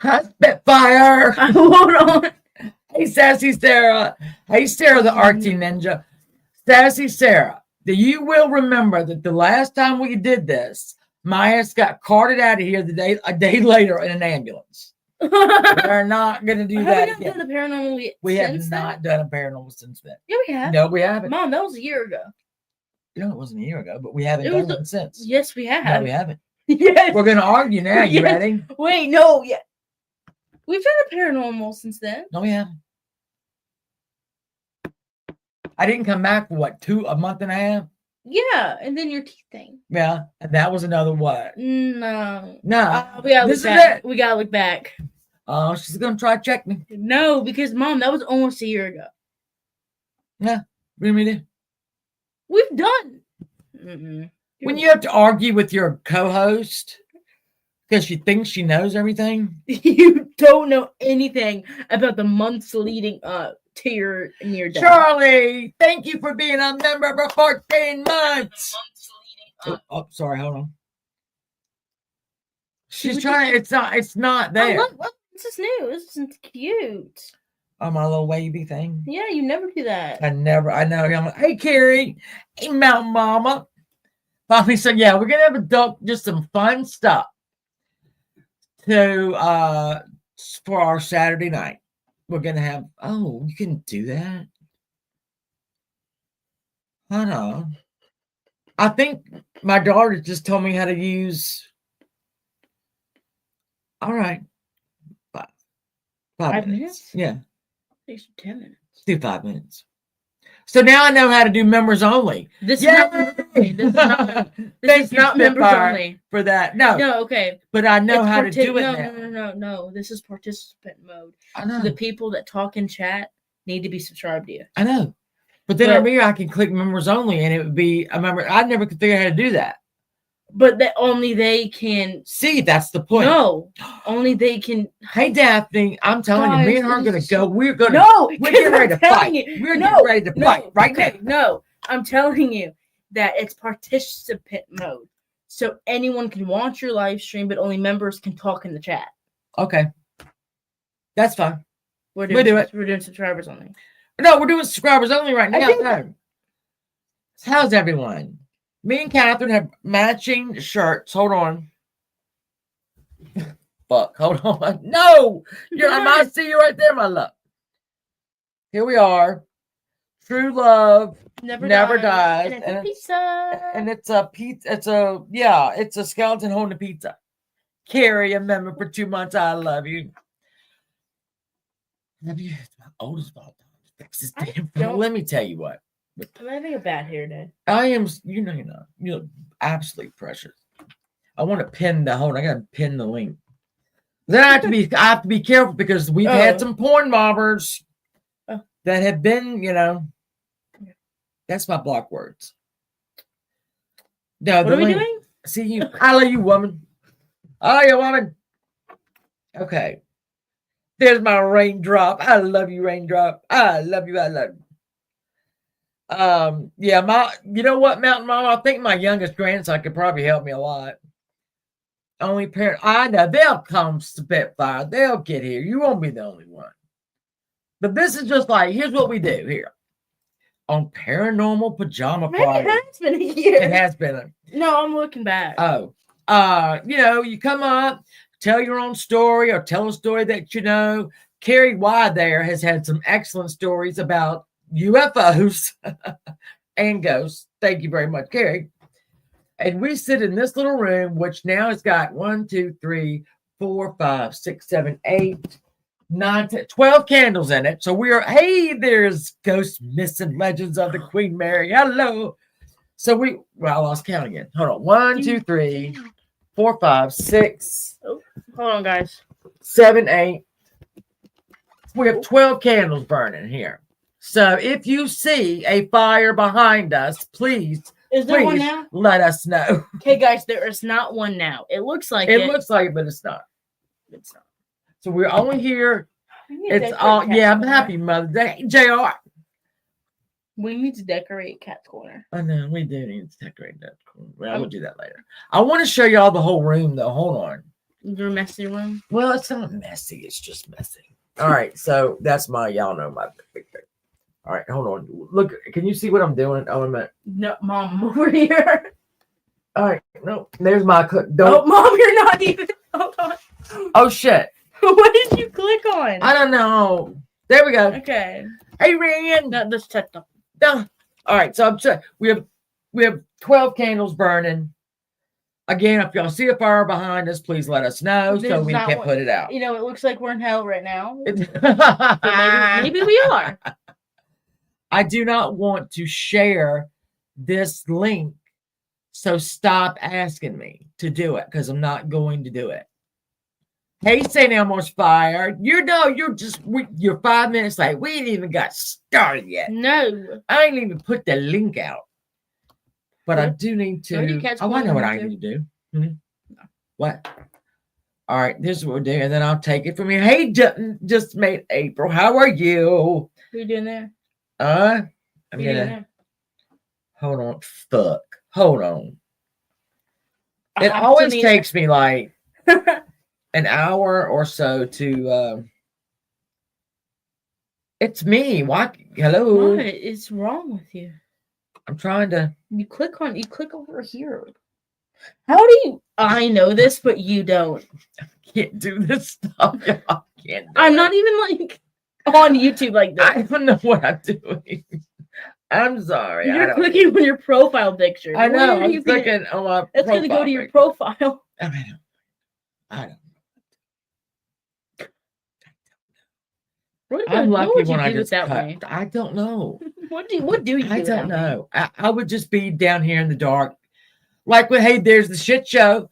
Hi, Spitfire. Hold on. Hey, Sassy Sarah. Hey, Sarah, the artsy ninja. Sassy Sarah, you will remember that the last time we did this, my ass got carted out of here a day later in an ambulance. We're not going to do that Have we again. not done the paranormal We have not done a paranormal since then. Yeah, we have. No, we haven't. Mom, that was a year ago. You know, it wasn't a year ago, but we haven't done one since. Yes, we have. No, we haven't. Yes. We're going to argue now. You ready? Wait, no. Yeah. We've done a paranormal since then. No, we haven't. I didn't come back for what, a month and a half? Yeah, and then your teeth thing. Yeah, and that was another what? No. We gotta look back. We gotta look back. Oh, she's gonna try to check me. No, because Mom, that was almost a year ago. Yeah, what do you mean? We've done. Mm-mm. When you have to argue with your co-host because she thinks she knows everything, you don't know anything about the months leading up to your near death. Charlie, thank you for being a member for 14 months. Oh, sorry, hold on. She's trying. It's not there. What? This is new. This isn't cute. Oh, my little wavy thing. Yeah, you never do that. I know. I'm like, hey, Carrie. Hey, Mountain Mama. Finally said, yeah, we're gonna have just some fun stuff to for our Saturday night. We're gonna have. Oh, you can do that. Hold on. I think my daughter just told me how to use. All right. 5 minutes. Yeah. Takes 10 minutes. Do 5 minutes. So now I know how to do members only. This is not members only for that. No, okay. But I know how to do it now. No. This is participant mode. I know. So the people that talk in chat need to be subscribed to you. I know. But then over here, I can click members only, and it would be a member. I never could figure out how to do that. But only they can see. That's the point. No, only they can. Hey, Daphne, I'm telling you, me and her are gonna go. We're gonna. We're getting ready to fight. We're getting ready to fight right now. No, I'm telling you that it's participant mode, so anyone can watch your live stream, but only members can talk in the chat. Okay, that's fine. We're doing subscribers only. No, we're doing subscribers only right now. How's everyone? Me and Catherine have matching shirts. Hold on. Fuck. Hold on. No. I might see you right there, my love. Here we are. True love never dies. And it's a pizza. And it's a pizza. It's a skeleton holding a pizza. Carrie, a member for 2 months. I love you. Have you? My oldest ball. Fix this damn phone. Let me tell you what. I'm having a bad hair day. I am, you're absolutely precious. I want to pin the hold. I got to pin the link. Then I have to be careful because we've had some porn mobbers that have been, that's my block words. No, what are we doing? See you. I love you, woman. I love you, woman. Okay. There's my raindrop. I love you, raindrop. I love you. I love you. You know what, Mountain Mama? I think my youngest grandson could probably help me a lot. Only parent, I know they'll come Spitfire. They'll get here. You won't be the only one. But this is just like, here's what we do here on Paranormal Pajama Party. It has been a year. It has been. No, I'm looking back. You come up, tell your own story or tell a story that you know. Carrie Y there has had some excellent stories about UFOs and ghosts. Thank you very much, Carrie. And we sit in this little room, which now has got 1, 2, 3, 4, 5, 6, 7, 8, 9, 10, 12 candles in it. So there's Ghosts, Myths, and Legends of the Queen Mary. Hello. So I lost count again. Hold on. 1, 2, 3, 4, 5, 6. Oh, hold on, guys. 7, 8. We have 12 candles burning here. So if you see a fire behind us, please one now? Let us know. Okay, guys, there is not one now. It looks like it. It looks like it, but it's not. It's not. So we're only here. It's all. Yeah, I'm happy, Mother Day. JR. We need to decorate Cat's Corner. I know, we do need to decorate that corner. Well, I will do that later. I want to show y'all the whole room, though. Hold on. Your messy room. Well, it's not messy. It's just messy. All right. So that's y'all know my big thing. All right. Hold on. Look, can you see what I'm doing? Oh, a minute. No, Mom, I'm over here. All right. No, there's my cook. Oh, Mom, you're not even. Hold on. Oh, shit. What did you click on? I don't know. There we go. Okay. Hey, Ryan. No, this checked up. No. All right. So we have 12 candles burning. Again, if y'all see a fire behind us, please let us know so we can put it out. You know, it looks like we're in hell right now. So maybe we are. I do not want to share this link, so stop asking me to do it because I'm not going to do it. Hey, St. Elmo's Fire, you're 5 minutes late. We ain't even got started yet. No, I ain't even put the link out. But I do need to. I know what I need to do. No. What? All right, this is what we're doing. And then I'll take it from here. Hey, just made April. How are you? What are you doing there? I'm gonna. Hold on. Fuck. Hold on. It always takes me like an hour or so to. It's me. What? Hello. What is wrong with you? I'm trying to. You click over here. How do you? I know this, but you don't. I can't do this stuff. Y'all can't. I'm not even like on YouTube like this. I don't know what I'm doing. I'm sorry. You're clicking on your profile picture. I know. I'm clicking on my. It's going to go to your profile. I don't. I'm lucky when I just cut. Way? I don't know. What do you? I don't know. I would just be down here in the dark, like when hey, there's the shit show.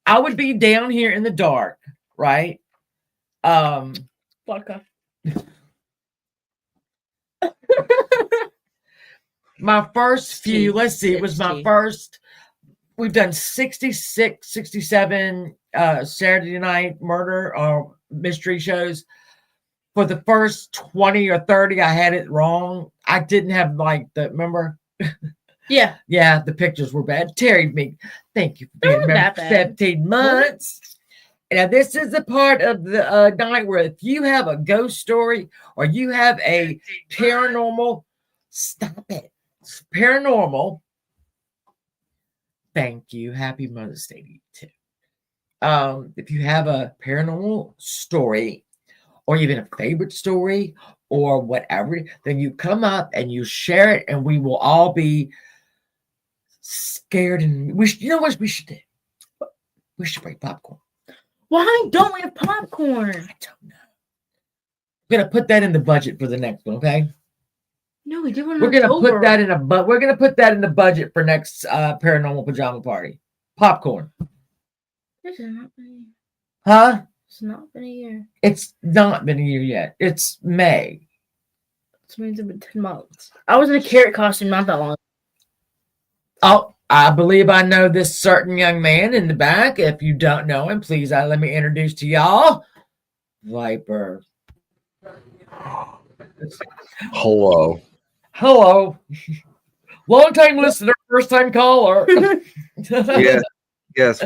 I would be down here in the dark, right? Vodka. My first few. Let's see. It was my first. We've done 66, 67 Saturday night murder or mystery shows. For the first 20 or 30, I had it wrong. I didn't have remember? Yeah. Yeah, the pictures were bad. Terry, thank you for being there 17 months. Now, this is the part of the night where if you have a ghost story or you have a paranormal, stop it. It's paranormal. Thank you. Happy Mother's Day to you, too. If you have a paranormal story, or even a favorite story or whatever, then you come up and you share it and we will all be scared. And you know what we should do? We should bring popcorn. Why don't we have popcorn? I don't know. We're going to put that in the budget for the next one, okay? No, we do it in We're going to put that we're going to put that in the budget for next paranormal pajama party. Popcorn. This is not funny. Huh? It's not been a year. It's not been a year yet. It's May. Which means it's been 10 months. I was in a carrot costume not that long. Oh, I believe I know this certain young man in the back. If you don't know him, please let me introduce to y'all. Viper. Hello. Hello. Long time listener, first time caller. Yes.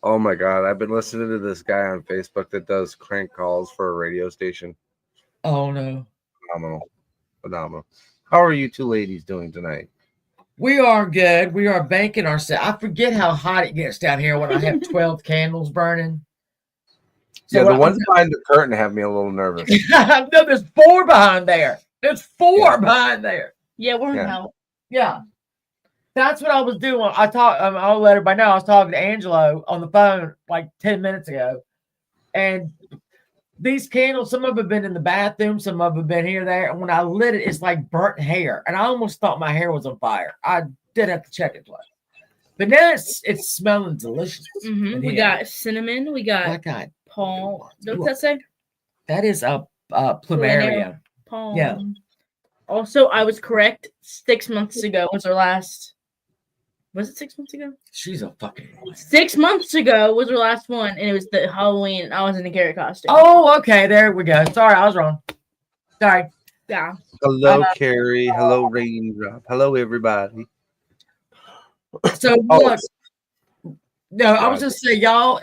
Oh my God, I've been listening to this guy on Facebook that does crank calls for a radio station. Oh no. Phenomenal. How are you two ladies doing tonight? We are good. We are banking ourselves. I forget how hot it gets down here when I have 12 candles burning. So the ones behind the curtain have me a little nervous. No, there's 4 behind there. There's 4 behind there. Yeah, we're in hell. Yeah. That's what I was doing. I'll let everybody know. I was talking to Angelo on the phone like 10 minutes ago. And these candles, some of them have been in the bathroom, some of them have been here, there. And when I lit it, it's like burnt hair. And I almost thought my hair was on fire. I did have to check it twice. But now it's smelling delicious. Mm-hmm. We got cinnamon. We got palm. What's that say? That is a plumeria. Palm. Yeah. Also, I was correct. 6 months ago was our last. Was it 6 months ago? She's a fucking. 6 months ago was our last one, and it was the Halloween. I was in a carrot costume. Oh, okay. There we go. Sorry, I was wrong. Sorry. Yeah. Hello, Carrie. Hello, Raindrop. Hello, everybody. So look. No, I was just saying, y'all.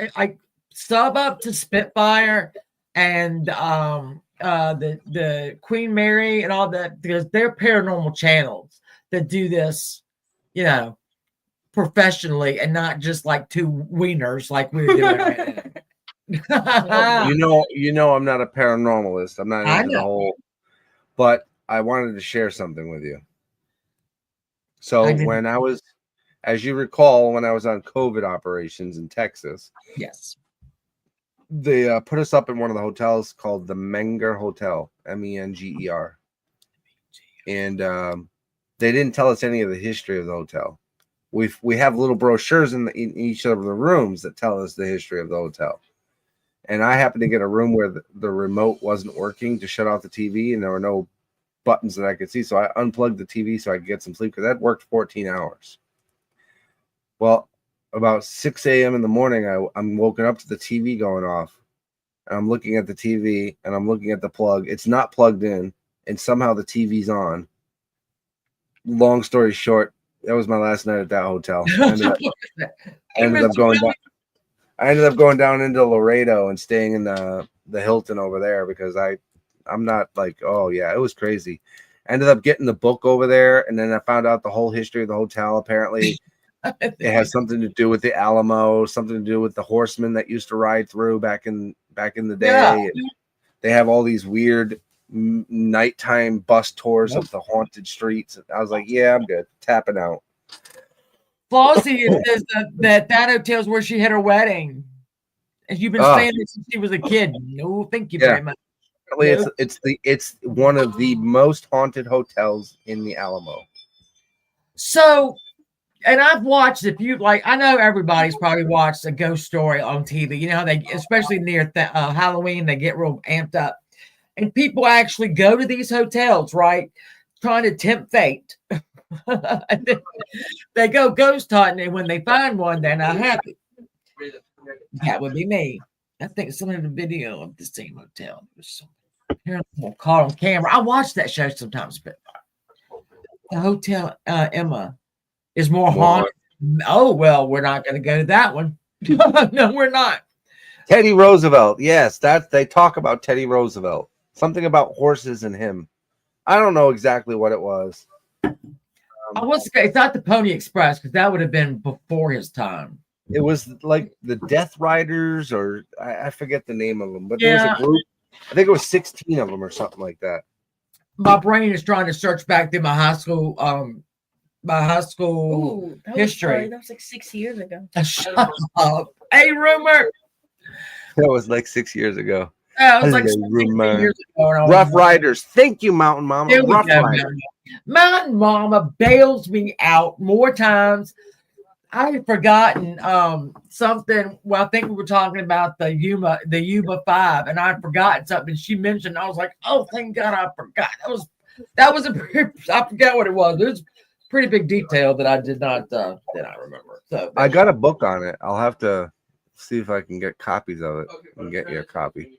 sub up to Spitfire and the Queen Mary and all that, because they're paranormal channels that do this, professionally and not just like two wieners like we're doing right now. I'm not a paranormalist. I'm not into the whole, but I wanted to share something with you. So when I was, as you recall, when I was on COVID operations in Texas, yes, they put us up in one of the hotels called the Menger Hotel, Menger, and they didn't tell us any of the history of the hotel. We have little brochures in each of the rooms that tell us the history of the hotel. And I happened to get a room where the remote wasn't working to shut off the TV, and there were no buttons that I could see. So I unplugged the TV so I could get some sleep, because that worked 14 hours. Well, about 6 a.m. in the morning, I'm woken up to the TV going off. And I'm looking at the TV, and I'm looking at the plug. It's not plugged in, and somehow the TV's on. Long story short, that was my last night at that hotel. I ended up going down into Laredo and staying in the Hilton over there, because I'm not like, oh yeah, it was crazy. I ended up getting the book over there, and then I found out the whole history of the hotel. Apparently, it has something to do with the Alamo, something to do with the horsemen that used to ride through back in the day. Yeah. They have all these weird nighttime bus tours of the haunted streets. I was like, yeah, I'm good. Tapping out. Flossie says that hotel's where she had her wedding. And you've been staying there since she was a kid. No, thank you very much. It's one of the most haunted hotels in the Alamo. So, and I've watched, I know everybody's probably watched a ghost story on TV. You know how they, especially near Halloween, they get real amped up. And people actually go to these hotels, right? Trying to tempt fate. They go ghost hunting, and when they find one, they're not happy. That would be me. I think someone had a video of the same hotel. It was some caught on camera. I watch that show sometimes, but the Hotel Emma is more haunted. Oh, well, we're not going to go to that one. No, we're not. Teddy Roosevelt. Yes, they talk about Teddy Roosevelt. Something about horses and him. I don't know exactly what it was. It's not the Pony Express, because that would have been before his time. It was like the Death Riders, or I forget the name of them, but there was a group. I think it was 16 of them or something like that. My brain is trying to search back through my high school history. That was like 6 years ago. Shut up. Hey, rumor. That was like 6 years ago. Yeah, it was like 6 years ago. Rough Riders. Thank you, Mountain Mama. Rough Riders. Mountain Mama bails me out more times. I had forgotten something. Well, I think we were talking about the Yuba 5, and I had forgotten something. She mentioned. I was like, "Oh, thank God, I forgot." That was I forgot what it was. It was a pretty big detail that I did not remember. So I got a book on it. I'll have to see if I can get copies of it and get you a copy.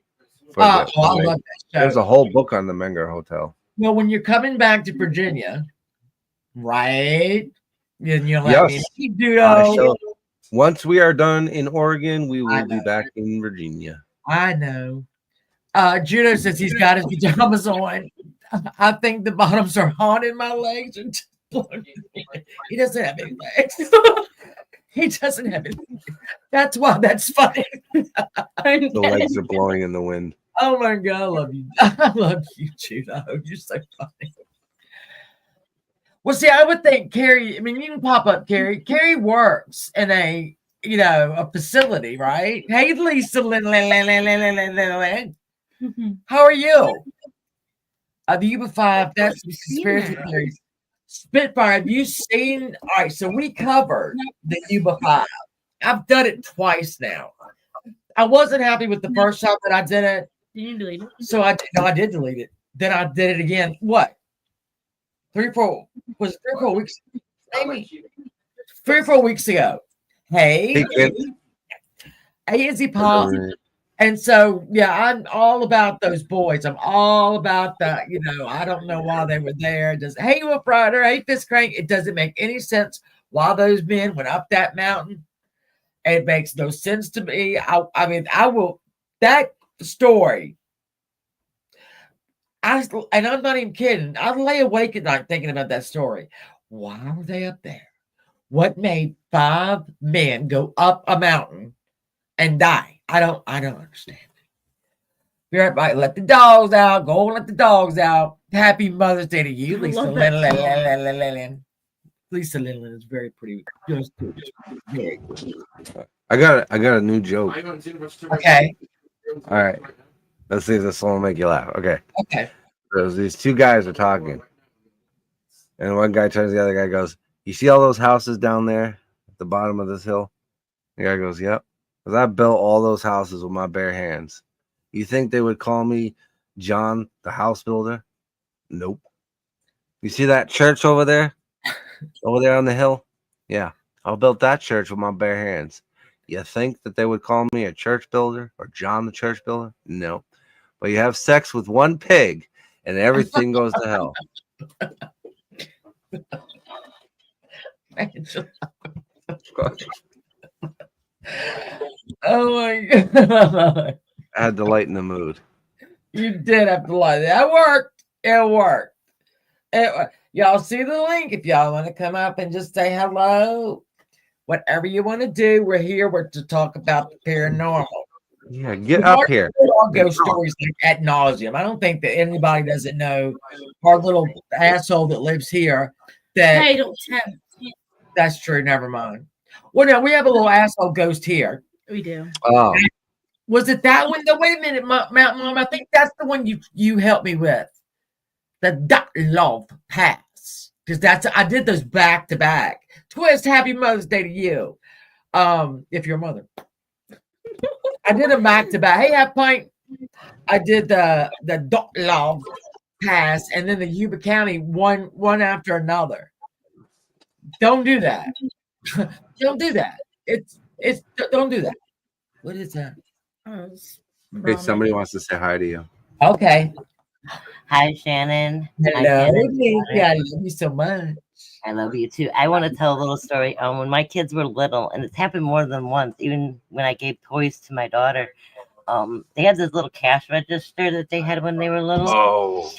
I love that show. There's a whole book on the Menger Hotel. Well, when you're coming back to Virginia, right? And you'll let me do. Once we are done in Oregon, we will be back in Virginia. I know. Judo says he's got his pajamas on. I think the bottoms are haunted. My legs are he doesn't have any legs. He doesn't have any. That's why that's funny. The legs are blowing in the wind. Oh my God, I love you. I love you, Judo. You're so funny. Well, see, I would think Carrie, I mean, you can pop up Carrie. Carrie works in a facility, right? Hey, Lisa. How are you? The Yuba 5, that's the conspiracy theories. Spitfire, have you seen? All right, so we covered the Yuba 5. I've done it twice now. I wasn't happy with the first time that I did it. Did you delete it? So I did delete it. Then I did it again. What? 3 or 4 weeks? Maybe 3 or 4 weeks ago. Hey Izzy Pop. And so, yeah, I'm all about those boys. I'm all about that. I don't know why they were there. Hey, Wolf Rider, hey, Fist Crank. It doesn't make any sense why those men went up that mountain. It makes no sense to me. I mean, I will that story. And I'm not even kidding. I lay awake at night thinking about that story. Why were they up there? What made 5 men go up a mountain and die? I don't understand. Be right back. Let the dogs out. Go and let the dogs out. Happy Mother's Day to you, I Lisa love that Lillian. Lisa Lillian is very pretty. Just very. I got a new joke. Okay. All right. Let's see if this one will make you laugh. Okay. Okay. So these two guys are talking. And one guy turns to the other guy, goes, "You see all those houses down there at the bottom of this hill?" The guy goes, "Yep. Because I built all those houses with my bare hands. You think they would call me John the house builder? Nope. You see that church over there? Over there on the hill? Yeah. I built that church with my bare hands. You think that they would call me a church builder or John the church builder? No. But you have sex with one pig and everything goes to hell." Oh my God. I had to lighten the mood. You did have to lie. That worked. It worked. Y'all see the link if y'all want to come up and just say hello. Whatever you want to do, we're here. We're to talk about the paranormal. Yeah, get up here. Our ghost stories like ad nauseum. I don't think that anybody doesn't know our little asshole that lives here. That Hey, don't tempt. that's true. Never mind. Well, no, we have a little asshole ghost here. We do. Oh, Was it that one? No, wait a minute, Mountain Mom. I think that's the one you helped me with. The Dot Love Pass. Because I did those back to back. Twist, happy Mother's Day to you. If you're a mother. I did them back to back. Hey, Half Pint. I did the Dot Love Pass and then the Yuba County one after another. Don't do that. Don't do that. It's don't do that. What is that? hey, somebody wants to say hi to you. Okay. Hi, Shannon. Hi, Hello. Shannon. I love you so much. I love you too. I want to tell a little story. When my kids were little, and it's happened more than once, even when I gave toys to my daughter, they had this little cash register that they had when they were little. Oh,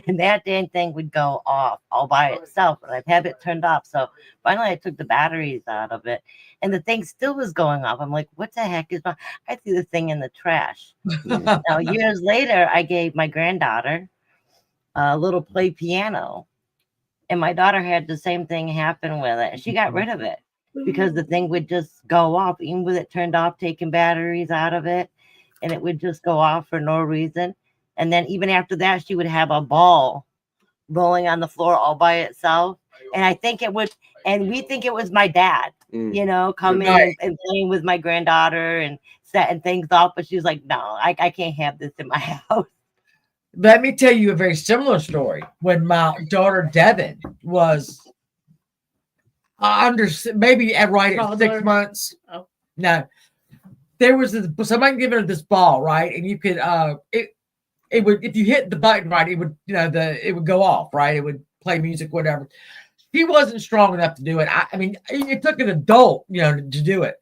And that dang thing would go off all by itself, and I'd have it turned off. So finally, I took the batteries out of it, and the thing still was going off. I'm like, what the heck is wrong? I threw the thing in the trash. Now, years later, I gave my granddaughter a little play piano, and my daughter had the same thing happen with it. She got rid of it because the thing would just go off, even with it turned off, taking batteries out of it, and it would just go off for no reason. And then even after that, she would have a ball rolling on the floor all by itself. And I think it would, and we think it was my dad, you know, coming and playing with my granddaughter and setting things off. But she was like, no, I can't have this in my house. Let me tell you a very similar story. When my daughter Devin was under maybe at 6 months. Oh. No, there was somebody giving her this ball, right? And you could it would, if you hit the button right, it would, it would go off, right? It would play music, whatever. She wasn't strong enough to do it. I mean, it took an adult, to do it.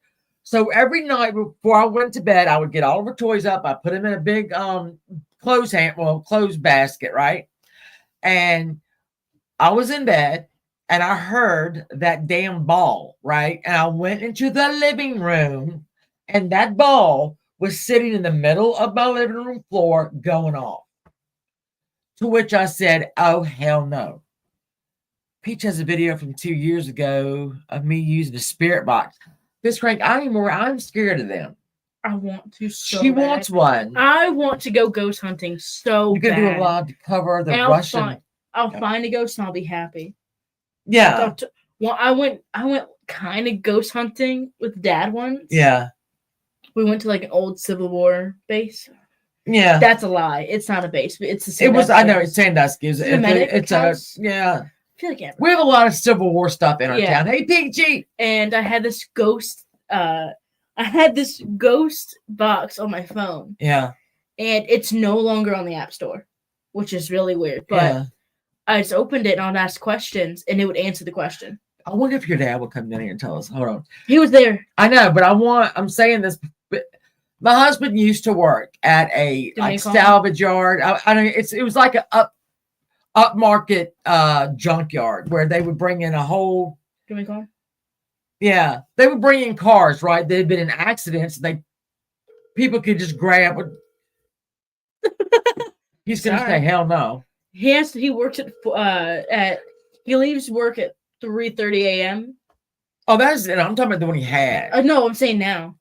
So every night before I went to bed, I would get all of her toys up. I put them in a big clothes basket, right? And I was in bed and I heard that damn ball, right? And I went into the living room and that ball was sitting in the middle of my living room floor going off. To which I said, oh, hell no. Peach has a video from 2 years ago of me using a spirit box. This Frank, I'm scared of them. I want to so She bad. wants one. I want to go ghost hunting so You can bad. do a lot to cover the and Russian. I'll find a ghost and I'll be happy. Yeah. Well, I went kind of ghost hunting with Dad once. Yeah. We went to like an old Civil War base. Yeah. That's a lie. It's not a base, but it's the It was. I know. It's Sandusky. It's a. Yeah. I feel like we have a lot of Civil War stuff in our Yeah. town. Hey, Peachy. And I had this ghost. I had this ghost box on my phone. Yeah. And it's no longer on the App Store, which is really weird. But Yeah. I just opened it and I'd ask questions, and it would answer the question. I wonder if your dad would come down here and tell us. Hold on. He was there. I know, but I'm saying this. But my husband used to work at a salvage yard. I mean, it was like an upmarket junkyard where they would bring in a whole. Can we call? Yeah, they would bring in cars, right? They'd been in accidents. People could just grab. He's gonna say, "Hell no." He works at he leaves work at 3:30 a.m. Oh, that's it. I'm talking about the one he had. No, I'm saying now.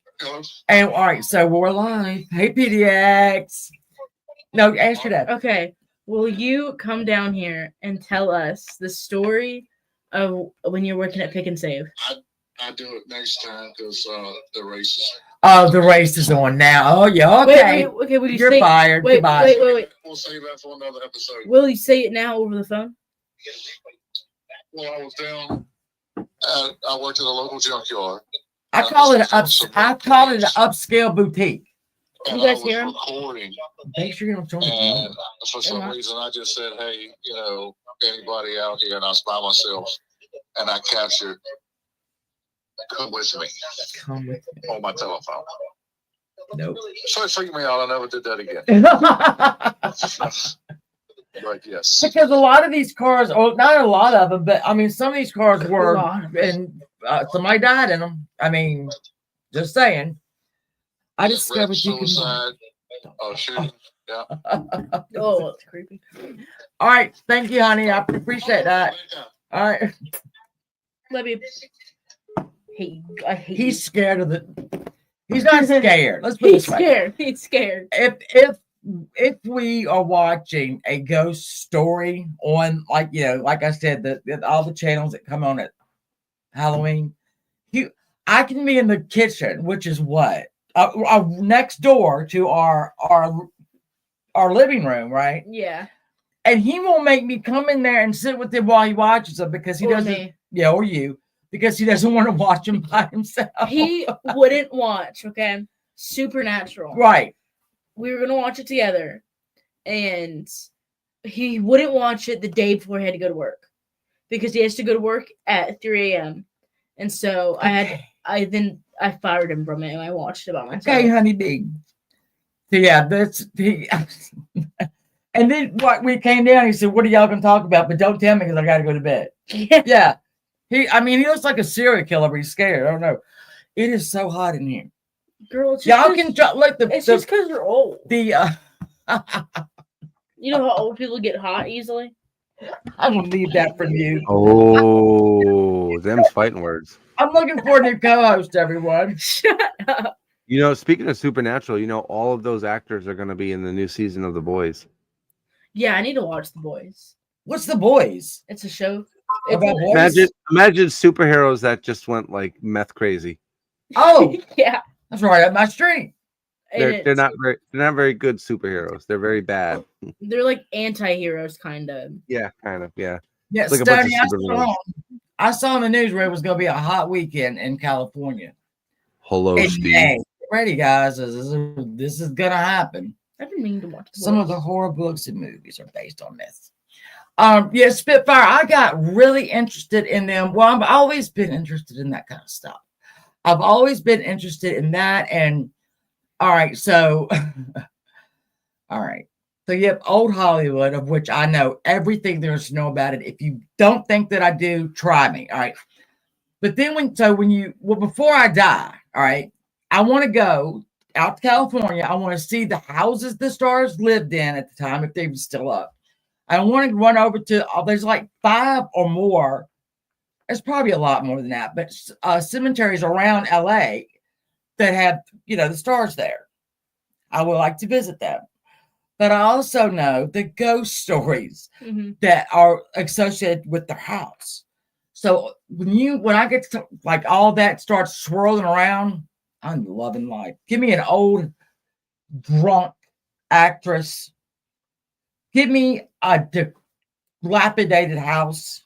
And all right, so we're live. Hey, PDX. No, ask your dad. Okay, will you come down here and tell us the story of when you're working at Pick and Save? I do it next time because the race is. Oh, the race is on now. Oh, yeah. Okay. Wait, okay. Will you You're say, fired. Wait, Goodbye. wait. We'll save that for another episode. Will you say it now over the phone? Well, I was down. I worked at a local junkyard. I call it an upscale boutique. You guys hear him? Recording, Make sure you don't join and for some reason, I just said, "Hey, anybody out here?" And I was by myself, and I captured. Come with me. Come with me. On my telephone. Nope. So it freaked me out. I never did that again. But yes. Because a lot of these cars, or not a lot of them, but I mean, some of these cars were, and somebody died in them. I mean, just saying. I discovered you can. Suicide. Shooting. Yeah. Oh, that's creepy. All right. Thank you, honey. I appreciate that. All right. Let me. I hate He's scared of he's not scared. Let's put it He's this way. scared. He's scared. If we are watching a ghost story on, like I said, all the channels that come on at Halloween, I can be in the kitchen, which is what next door to our living room, right? Yeah. And he will make me come in there and sit with him while he watches them because he doesn't. Me. Yeah, or you. Because he doesn't want to watch him by himself. He wouldn't watch, okay? Supernatural. Right. We were going to watch it together. And he wouldn't watch it the day before he had to go to work. Because he has to go to work at 3 a.m. And so I fired him from it and I watched it by myself. Okay, honey bee. So yeah, and then we came down, he said, "What are y'all going to talk about? But don't tell me because I got to go to bed." Yeah. He looks like a serial killer, but he's scared. I don't know. It is so hot in here. Girl, it's y'all can look it's just because you're old. You know how old people get hot easily? I'm gonna leave that for you. Oh, them's fighting words. I'm looking for a new co-host, everyone. Shut up. Speaking of Supernatural, all of those actors are going to be in the new season of The Boys. Yeah, I need to watch The Boys. What's The Boys? It's a show. Imagine superheroes that just went like meth crazy. Oh, yeah, that's right up my street. They're not very good superheroes. They're very bad. They're like anti-heroes, kind of. Yeah, kind of. Yeah. Yeah, like Stoney, I saw in the news where it was going to be a hot weekend in California. Hello, Steve. Get ready, guys. This is going to happen. I've been meaning to watch some of the horror books and movies are based on this. Yeah, Spitfire. I got really interested in them. Well, I've always been interested in that kind of stuff. I've always been interested in that. And all right, so yep, old Hollywood, of which I know everything there is to know about it. If you don't think that I do, try me. All right. But then before I die, all right, I want to go out to California. I want to see the houses the stars lived in at the time, if they were still up. I want to run over to, there's like 5 or more. There's probably a lot more than that, but cemeteries around LA that have, the stars there. I would like to visit them. But I also know the ghost stories that are associated with their house. So when I get to like all that starts swirling around, I'm loving life. Give me an old drunk actress. Give me a dilapidated house.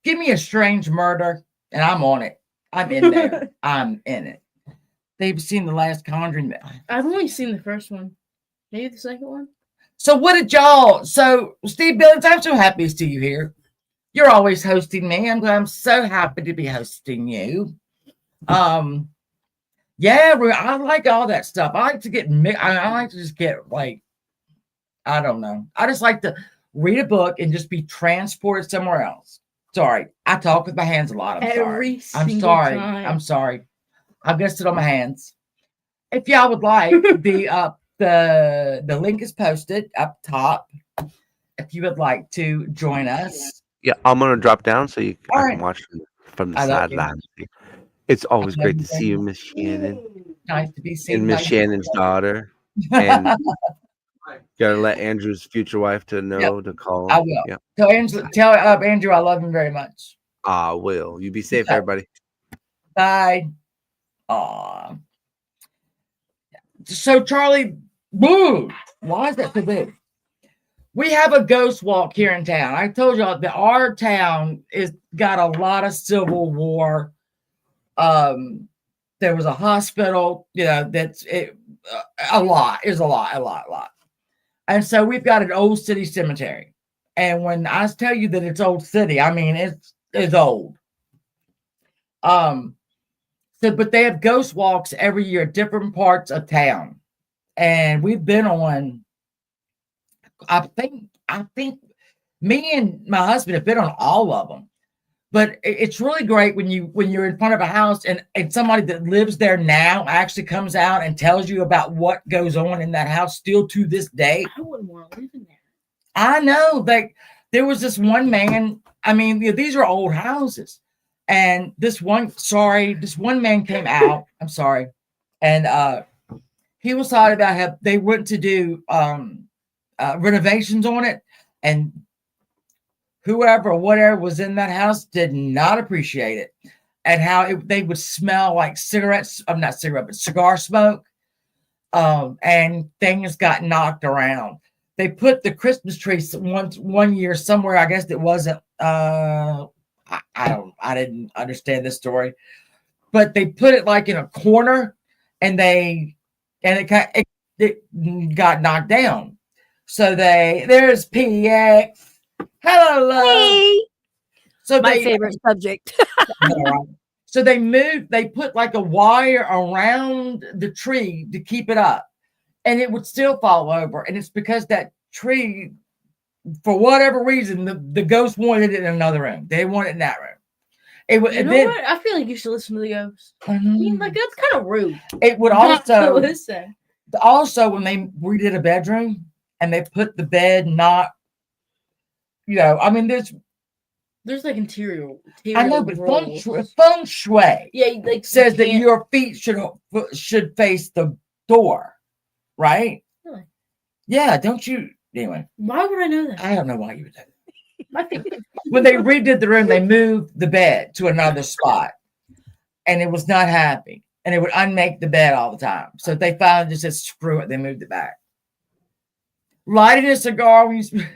Give me a strange murder, and I'm on it. I'm in there. I'm in it. They've seen the last Conjuring. I've only seen the first one. Maybe the second one. So what did y'all? So Steve Billings, I'm so happy to see you here. You're always hosting me. I'm so happy to be hosting you. Yeah, I like all that stuff. I like to get I like to just get like, I don't know. I just like to read a book and just be transported somewhere else. Sorry, I talk with my hands a lot. I'm Every sorry. I'm single sorry. time. I'm sorry. I'm gonna sit on my hands. If y'all would like, the link is posted up top. If you would like to join us, Yeah, I'm gonna drop down so I All can right. watch from the I love you. sidelines. It's always love great you to very see you, much. Miss Shannon, Nice to be seen and by Miss you. Shannon's daughter. And gotta let Andrew's future wife to know to call. I will. Yeah, Tell Andrew I love him very much. I will. You be safe, Okay. everybody. Bye. Aw. So Charlie, boo! Why is that so big? We have a ghost walk here in town. I told y'all that our town is got a lot of Civil War. There was a hospital, that's it. A lot. And so we've got an old city cemetery. And when I tell you that it's old city, I mean it's old. But they have ghost walks every year at different parts of town. And we've been on, I think me and my husband have been on all of them. But it's really great when you're in front of a house and somebody that lives there now actually comes out and tells you about what goes on in that house still to this day. I wouldn't want to live in there. I know, like there was this one man. I mean, these are old houses, and this one man came out. I'm sorry, and he was talking about how they went to do renovations on it, and whoever, whatever was in that house did not appreciate it, and how they would smell like cigarettes. I'm not cigarette, but cigar smoke, and things got knocked around. They put the Christmas tree one year somewhere. I guess it wasn't. I didn't understand this story, but they put it like in a corner, and it got knocked down. So there's PX. Hello, love. Hey, So my favorite subject. So they put like a wire around the tree to keep it up, and it would still fall over. And it's because that tree, for whatever reason, the ghost wanted it in another room. They want it in that room. What? I feel like you should listen to the ghost. I mean, like that's kind of rude. It would Not to also listen. Also when they redid a bedroom and they put the bed not, I mean, there's like interior. I know, but rules. feng shui, like says that your feet should face the door, right? Really? Yeah, don't you? Anyway, why would I know that? I don't know why you would do that. My feet. When they redid the room, they moved the bed to another spot, and it was not happy, and it would unmake the bed all the time. So they finally just said, "Screw it." They moved it back. Lighting a cigar when you.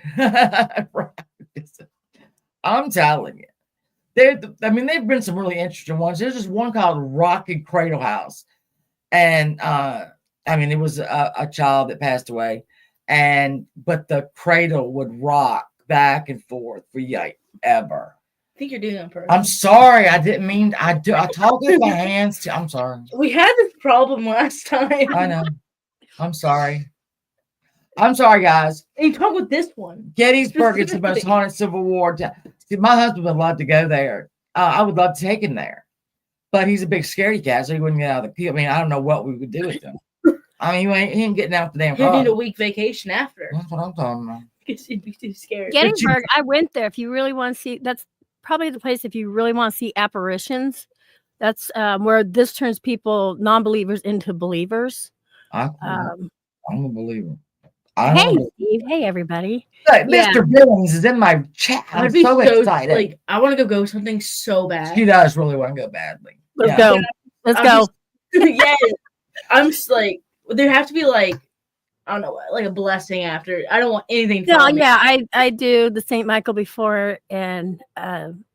I'm telling you, they've been some really interesting ones. There's this one called Rocky Cradle House, and it was a child that passed away, but the cradle would rock back and forth for ever. I think you're doing that on purpose. I'm sorry, I didn't mean. I talk with my hands. I'm sorry. We had this problem last time. I know. I'm sorry. I'm sorry, guys. And you talk with this one. Gettysburg is the most haunted Civil War. See, my husband would love to go there. I would love to take him there, but he's a big scaredy cat, so he wouldn't get out of the queue. I mean, I don't know what we would do with him. I mean, he ain't getting out the damn car. He'd need a week vacation after. That's what I'm talking about. Because he'd be too scared. Gettysburg, I went there. If you really want to see, that's probably the place. If you really want to see apparitions, that's where this turns people, non-believers, into believers. I'm a believer. Hey, Steve. Hey, everybody. Mr. Billings is in my chat. I'm so excited. Like, I want to go something so bad. She does really want to go badly. Let's go. Let's go. Yes. I'm just like, there have to be like, I don't know, like a blessing after. I don't want anything to No, yeah, I do the St. Michael before and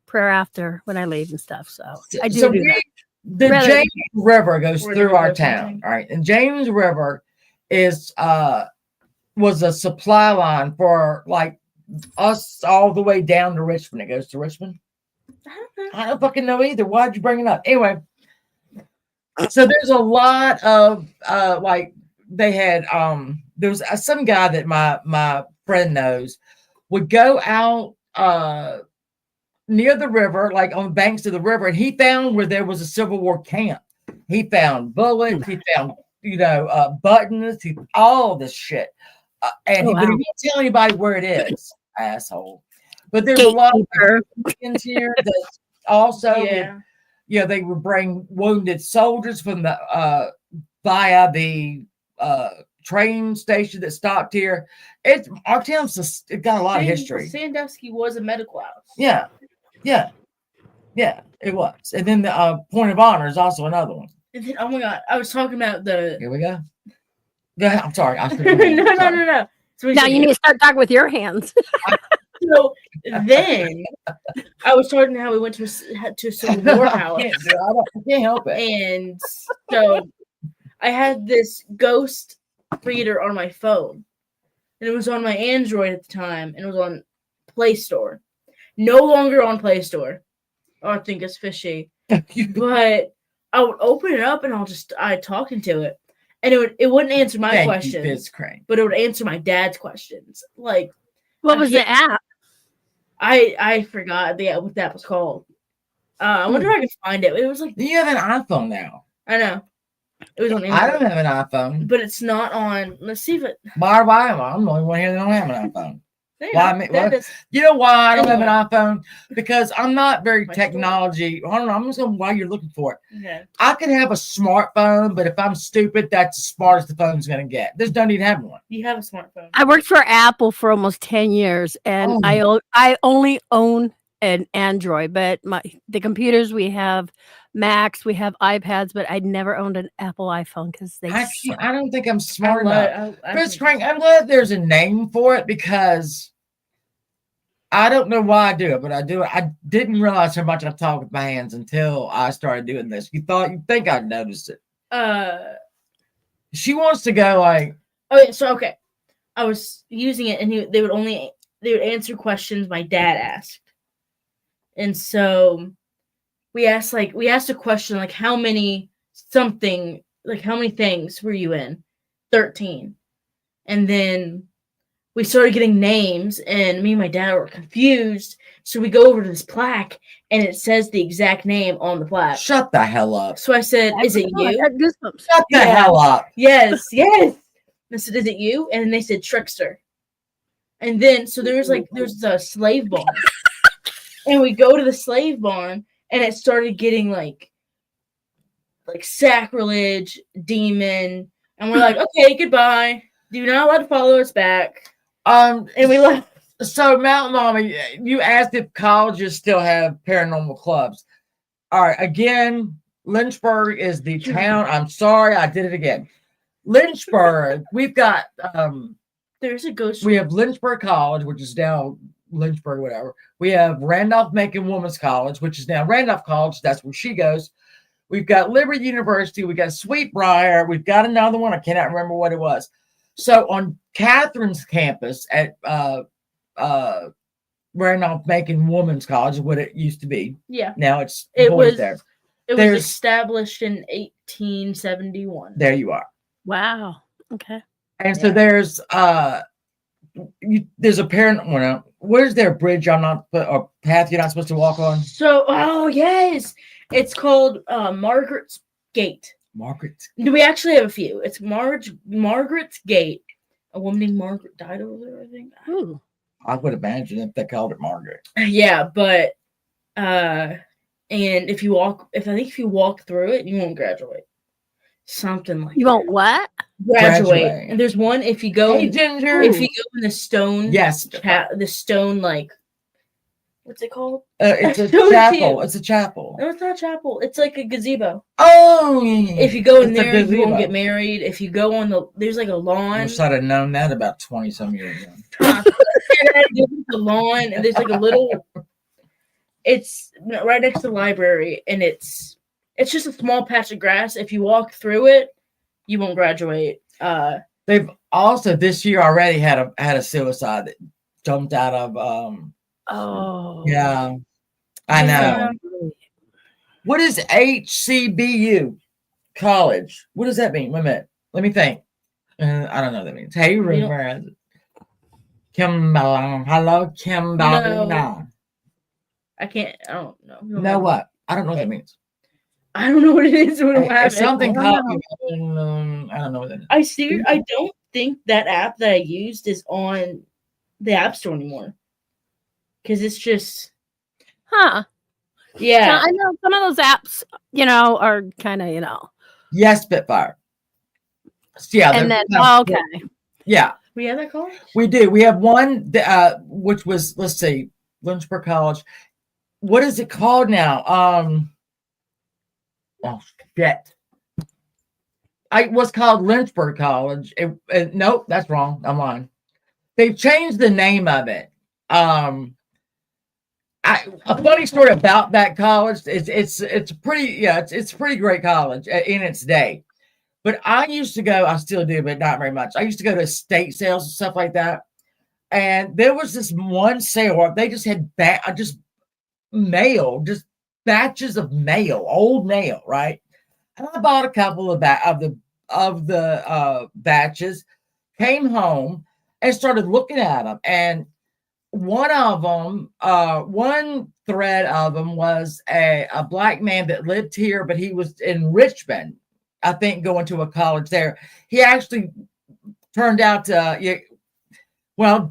prayer after when I leave and stuff. So I do that. The James River goes through our town. All right. And James River was a supply line for like us all the way down to Richmond. It goes to Richmond. I don't know. I don't fucking know either. Why'd you bring it up? Anyway, so there's a lot of like they had there was some guy that my friend knows would go out near the river, like on the banks of the river, and he found where there was a Civil War camp. He found bullets, he found buttons, all this shit, and but he won't tell anybody where it is, asshole. But there's a lot of Indians here that also, they would bring wounded soldiers from the via the train station that stopped here. Our town's just, it got a lot of history. Sandusky was a medical house. Yeah, it was. And then the Point of Honor is also another one. And then, oh my god, I was talking about the. Here we go. Go ahead. I'm sorry. No. So now you need to start talking with your hands. So then I was talking how we went to a Civil War house. I can't help it. And so I had this ghost reader on my phone. And it was on my Android at the time. And it was on Play Store. No longer on Play Store. I think it's fishy. But I would open it up and I'd talk into it. And it wouldn't answer my questions. But it would answer my dad's questions. Like, what was the app? I forgot what that was called. I wonder if I can find it. It was like, you have an iPhone now. I know. It was on Android. I don't have an iPhone. But it's not on. Let's see if it. Why am I? I'm the only one here that don't have an iPhone. You know why I don't have an iPhone? Because I'm not very technology. I don't know. I'm just going while you're looking for it. Okay. I could have a smartphone, but if I'm stupid, that's as smart as the phone's going to get. There's no need to have one. You have a smartphone. I worked for Apple for almost 10 years, and I only own an Android, but the computers we have Macs, we have iPads, but I'd never owned an Apple iPhone because I don't think I'm smart enough. Chris Crank, I'm glad there's a name for it because I don't know why I do it, but I do it. I didn't realize how much I talk with my hands until I started doing this. You'd think I'd noticed it. She wants to go like. Oh, yeah, so okay. I was using it, and they would answer questions my dad asked, and so we asked a question like how many things were you in? 13, and then we started getting names, and me and my dad were confused. So we go over to this plaque, and it says the exact name on the plaque. Shut the hell up. So I said, "Is it you?" Shut the hell up. Yes. I said, "Is it you?" And they said Trickster. And then, so there's a slave barn. And we go to the slave barn, and it started getting like sacrilege, demon. And we're like, okay, goodbye. You're not allowed to follow us back. And we left. So, Mountain Mama, you asked if colleges still have paranormal clubs. All right, again, Lynchburg is the town. I'm sorry, I did it again. Lynchburg, we've got there's a ghost. We have Lynchburg College, which is now Lynchburg, whatever. We have Randolph-Macon Women's College, which is now Randolph College. That's where she goes. We've got Liberty University. We got Sweetbriar. We've got another one. I cannot remember what it was. So on Catherine's campus at Randolph-Macon Women's College, what it used to be. Yeah. Now it was there. It was established in 1871. There you are. Wow. Okay. And so there's a parent. Where's there a bridge or path you're not supposed to walk on? So, yes, it's called Margaret's Gate. Margaret's. We actually have a few. It's Margaret's Gate. A woman named Margaret died over there, I think. Ooh. I would imagine if they called it Margaret. Yeah, but and if you walk through it, you won't graduate. Something like you won't what? Graduate. And there's one if you go if you go in the stone. Yes. The stone what's it called? It's a chapel. It's a chapel. No, it's not a chapel. It's like a gazebo. Oh. If you go in there, you won't get married. If you go on there's like a lawn. I wish I'd have known that about 20-some years ago. The lawn, and there's like a little. It's right next to the library, and it's just a small patch of grass. If you walk through it, you won't graduate. They've also this year already had a suicide. jumped out of. Oh, Yeah, I know. Yeah. What is HCBU? College. What does that mean? Wait a minute. Let me think. I don't know what that means. Hey, You don't- rumor. Hello, No. I can't. I don't know. No, what? I don't know what that means. I don't know what it is. We don't have It's something it. I called. don't I don't know what that is. I don't think that app that I used is on the App Store anymore. Because it's just Huh. yeah. I know some of those apps, are kind of, Yes, Spitfire. Yeah. and then, okay. Yeah, We have that college? we do. We have one, which was, let's see, Lynchburg College. What is it called now? Oh, shit. It was called Lynchburg College. Nope, that's wrong. I'm lying. They've changed the name of it. A funny story about that college is it's pretty it's a pretty great college in its day. But I used to go, I still do, but not very much. I used to go to estate sales and stuff like that. And there was this one sale where they just had just mail, just batches of mail, old mail, right? And I bought a couple of the batches, came home and started looking at them. And one of them, one thread of them was a black man that lived here, but he was in Richmond, I think, going to a college there. He actually turned out to,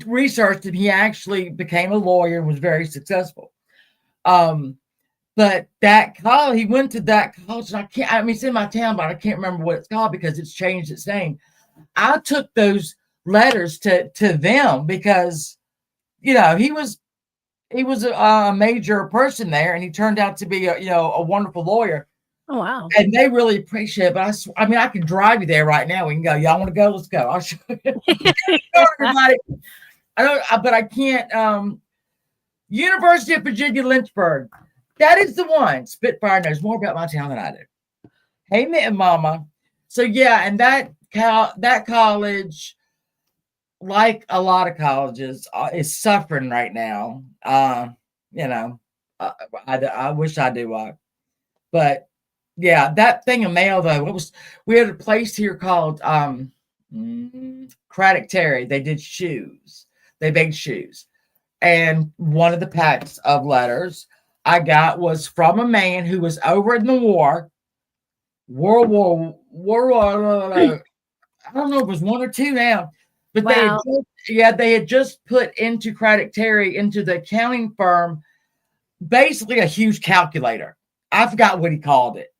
researched and he actually became a lawyer and was very successful. But that college, he went to that college, and it's in my town, but I can't remember what it's called because it's changed its name. I took those letters to them because, he was a major person there, and he turned out to be a wonderful lawyer. Oh, wow. And they really appreciate it. But I can drive you there right now. We can go. Y'all want to go? Let's go. I'll show you. Everybody. But I can't. University of Virginia, Lynchburg. That is the one. Spitfire knows more about my town than I do. Hey, Mama. So yeah, and that college, like a lot of colleges, is suffering right now. I wish I knew but yeah, that thing of mail though, we had a place here called Craddock Terry. They did shoes. They made shoes. And one of the packs of letters I got was from a man who was over in the war. I don't know if it was one or two now. But Wow. they had just put into Craddock Terry, into the accounting firm, basically a huge calculator. I forgot what he called it.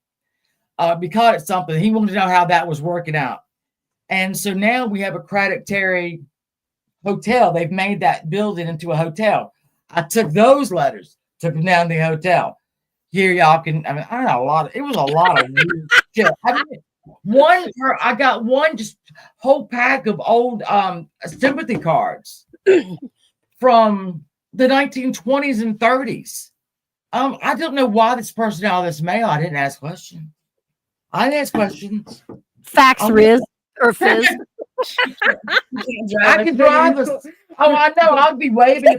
He called it something. He wanted to know how that was working out. And so now we have a Craddock Terry hotel. They've made that building into a hotel. I took those letters, took them down to the hotel. Here y'all can, I got it was a lot of weird shit. I got one just whole pack of old sympathy cards from the 1920s and 30s. I don't know why this person got all this mail. I didn't ask questions. Fax Riz or Fizz. I can drive us. Oh, I know. I'll be waving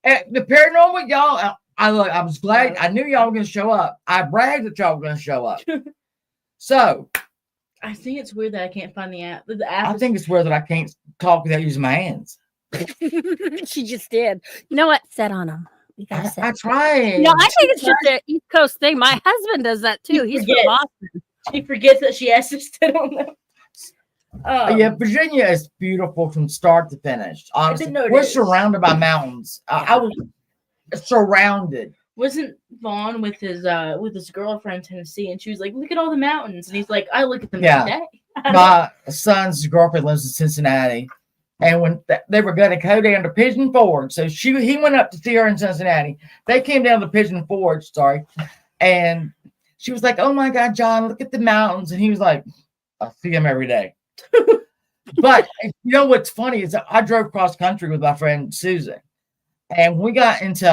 at the paranormal, y'all. I was glad. I knew y'all were going to show up. I bragged that y'all were going to show up. So I think it's weird that I can't find the app. The I app. think it's weird that I can't talk without using my hands. She just did. You know what? Sit on them. You gotta sit. I tried. No, I think it's just an East Coast thing. My husband does that too. He's from Boston. She forgets that she has to sit on them. Yeah, Virginia is beautiful from start to finish. Honestly, we're surrounded by mountains. I was surrounded. Wasn't Vaughn with his girlfriend in Tennessee, and she was like, "Look at all the mountains," and he's like, "I look at them every day." My son's girlfriend lives in Cincinnati, and when they were going to go down to Pigeon Forge, so he went up to see her in Cincinnati. They came down to Pigeon Forge, and she was like, "Oh my God, John, look at the mountains," and he was like, "I see them every day." But you know what's funny is that I drove cross country with my friend Susan, and we got into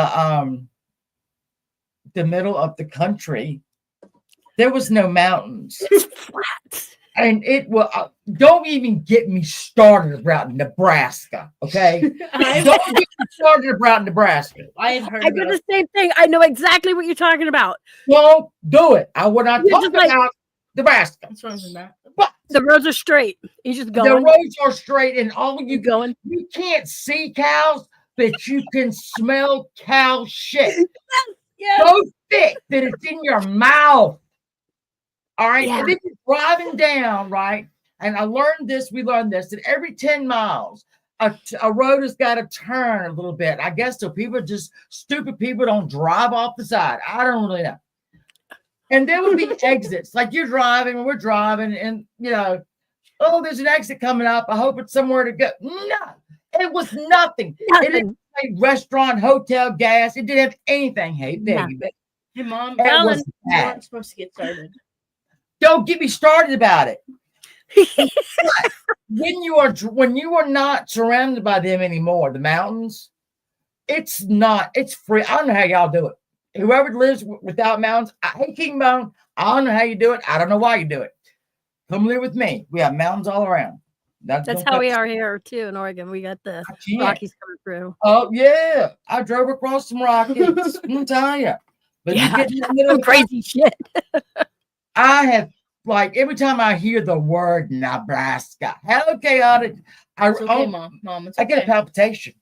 the middle of the country. There was no mountains. And it will. Don't even get me started about Nebraska. Okay. Don't get me started about Nebraska. I've heard I about did the it. same thing. I know exactly what you're talking about. Don't do it. I will not You're talk just like- about Nebraska. What's wrong with that? But The roads are straight. You just the going. roads are straight, and all You you going. you can't see cows, but you can smell cow shit. Yeah. So thick that it's in your mouth. All right. Yeah. And then you're driving down, right? And we learned this, that every 10 miles, a road has got to turn a little bit. I guess so people just stupid people don't drive off the side. I don't really know. And there would be exits. Like you're driving, we're driving, and oh, there's an exit coming up. I hope it's somewhere to go. No, it was nothing. It didn't say restaurant, hotel, gas. It didn't have anything. Hey, baby. Hey, Mom, It you was bad. weren't supposed to get started. Don't get me started about it. When you are not surrounded by them anymore, the mountains, it's free. I don't know how y'all do it. Whoever lives without mountains, I hate King Mountain. I don't know how you do it. I don't know why you do it. Come live with me. We have mountains all around. That's how we are here too in Oregon. We got the Rockies coming through. Oh yeah, I drove across some Rockies. I'm telling you. But you get in the middle of crazy shit. I have every time I hear the word Nebraska, how chaotic! It's okay, Mom. It's okay. I get a palpitation.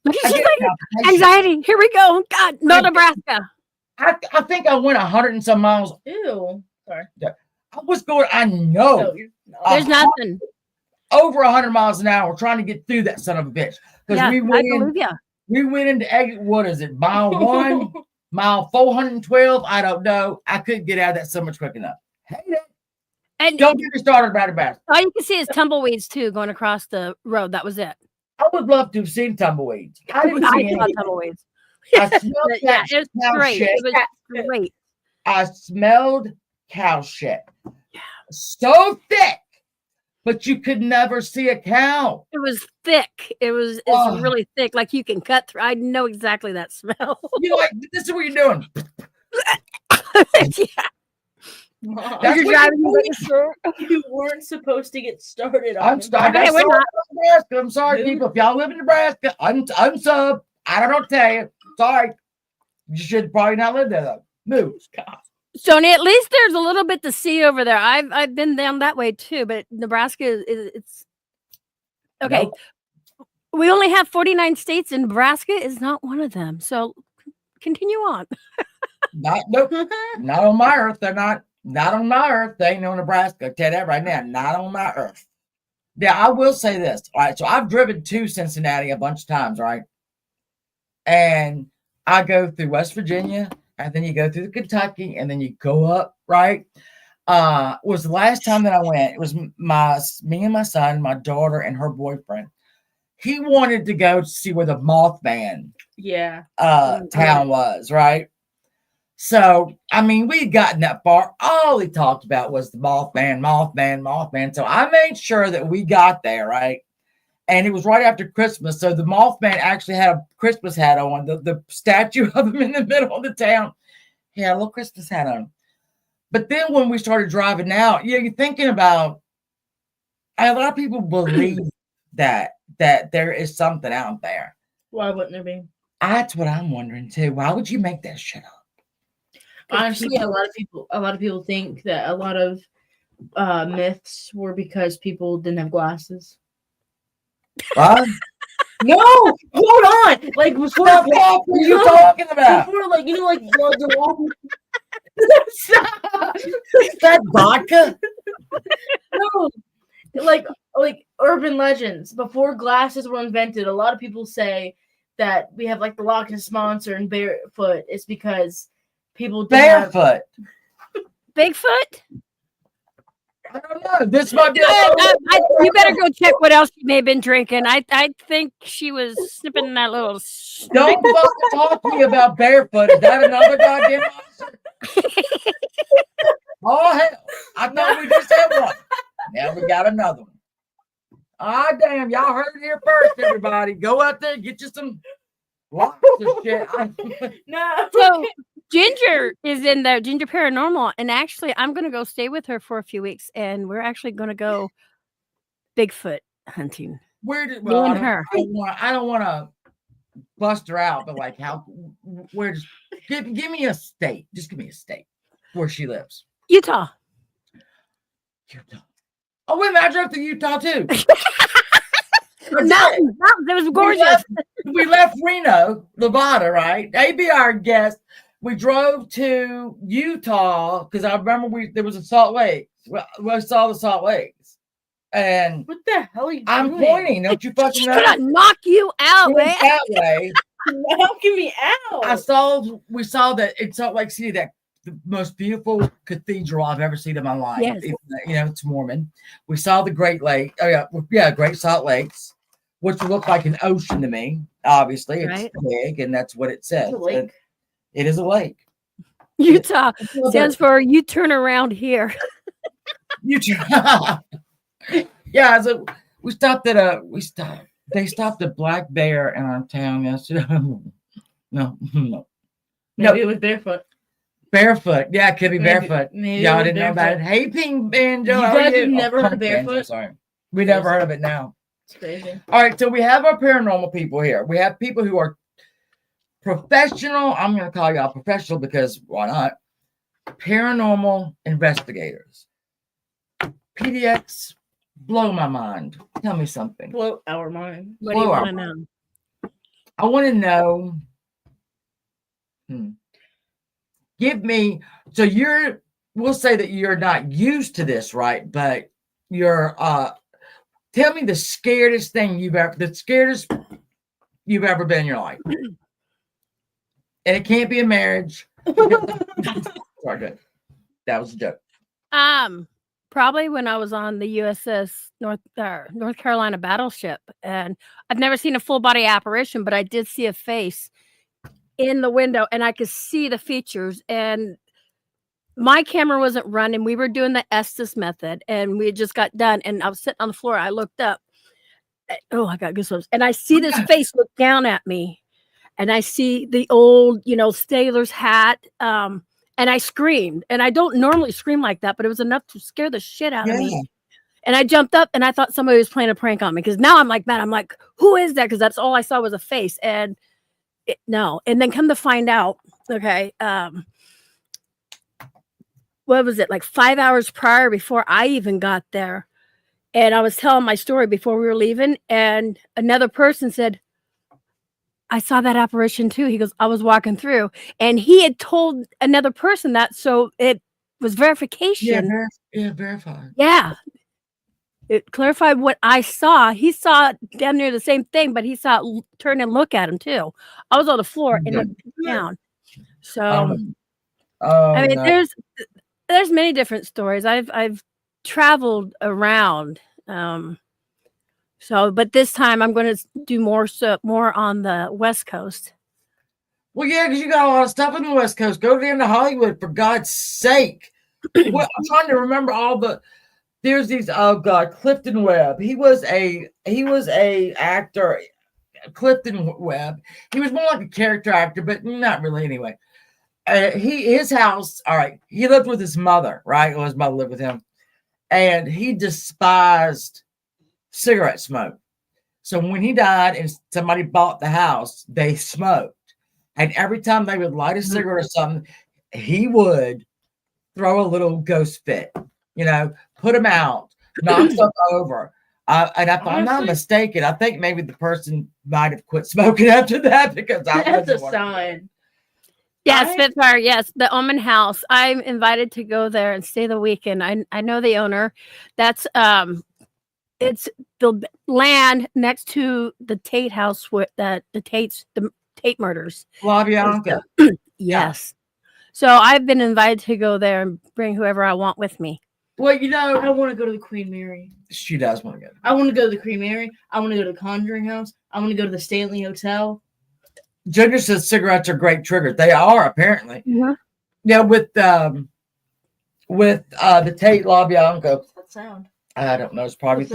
Look at you, anxiety. Here we go. God, no Nebraska. I think I went 100 and some miles. Ew. Sorry. I was going. I know. There's nothing. Over 100 miles an hour trying to get through that son of a bitch. Yeah, we went into exit. What is it? Mile 1, mile 412. I don't know. I couldn't get out of that so much quick enough. Hate it. And don't get me started about it. All you can see is tumbleweeds too going across the road. That was it. I would love to have seen tumbleweeds. I didn't see any tumbleweeds. I smelled it was great. shit. It was great. I smelled cow shit. Yeah. So thick, but you could never see a cow. It was thick. It's really thick. Like you can cut through. I know exactly that smell. You're like, this is what you're doing. Yeah. Mom, you weren't supposed to get started on I'm sorry, people. If y'all live in Nebraska, unsub. I don't know what to tell you. Sorry. You should probably not live there though. Move. Sony, at least there's a little bit to see over there. I've been down that way too, but Nebraska it's okay. Nope. We only have 49 states, and Nebraska is not one of them. So continue on. Not on my earth. They're not on my earth. They ain't no Nebraska. I'll tell you that right now. Not on my earth. Yeah, I will say this. All right. So I've driven to Cincinnati a bunch of times, right? And I go through West Virginia, and then you go through Kentucky, and then you go up, right? Was the last time that I went. It was me and my son, my daughter, and her boyfriend. He wanted to go to see where the Mothman town was, right? So, I mean, we had gotten that far. All he talked about was the Mothman. So I made sure that we got there, right? And it was right after Christmas. So the Mothman actually had a Christmas hat on. The statue of him in the middle of the town. He had a little Christmas hat on. But then when we started driving out, you're thinking about, a lot of people believe that there is something out there. Why wouldn't there be? That's what I'm wondering too. Why would you make that shit up? Honestly, a lot of people think that a lot of myths were because people didn't have glasses. What? No, hold on. Like before, what are you talking about? Before, the walking. Is that vodka? No, like urban legends. Before glasses were invented, a lot of people say that we have like the Loch Ness Monster and barefoot. It's because people barefoot. Bigfoot? I don't know. This might be. You better go check what else she may have been drinking. I think she was snipping that little. Don't fucking talk to me about barefoot. Is that another goddamn monster? Oh hell! I thought we just had one. Now we got another one. Ah damn! Y'all heard it here first, everybody. Go out there and get you some lots of shit. No. So Ginger is in there, Ginger Paranormal. And actually, I'm going to go stay with her for a few weeks. And we're actually going to go Bigfoot hunting. Where did Me and her. I don't want to bust her out, but like give me a state. Just give me a state where she lives. Utah. Oh, wait a minute, I drove to Utah too. Mountains. It was gorgeous. We left Reno, Nevada, right? They'd be our guest. We drove to Utah because I remember there was a Salt Lake. We saw the Salt Lakes. And What the hell are you I'm doing? pointing. Don't you fucking She's know? gonna knock you out, Went man. that way. Knocking me out. We saw that in Salt Lake City, that the most beautiful cathedral I've ever seen in my life. Yes. It's Mormon. We saw the Great Lake. Oh yeah, Great Salt Lakes, which looked like an ocean to me. Obviously, it's Right. big, and that's what it says. It's a lake. It is a lake. Utah stands for you turn around here. Utah. Yeah, so we stopped at They stopped a black bear in our town yesterday. No. Maybe it was barefoot. Barefoot. Yeah, it could be barefoot. Maybe Y'all it was didn't know about it. barefoot. Hey, Pink Banjo. You how are guys have never heard of Pink Banjo, barefoot? sorry. We never heard of it now. It's crazy. All right, so we have our paranormal people here. We have people who are professional. I'm going to call y'all professional because why not? Paranormal investigators. PDX, blow my mind. Tell me something. Blow our mind. What do you Blow want to our know? I want to know. Give me. So we'll say that you're not used to this, right? But you're. Tell me the scariest thing you've ever been in your life, and it can't be a marriage. Sorry, good. That was a joke. Probably when I was on the USS North Carolina battleship, and I've never seen a full body apparition, but I did see a face in the window, and I could see the features. And my camera wasn't running. We were doing the Estes method, and we had just got done. And I was sitting on the floor. I looked up. Oh, I got goosebumps. And I see this face look down at me, and I see the old, sailor's hat. And I screamed, and I don't normally scream like that, but it was enough to scare the shit out of me. And I jumped up, and I thought somebody was playing a prank on me, because now I'm like, man, I'm like, who is that? Because that's all I saw was a face. And no. And then come to find out, okay, what was it, like 5 hours prior, before I even got there, and I was telling my story before we were leaving, and another person said, I saw that apparition too. He goes, I was walking through, and he had told another person that, so it was verification. Verified. Yeah. It clarified what I saw. He saw damn near the same thing, but he saw it turn and look at him too. I was on the floor and looked down. So I mean, there's many different stories. I've traveled around. But this time I'm going to do more on the West Coast. Well, yeah, because you got a lot of stuff on the West Coast. Go to the end of Hollywood, for God's sake. Well, I'm trying to remember there's these, oh God, Clifton Webb. He was a actor, Clifton Webb. He was more like a character actor, but not really anyway. His house, all right, he lived with his mother, right? Well, his mother lived with him. And he despised cigarette smoke. So when he died and somebody bought the house, they smoked. And every time they would light a cigarette or something, he would throw a little ghost fit, put him out, knock stuff over. And if I'm not mistaken, I think maybe the person might have quit smoking after that, because that's a sign. Yeah, Spitfire. Yes, the Omen House. I'm invited to go there and stay the weekend. I know the owner. That's it's the land next to the Tate house with the Tate murders. LaBianca. Yes. So I've been invited to go there and bring whoever I want with me. Well, I want to go to the Queen Mary. She does want to go. I want to go to the Queen Mary. I want to go to the Conjuring House. I want to go to the Stanley Hotel. Ginger says cigarettes are great triggers. They are, apparently. Mm-hmm. Yeah, with the Tate LaBianca. What's that sound? I don't know. It's probably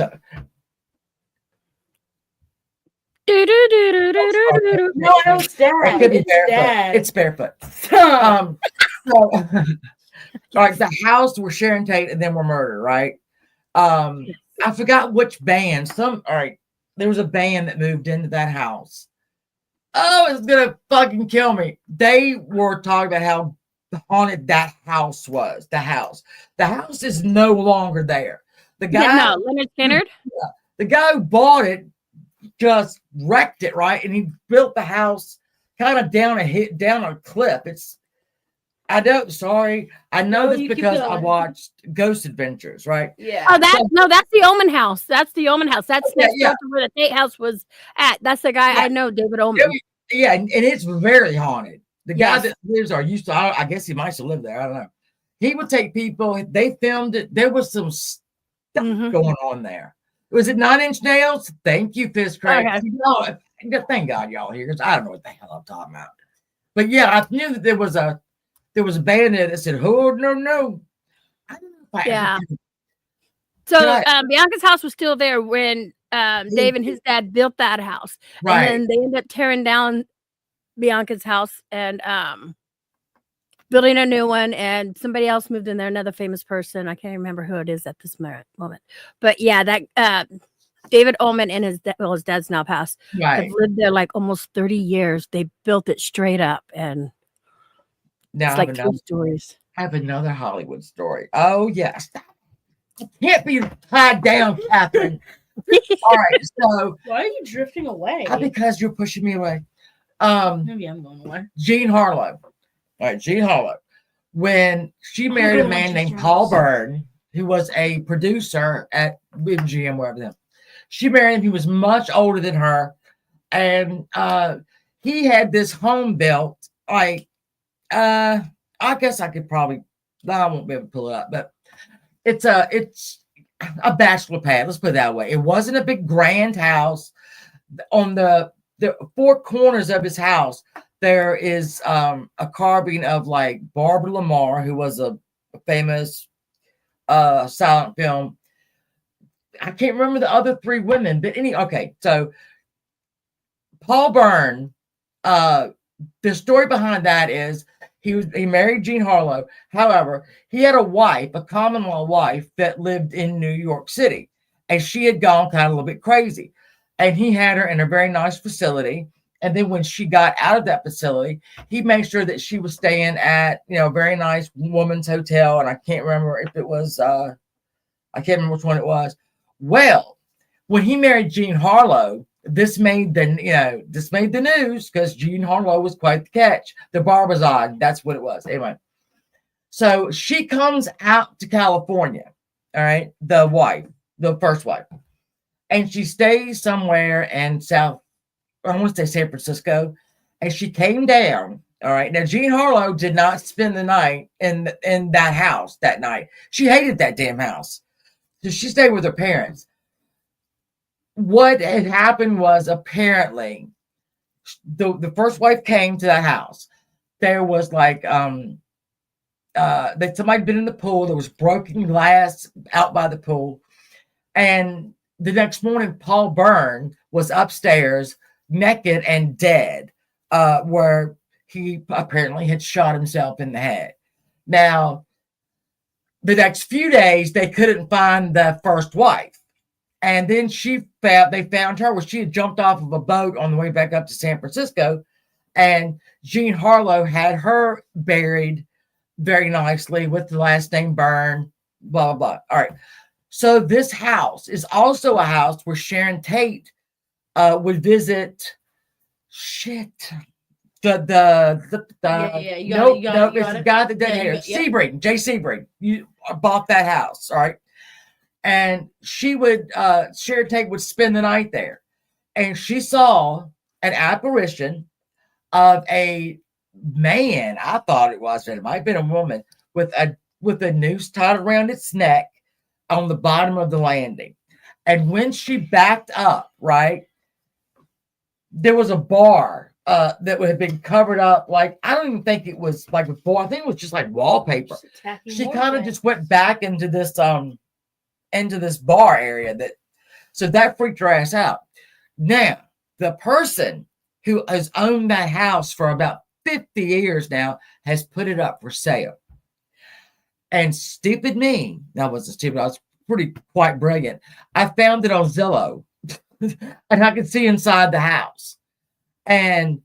No, I know it's dad. It could be It's barefoot. dad. It's barefoot. Stop. So, like the house where Sharon Tate and them were murdered, right? I forgot which band. All right, there was a band that moved into that house. Oh, it's gonna fucking kill me. They were talking about how haunted that house was. The house is no longer there. The guy, Leonard Skinner. the guy who bought it just wrecked it, right? And he built the house kind of down a cliff. I know this because I watched Ghost Adventures, right? Yeah. Oh, that's the Omen House. That's the Omen House. That's next door to where the Tate House was at. That's the guy I know, David Omen. Yeah, and it's very haunted. The guy that lives there used to, I guess he might still live there. I don't know. He would take people, they filmed it. There was some stuff going on there. Was it 9 Inch Nails? Thank you, Fist Craig. Okay. Thank God y'all here, because I don't know what the hell I'm talking about. But yeah, I knew that there was a band there that said, "Oh no." I don't know if I So Bianca's house was still there when Dave and his dad built that house. Right. And then they ended up tearing down Bianca's house and building a new one, and somebody else moved in there, another famous person. I can't remember who it is at this moment. But yeah, that David Ullman and his dad's now passed. Right. Have lived there like almost 30 years. They built it straight up, and now it's like 2 stories. I have another Hollywood story. Oh yes. I can't be tied down, Catherine. All right, so why are you drifting away? Because you're pushing me away. Maybe I'm going away. Jean Harlo. All right, Jean Harlo. When she married a man named Paul Byrne, who was a producer at MGM, wherever them. She married him. He was much older than her, and he had this home built. Like, I guess I could probably. I won't be able to pull it up, but it's a bachelor pad. Let's put it that way. It wasn't a big grand house. On the 4 corners of his house, there is a carving of like Barbara Lamar, who was a famous silent film. I can't remember the other 3 women, but okay. So Paul Byrne, the story behind that is he married Jean Harlo. However, he had a wife, a common law wife, that lived in New York City, and she had gone kind of a little bit crazy. And he had her in a very nice facility. And then when she got out of that facility, he made sure that she was staying at, a very nice woman's hotel. And I can't remember if it was, I can't remember which one it was. Well, when he married Jean Harlo, this made the news because Jean Harlo was quite the catch. The Barbizon, that's what it was. Anyway, so she comes out to California, all right, the first wife, and she stays somewhere in I want to say San Francisco, and she came down. All right, now Jean Harlo did not spend the night in that house that night. She hated that damn house, so she stayed with her parents. What had happened was apparently the first wife came to that house. There was like that somebody been in the pool. There was broken glass out by the pool, and the next morning, Paul Byrne was upstairs, naked and dead, where he apparently had shot himself in the head. Now, the next few days, they couldn't find the first wife. And then they found her where she had jumped off of a boat on the way back up to San Francisco. And Jean Harlo had her buried very nicely with the last name Byrne, blah, blah, blah. All right. So this house is also a house where Sharon Tate would visit. Shit. It's the guy that did hair. Sebring, Jay Sebring. You bought that house, all right? And she would, Sharon Tate would spend the night there. And she saw an apparition of a man. I thought it was, but it might have been a woman with a noose tied around its neck on the bottom of the landing. And when she backed up, right, there was a bar that would have been covered up. Like, I don't even think it was like before. I think it was just like wallpaper. She kind of just went back into this bar area so that freaked her ass out. Now, the person who has owned that house for about 50 years now has put it up for sale. And stupid me, that wasn't stupid, I was pretty quite brilliant. I found it on Zillow and I could see inside the house. And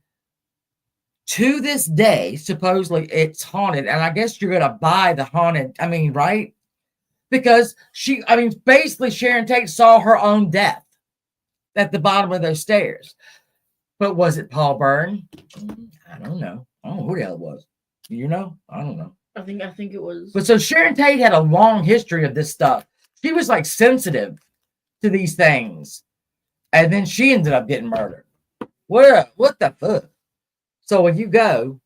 to this day, supposedly it's haunted. And I guess you're going to buy the haunted, I mean, right? Because basically Sharon Tate saw her own death at the bottom of those stairs. But was it Paul Byrne? I don't know. I don't know who the hell it was. Do you know? I don't know. I think it was. But so Sharon Tate had a long history of this stuff. She was like sensitive to these things. And then she ended up getting murdered. What the fuck? So when you go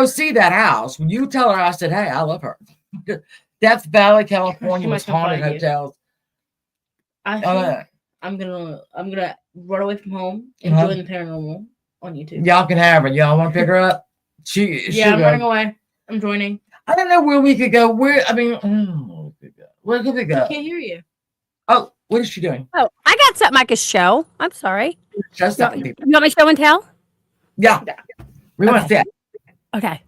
see that house, when you tell her, I said, hey, I love her. Death Valley, California was haunted hotels. I think I'm gonna run away from home and join the paranormal on YouTube. Y'all can have her. Y'all want to pick her up? I'm running away. I'm joining. I don't know where we could go. Where could we go? I can't hear you. Oh, what is she doing? Oh, I got something I could show. I'm sorry. Just You want me to show and tell? Yeah. We want to see it. Okay.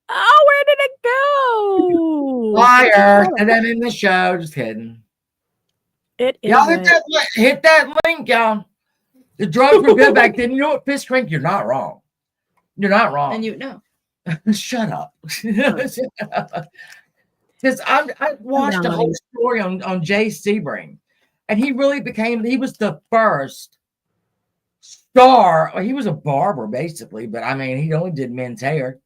Oh, where did it go? Liar. And then in the show. Just kidding. Y'all hit that link, y'all. The drugs were good back then. You know what, Piss Crank? You're not wrong. You're not wrong. And you know. Shut up. Because I watched a whole story on Jay Sebring. And he really he was the first star. He was a barber, basically. But I mean, he only did men's hair.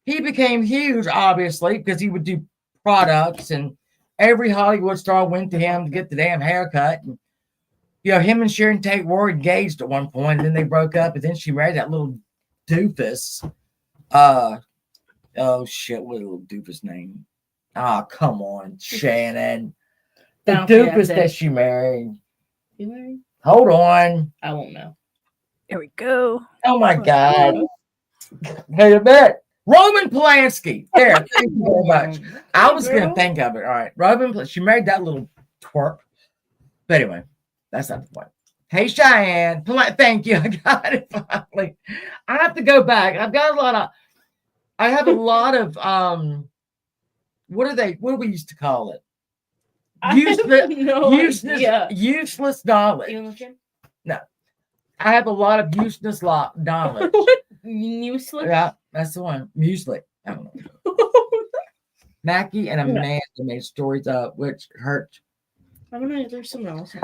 He became huge, obviously, because he would do products. And every Hollywood star went to him to get the damn haircut. And, him and Sharon Tate were engaged at one point. And then they broke up. And then she married that little doofus. Oh, shit. What little doofus name? Oh, come on, Shannon. The doofus that she married. You married? Hold on. I won't know. Here we go. Oh my God. Hey, a bit. Roman Polanski. There. Thank you very much. I was going to think of it. All right. She married that little twerp. But anyway, that's not the point. Hey, Cheyenne. Thank you. I got it finally. I have to go back. I have a lot of what do we used to call it? Useless knowledge. No. I have a lot of useless knowledge. Useless? Yeah, that's the one. Muesli. I don't know. Mackie and Amanda made stories up, which hurt. I don't know. There's something else.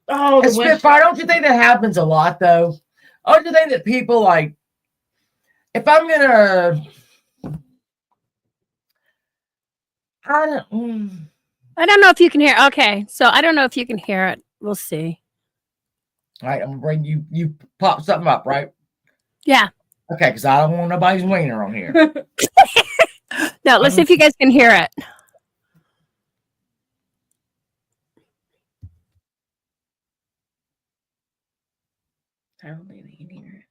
Oh, the Spitfire. Don't you think that happens a lot, though? Don't you think that people like, if I'm gonna, I don't know if you can hear. Okay, so I don't know if you can hear it. We'll see. All right, I'm gonna bring you. You pop something up, right? Yeah. Okay, because I don't want nobody's wiener on here. No, let's see if you guys can hear it. I don't think we can hear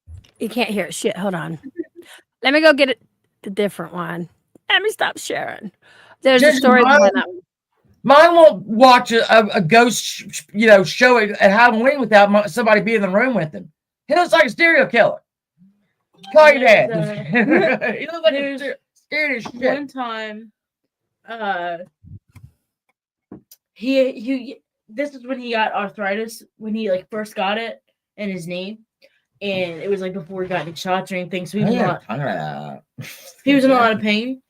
it. You can't hear it. Shit, hold on. Let me go get it. The different one. Let me stop sharing. There's a story behind that one. Mine won't watch a ghost, show at Halloween without somebody being in the room with him. He looks like a serial killer. Call your dad. He looks like scared as shit. One time, he this is when he got arthritis, when he first got it in his knee, and it was before he got any shots or anything, so he was in a lot of pain.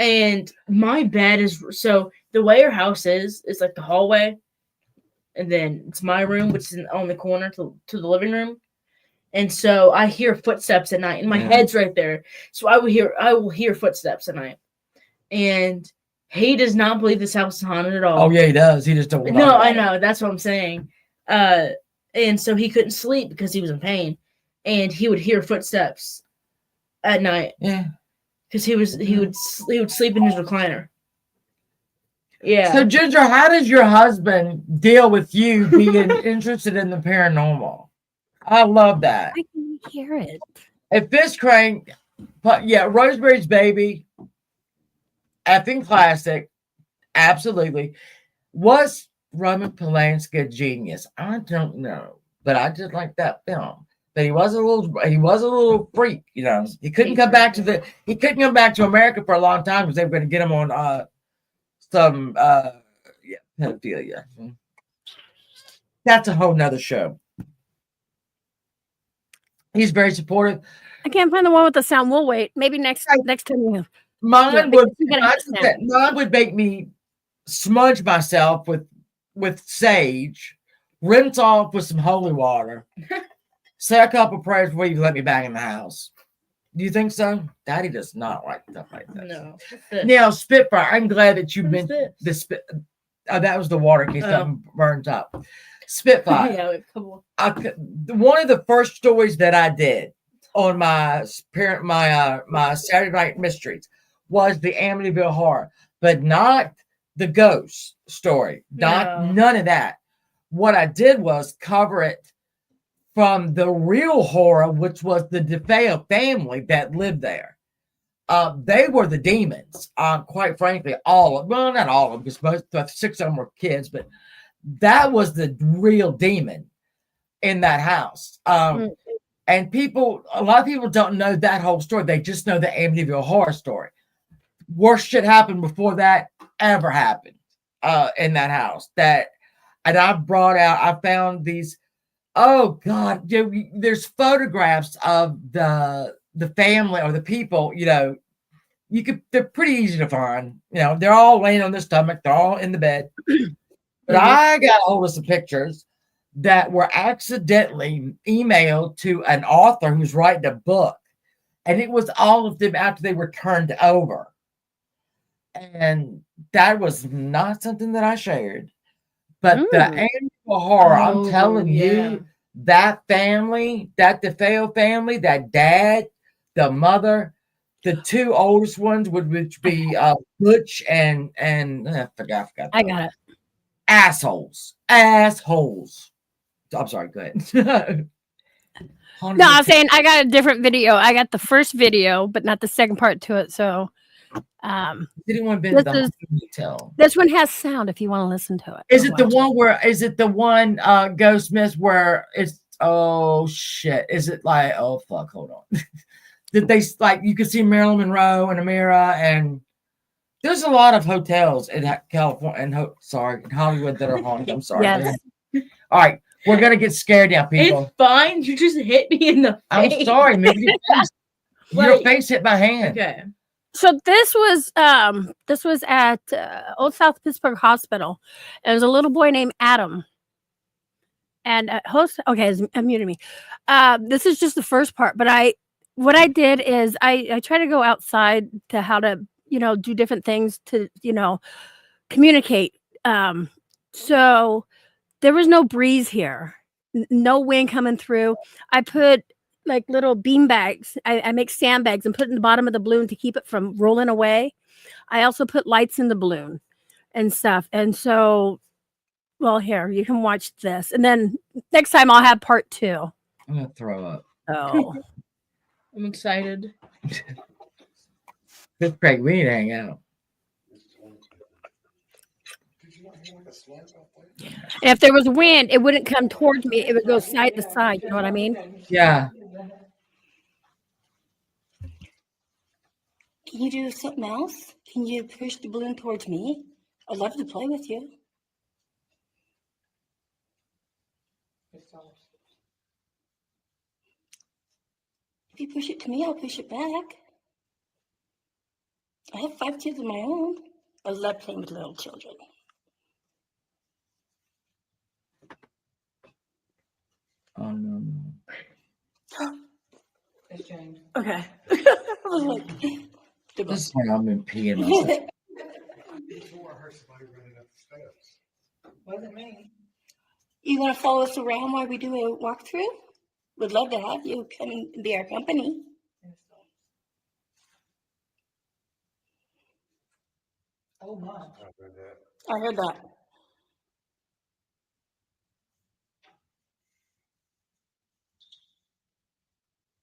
And my bed is the way our house is the hallway, and then it's my room, which is on the corner to the living room. And so I hear footsteps at night, and my head's right there. So I will hear footsteps at night. And he does not believe this house is haunted at all. Oh yeah, he does. He just don't. No, I know. That's what I'm saying. And so he couldn't sleep because he was in pain, and he would hear footsteps at night. Yeah. Because he would sleep in his recliner. Yeah. So Ginger, how does your husband deal with you being interested in the paranormal? I love that. I can hear it. If this crank, Rosemary's Baby, effing classic. Absolutely. Was Roman Polanski a genius? I don't know, but I did like that film. But he was a little freak, you know. He couldn't come back to America for a long time because they were going to get him on some pedophilia. That's a whole nother show. He's very supportive. I can't find the one with the sound. We'll wait. Maybe next time you. Mine Yeah, would make me smudge myself with sage, rinse off with some holy water, say a couple prayers before you let me back in the house. Do you think so? Daddy does not like stuff like that. No. Now, Spitfire, I'm glad that you What is mentioned this? the spit. That was the water in case something burns up. Spitfire. Yeah, wait, come on. One of the first stories that I did on my Saturday Night Mysteries was the Amityville Horror, but not the ghost story. None of that. What I did was cover it from the real horror, which was the DeFeo family that lived there. They were the demons. Quite frankly, not all of them, because 6 of them were kids, but that was the real demon in that house. And a lot of people don't know that whole story. They just know the Amityville Horror story. Worst shit happened before that ever happened in that house. And I found these. Oh God, there's photographs of the family or the people. You know, they're pretty easy to find. You know, they're all laying on their stomach. They're all in the bed. But I got a hold of some pictures that were accidentally emailed to an author who's writing a book, and it was all of them after they were turned over. And that was not something that I shared. But the Amityville Horror, I'm telling you, that family, that DeFeo family, that dad, the mother, the 2 oldest ones would which be Butch and I forgot. I got it. Assholes. I'm sorry, go ahead. No, I'm saying I got a different video. I got the first video, but not the second part to it. So Didn't want to be this one has sound if you want to listen to it. Is it the one Ghost Miss where it's oh shit? Is it like oh fuck, hold on. Did they like you could see Marilyn Monroe and Amira, and there's a lot of hotels in California and in Hollywood that are haunted. I'm sorry. Yes. All right, we're gonna get scared now, people. It's fine. You just hit me in the face. I'm sorry, maybe your face hit my hand. Okay. So this was at Old South Pittsburgh Hospital. There was a little boy named Adam. And unmuted me. This is just the first part, but what I did is I try to go outside to how to, do different things to, communicate. So there was no breeze here, no wind coming through. I put like little bean bags. I make sandbags and put in the bottom of the balloon to keep it from rolling away. I also put lights in the balloon and stuff. And so, well, here, you can watch this. And then next time I'll have part 2. I'm going to throw up. Oh. I'm excited. Craig, we need to hang out. And if there was wind, it wouldn't come towards me. It would go side to side. You know what I mean? Yeah. Can you do something else? Can you push the balloon towards me? I'd love to play with you. If you push it to me, I'll push it back. I have 5 kids of my own. I love playing with little children. Oh, no. Okay. I was like, this is when I'm in peeing myself. Wasn't me. You want to follow us around while we do a walkthrough? Would love to have you come and be our company. Oh my! I heard that.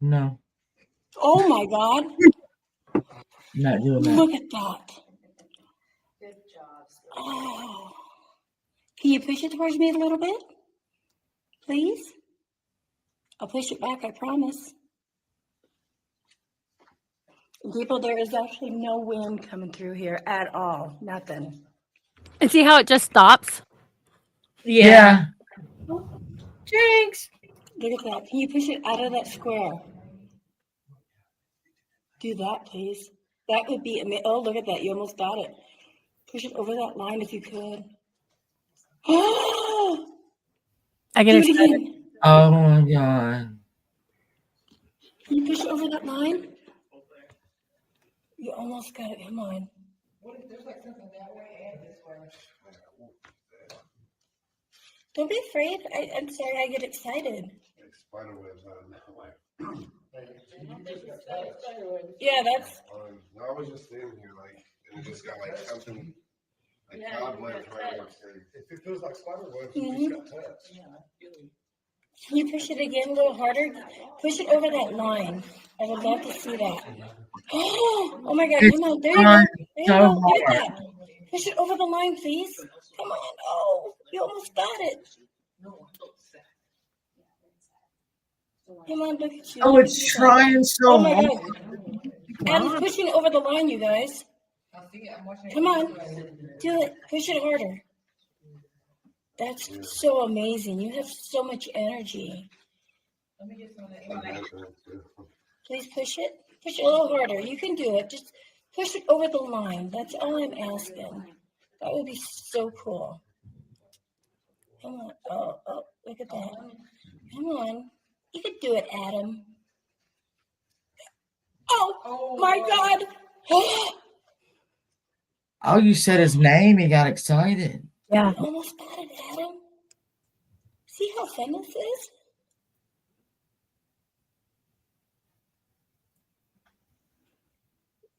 No. Oh my God! Not doing that. Look at that. Good job. Oh. Can you push it towards me a little bit? Please? I'll push it back, I promise. People, there is actually no wind coming through here at all. Nothing. And see how it just stops? Yeah. Jinx. Look at that. Can you push it out of that square? Do that, please. That would be amazing. Oh, look at that. You almost got it. Push it over that line if you could. Oh! I Do get it excited. again. Oh my God. Can you push it over that line? You almost got it. Come on. Don't be afraid. I'm sorry. I get excited. Spider webs on. Yeah, that's. I was just standing here and it just got something cobwebs right next to it. If it feels like spider webs, Mhm. got touched. Can you push it again a little harder? Push it over that line. I would love to see that. Oh my God, come on. There you go. There you So go. Look at hard. that. Push it over the line, please. Come on. Oh, you almost got it. Come on, look at you. Oh, Look it's at you. trying so Oh my hard. God. Adam's pushing over the line, you guys. Come on. Do it. Push it harder. That's so amazing. You have so much energy. Please push it. Push it a little harder. You can do it. Just push it over the line. That's all I'm asking. That would be so cool. Come on. Oh, look at that. Come on. You could do it, Adam. Oh my God. Oh, you said his name. He got excited. Yeah. You almost got it, Adam. See how fun this is?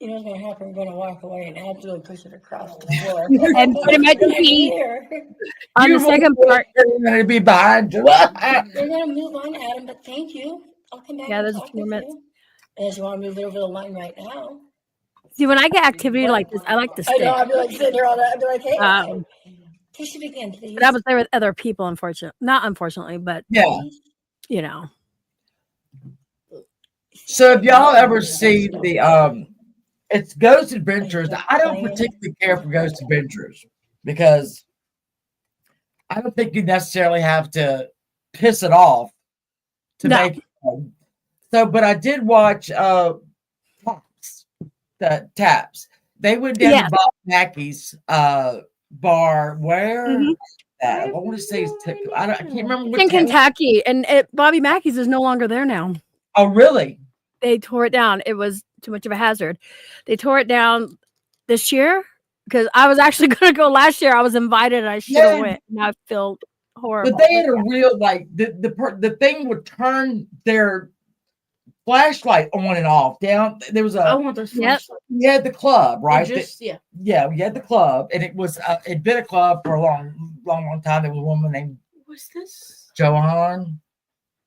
You know what's going to happen? We're going to walk away and absolutely push it across the floor. And put him at Right me here. on the second part. Going to be behind you. We're going to move on, Adam, but thank you. I'll come back Yeah, and there's talk 4 with minutes. you. Unless you want to move it over the line right now. See, when I get activity like this, I like to I stay. know, I'd be like sitting there all that. I'd be like, hey, Um, push it again, please. But I was there with other people, unfortunately. Not unfortunately, but Yeah. you know. So if y'all ever see the it's Ghost Adventures, I don't particularly care for Ghost Adventures because I don't think you necessarily have to piss it off to No. make it fun. So, but I did watch Taps. They went down Yes. to Bob Mackey's bar. Where? Mhm. I want to say I can't remember It's what in town. Kentucky, and Bobby Mackey's is no longer there now. Oh, really? They tore it down. It was too much of a hazard. They tore it down this year because I was actually going to go last year. I was invited and I should have Yeah. went. And I feel horrible. But they had a real the thing would turn their flashlight on and off. Down there was I want those. Yep. we had the club, right? Yeah. Yeah, we had the club, and it was it'd been a club for a long time. There was a woman named What's this? Johan.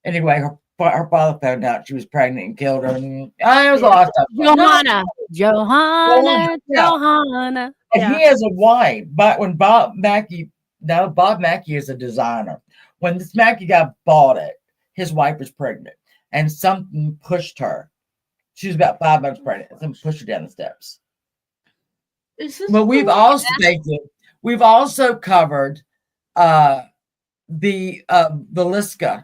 Anyway, her father found out she was pregnant and killed her. And it was a lot of stuff. Johanna. And Yeah. he has a wife. But when Bob Mackey is a designer. When this Mackey guy bought it, his wife was pregnant, and something pushed her. She was about 5 months pregnant. Something pushed her down the steps. Is this But we've also covered the Liska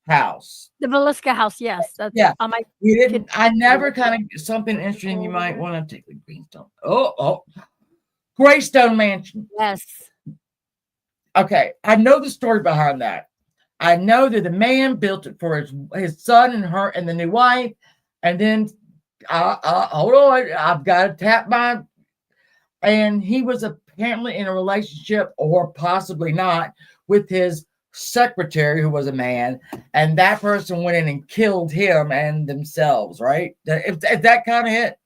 house. The Velisca house, yes. That's Yeah. on my We didn't. I never kind of something interesting. You might want to take the Greenstone. Oh, Greystone Mansion. yes. Okay, I know the story behind that. I know that the man built it for his son and her and the new wife, and then hold on, I've got to tap my. And he was apparently in a relationship, or possibly not, with his secretary, who was a man, and that person went in and killed him and themselves. Right? If that kind of hit,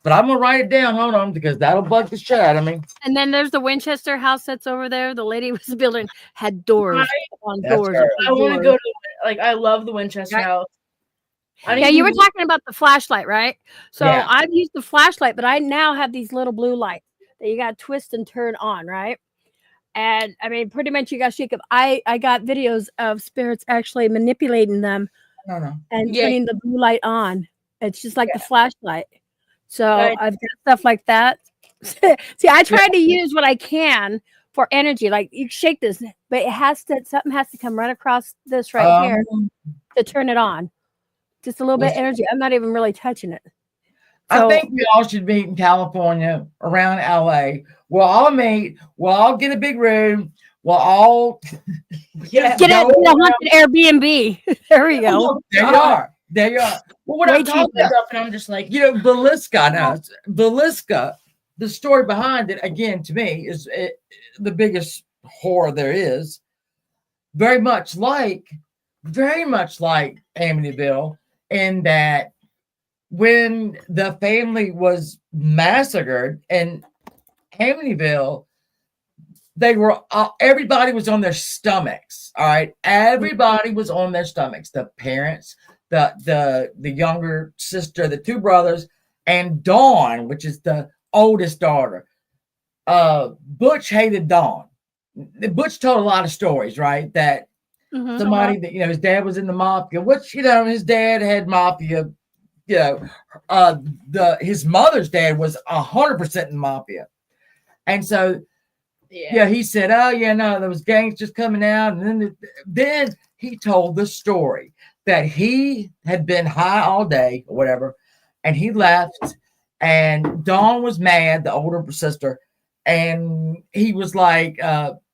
but I'm gonna write it down. Hold on, because that'll bug the shit out of me. And then there's the Winchester house that's over there. The lady was building had doors on That's doors. her. I want to go to I love the Winchester house. Yeah, you were talking about the flashlight, right? So Yeah. I've used the flashlight, but I now have these little blue lights. that you got to twist and turn on, right? And I mean, pretty much you got to shake them. I got videos of spirits actually manipulating them No. and Yeah. turning the blue light on. It's just like the flashlight. So Right. I've got stuff like that. See, I try to use what I can for energy. Like you shake this, but something has to come right across this right here to turn it on. Just a little bit of energy. I'm not even really touching it. I think we all should meet in California, around LA. We'll all meet. We'll all get a big room. We'll all get a haunted Airbnb. There we go. There you are. There you are. Well, what I'm talking about, and I'm just like, Belisca. Now, Belisca, the story behind it, again, to me, is the biggest horror there is. Very much like Amityville, in that when the family was massacred in Amityville, everybody was on their stomachs. All right, everybody was on their stomachs. The parents, the younger sister, the two brothers, and Dawn, which is the oldest daughter. Butch hated Dawn. Butch told a lot of stories, right? That somebody that his dad was in the mafia, which his dad had mafia. His mother's dad was 100% in the mafia, and so he said, "Oh yeah, no, there was gangsters coming out," and then he told the story that he had been high all day or whatever, and he left, and Dawn was mad, the older sister, and he was like,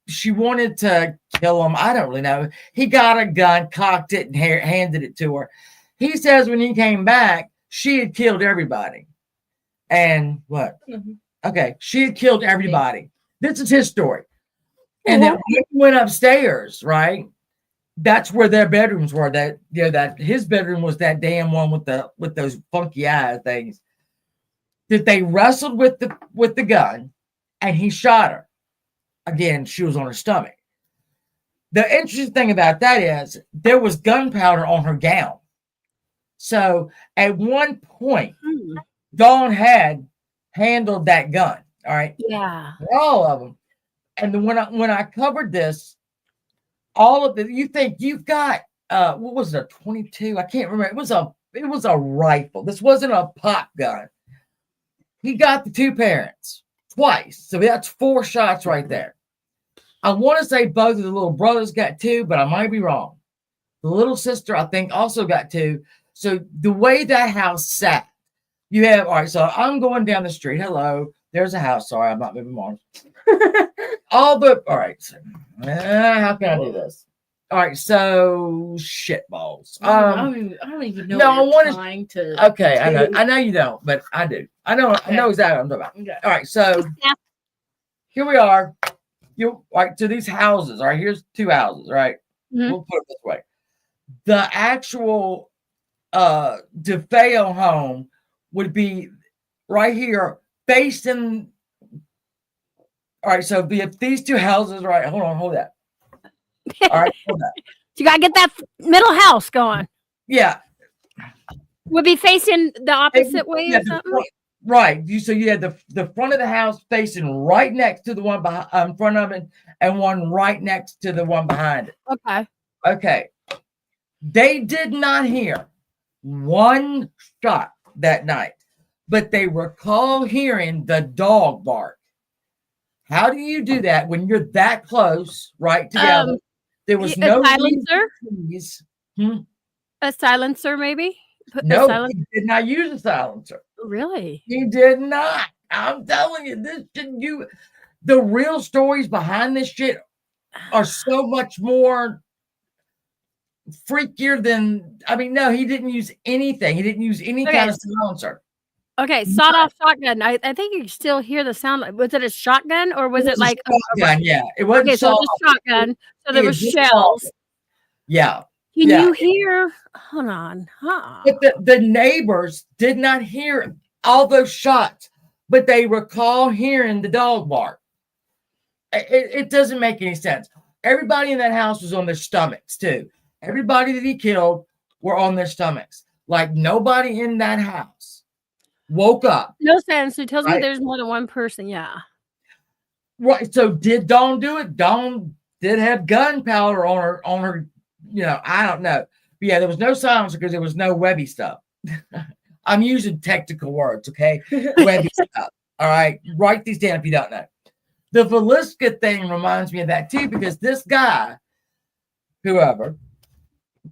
she wanted to kill him. I don't really know. He got a gun, cocked it, and handed it to her. He says when he came back, she had killed everybody. And what? Okay, she had killed everybody. This is his story. And then when he went upstairs, right? That's where their bedrooms were. That his bedroom was that damn one with those funky eye things. That they wrestled with the gun, and he shot her. Again, she was on her stomach. The interesting thing about that is there was gunpowder on her gown. So at one point, Dawn had handled that gun. All right. Yeah. All of them. And then when I covered this, all of you think you've got what was it, a 22? I can't remember. It was a rifle. This wasn't a pop gun. He got the two parents twice. So that's 4 shots right there. I want to say both of the little brothers got 2, but I might be wrong. The little sister, I think, also got 2. So the way that house sat, you have, all right, so I'm going down the street. Hello, there's a house. Sorry, I'm not moving on. All right. So, how can I do this? All right, so shit balls. I don't even know. No, what you're trying to. Okay, I know you don't, but I do. I know exactly what I'm talking about. Okay. All right, so here we are. All right, so these houses. All right, here's 2 houses. Right, we'll put it this way: the actual DeFeo home would be right here facing. All right, so if these 2 houses, right? Hold that. All right, hold that. You gotta get that middle house going. Yeah, would be facing the opposite way or something. Right. So you had the front of the house facing right next to the one in front of it, and one right next to the one behind it. Okay. They did not hear 1 shot that night, but they recall hearing the dog bark. How do you do that when you're that close, right together? There was no silencer. A silencer, maybe. No, he did not use a silencer. Really? He did not. I'm telling you, the real stories behind this shit are so much more freakier than. I mean, no, he didn't use anything. He didn't use any kind of silencer. Okay, sawed-off shotgun. I think you still hear the sound. Was it a shotgun or was it like a shotgun? Yeah, it wasn't. Okay, so it was a shotgun. So there was shells. Yeah. Can you hear? Hold on. But the neighbors did not hear all those shots, but they recall hearing the dog bark. It doesn't make any sense. Everybody in that house was on their stomachs too. Everybody that he killed were on their stomachs. Like nobody in that house woke up. No sense. It tells me there's more than one person. Yeah. Right. So did Dawn do it? Dawn did have gunpowder on her. I don't know. But yeah, there was no silencer because there was no webby stuff. I'm using technical words, okay? Webby stuff. All right. Write these down if you don't know. The Velisca thing reminds me of that too, because this guy, whoever,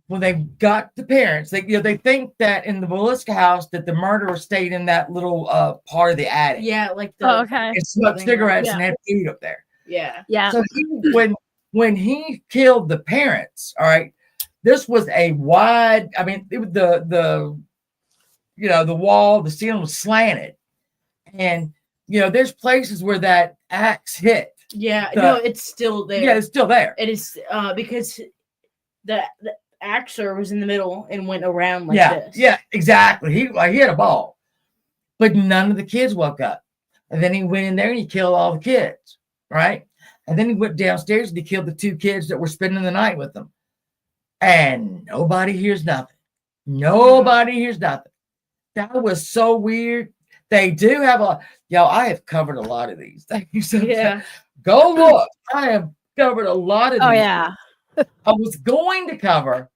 when they got the parents, they think that in the Velisca house that the murderer stayed in that little part of the attic. Yeah, like Oh, okay. And smoked cigarettes Yeah. and had food up there. Yeah. Yeah. So when he killed the parents, all right, this was a wide. I mean, it was the wall, the ceiling was slanted, and there's places where that axe hit. Yeah. No, it's still there. Yeah, it's still there. It is because the axer was in the middle and went around like Yeah, this. yeah, exactly. He had a ball, but none of the kids woke up. And then he went in there and he killed all the kids, right? And then he went downstairs and he killed the 2 kids that were spending the night with him. And nobody hears nothing. Nobody hears nothing. That was so weird. They do have I have covered a lot of these. Thank you so much. Yeah. Go look. I have covered a lot of these. Oh yeah. I was going to cover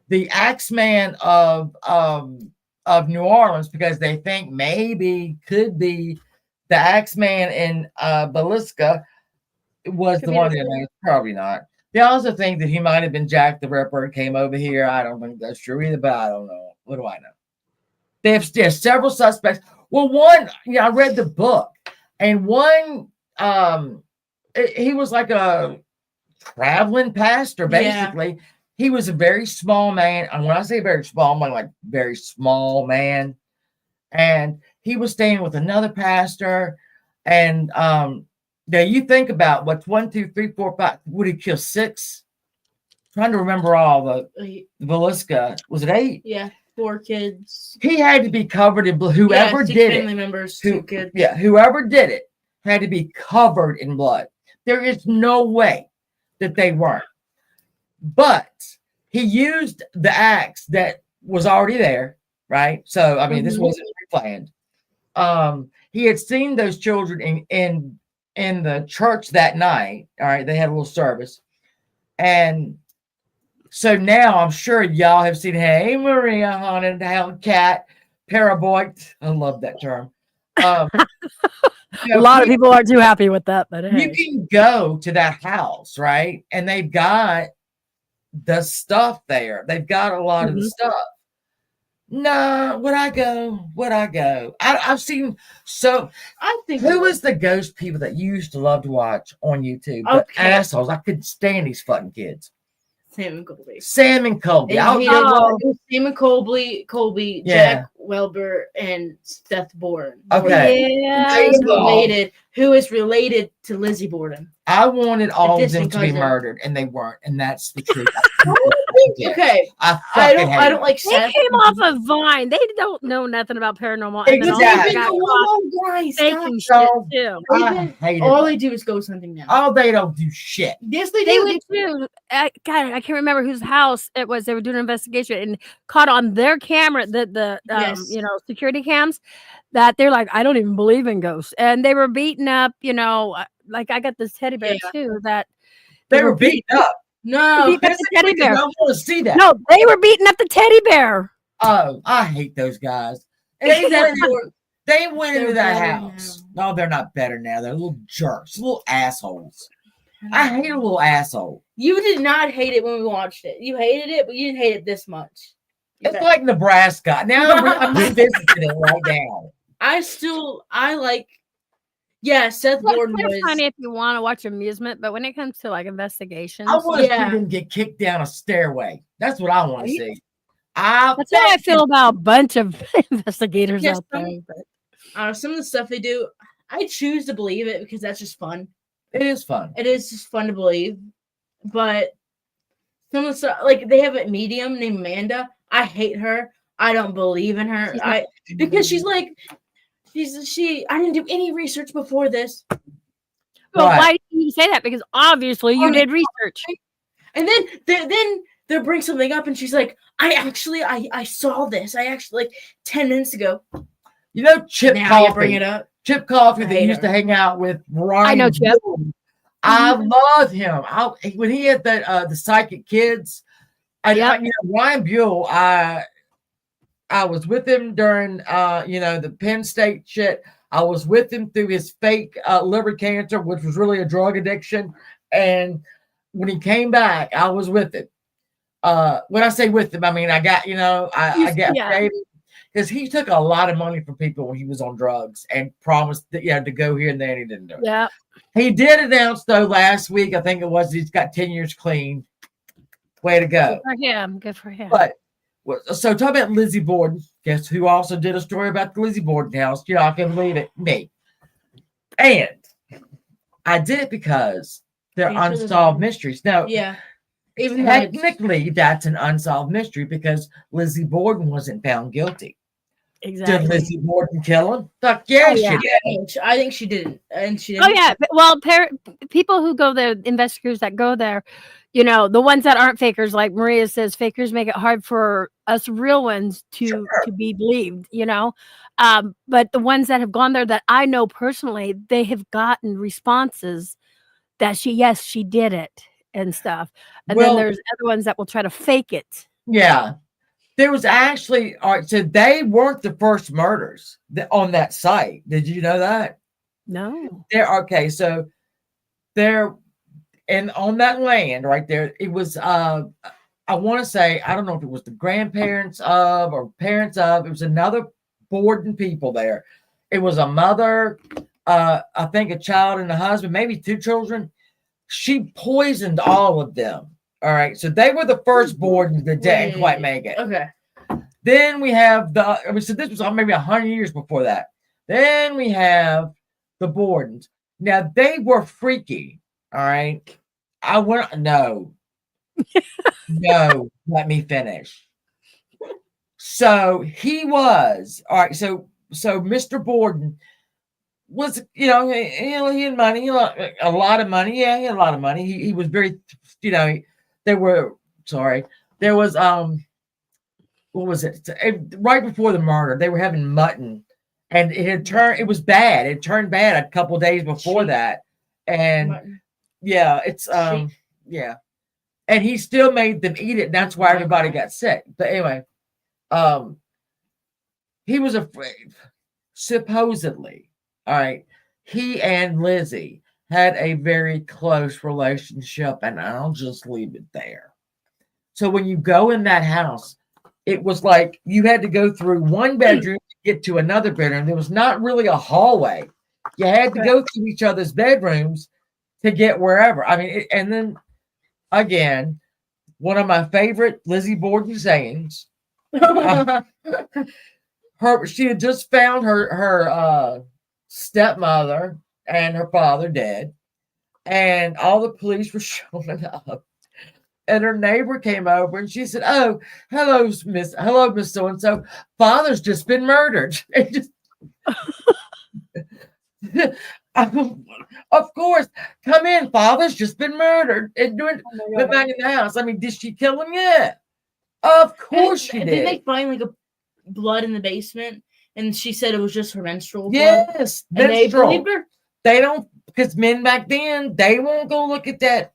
the Axeman of New Orleans because they think maybe could be the Axeman in Velisca was the one. Probably not. They also think that he might have been Jack the Ripper and came over here. I don't think that's true either, but I don't know. What do I know? They have several suspects. Well, one, I read the book, and one, he was like a traveling pastor, basically. Yeah. He was a very small man. And when I say very small, I'm like very small man. And he was staying with another pastor. And now you think about what's 1, 2, 3, 4, 5. Would he kill 6? Trying to remember all the Velisca. Was it 8? Yeah, 4 kids. He had to be covered in blood. Whoever did family it. Members, 2 kids. Yeah, whoever did it had to be covered in blood. There is no way that they weren't. But he used the axe that was already there, right? So, I mean, this wasn't planned. He had seen those children in the church that night. All right, they had a little service. And so now I'm sure y'all have seen, hey, Maria, haunted cat, parabolic. I love that term. A lot of people aren't too happy with that, but hey. You can go to that house, right? And they've got the stuff there. They've got a lot of the stuff. No, would I go? I've seen I think who was the ghost people that you used to love to watch on YouTube? The assholes. I couldn't stand these fucking kids. Sam and Colby. Sam and Colby, Jack Welber, and Seth Borden. Okay. Who is related to Lizzie Borden. I wanted all of them to be murdered, and they weren't, and that's the truth. Okay. I don't like They Seth. came off of Vine. They don't know nothing about paranormal. Exactly. Faking shit too. All they do is ghost hunting now. Oh, they don't do shit. Yes, they do. They went to God, I can't remember whose house it was. They were doing an investigation and caught on their camera the security cams that they're like, I don't even believe in ghosts, and they were beating up. Like I got this teddy bear too that they were beating up. No, the teddy bear. I don't want to see that. No, they were beating up the teddy bear. Oh, I hate those guys. They went into that house. No, they're not better now. They're little jerks, little assholes. I hate a little asshole. You did not hate it when we watched it. You hated it, but you didn't hate it this much. It's like Nebraska. Now I'm revisiting it right now. I like. Yeah, Seth Borden was funny if you want to watch amusement, but when it comes to like investigations, I want to see them get kicked down a stairway. That's what I want to see. That's how I feel about a bunch of investigators out there. Some of the stuff they do, I choose to believe it because that's just fun. It is fun. It is just fun to believe. But some of the stuff, like they have a medium named Amanda. I hate her. I don't believe in her. Because she's like. I didn't do any research before this. Well, why did you say that? Because obviously you did research. And then they'll bring something up and she's like, I saw this. I actually 10 minutes ago. Chip now Coffey. You bring it up. Chip Coffee I that hate used to her. hang out with Ryan. know Chip. Buell. I love him. When he had the psychic kids, Yep. Ryan Buell. I was with him during the Penn State shit. I was with him through his fake liver cancer, which was really a drug addiction. And when he came back, I was with him. When I say with him, I mean I got I got paid because he took a lot of money from people when he was on drugs and promised that to go here and there, and he didn't do it. Yeah. He did announce though last week, I think it was, he's got 10 years clean. Way to go. Good for him. Good for him. But so talk about Lizzie Borden. Guess who also did a story about the Lizzie Borden house? I can believe it. Me. And I did it because they're unsolved mysteries. Now, Yeah. Even technically, that's an unsolved mystery because Lizzie Borden wasn't found guilty. Exactly. Did Lizzie Borden kill him? Fuck yeah, she did. I think she didn't. And she Oh didn't. yeah. Well, people who go there, investigators that go there, the ones that aren't fakers, like Maria says, fakers make it hard for us real ones to be believed. But the ones that have gone there that I know personally, they have gotten responses that she did it and stuff. And then there's other ones that will try to fake it. Yeah. There was actually, all right, so they weren't the first murders on that site. Did you know that? No. So there, and on that land right there, it was, I want to say, I don't know if it was the grandparents of or parents of, it was another Borden people there. It was a mother, I think a child and a husband, maybe 2 children. She poisoned all of them. All right. So they were the first Bordens that didn't quite make it. Okay. Then we have so this was maybe 100 years before that. Then we have the Bordens. Now they were freaky. All right. No, let me finish. So he was, all right. So Mr. Borden was, he had money, a lot of money. Yeah, he had a lot of money. He was very, there was, what was it? Right before the murder, they were having mutton and it was bad. It turned bad a couple of days before that. And mutton. Yeah, it's, yeah. And he still made them eat it. That's why everybody got sick. But anyway, he was afraid, supposedly. All right. He and Lizzie had a very close relationship, and I'll just leave it there. So when you go in that house, it was like you had to go through one bedroom to get to another bedroom. There was not really a hallway. You had to go through each other's bedrooms to get wherever. I mean, and then again, one of my favorite Lizzie Borden sayings. She had just found her stepmother and her father dead, and all the police were showing up. And her neighbor came over and she said, "Oh, hello, Miss So-and-so. Father's just been murdered." And just, of course, come in. Father's just been murdered. And went back in the house. I mean, did she kill him? Yeah. Of course she did. Did they find like a blood in the basement? And she said it was just her menstrual blood. Yes. And they believed her? They don't, because men back then, they won't go look at that.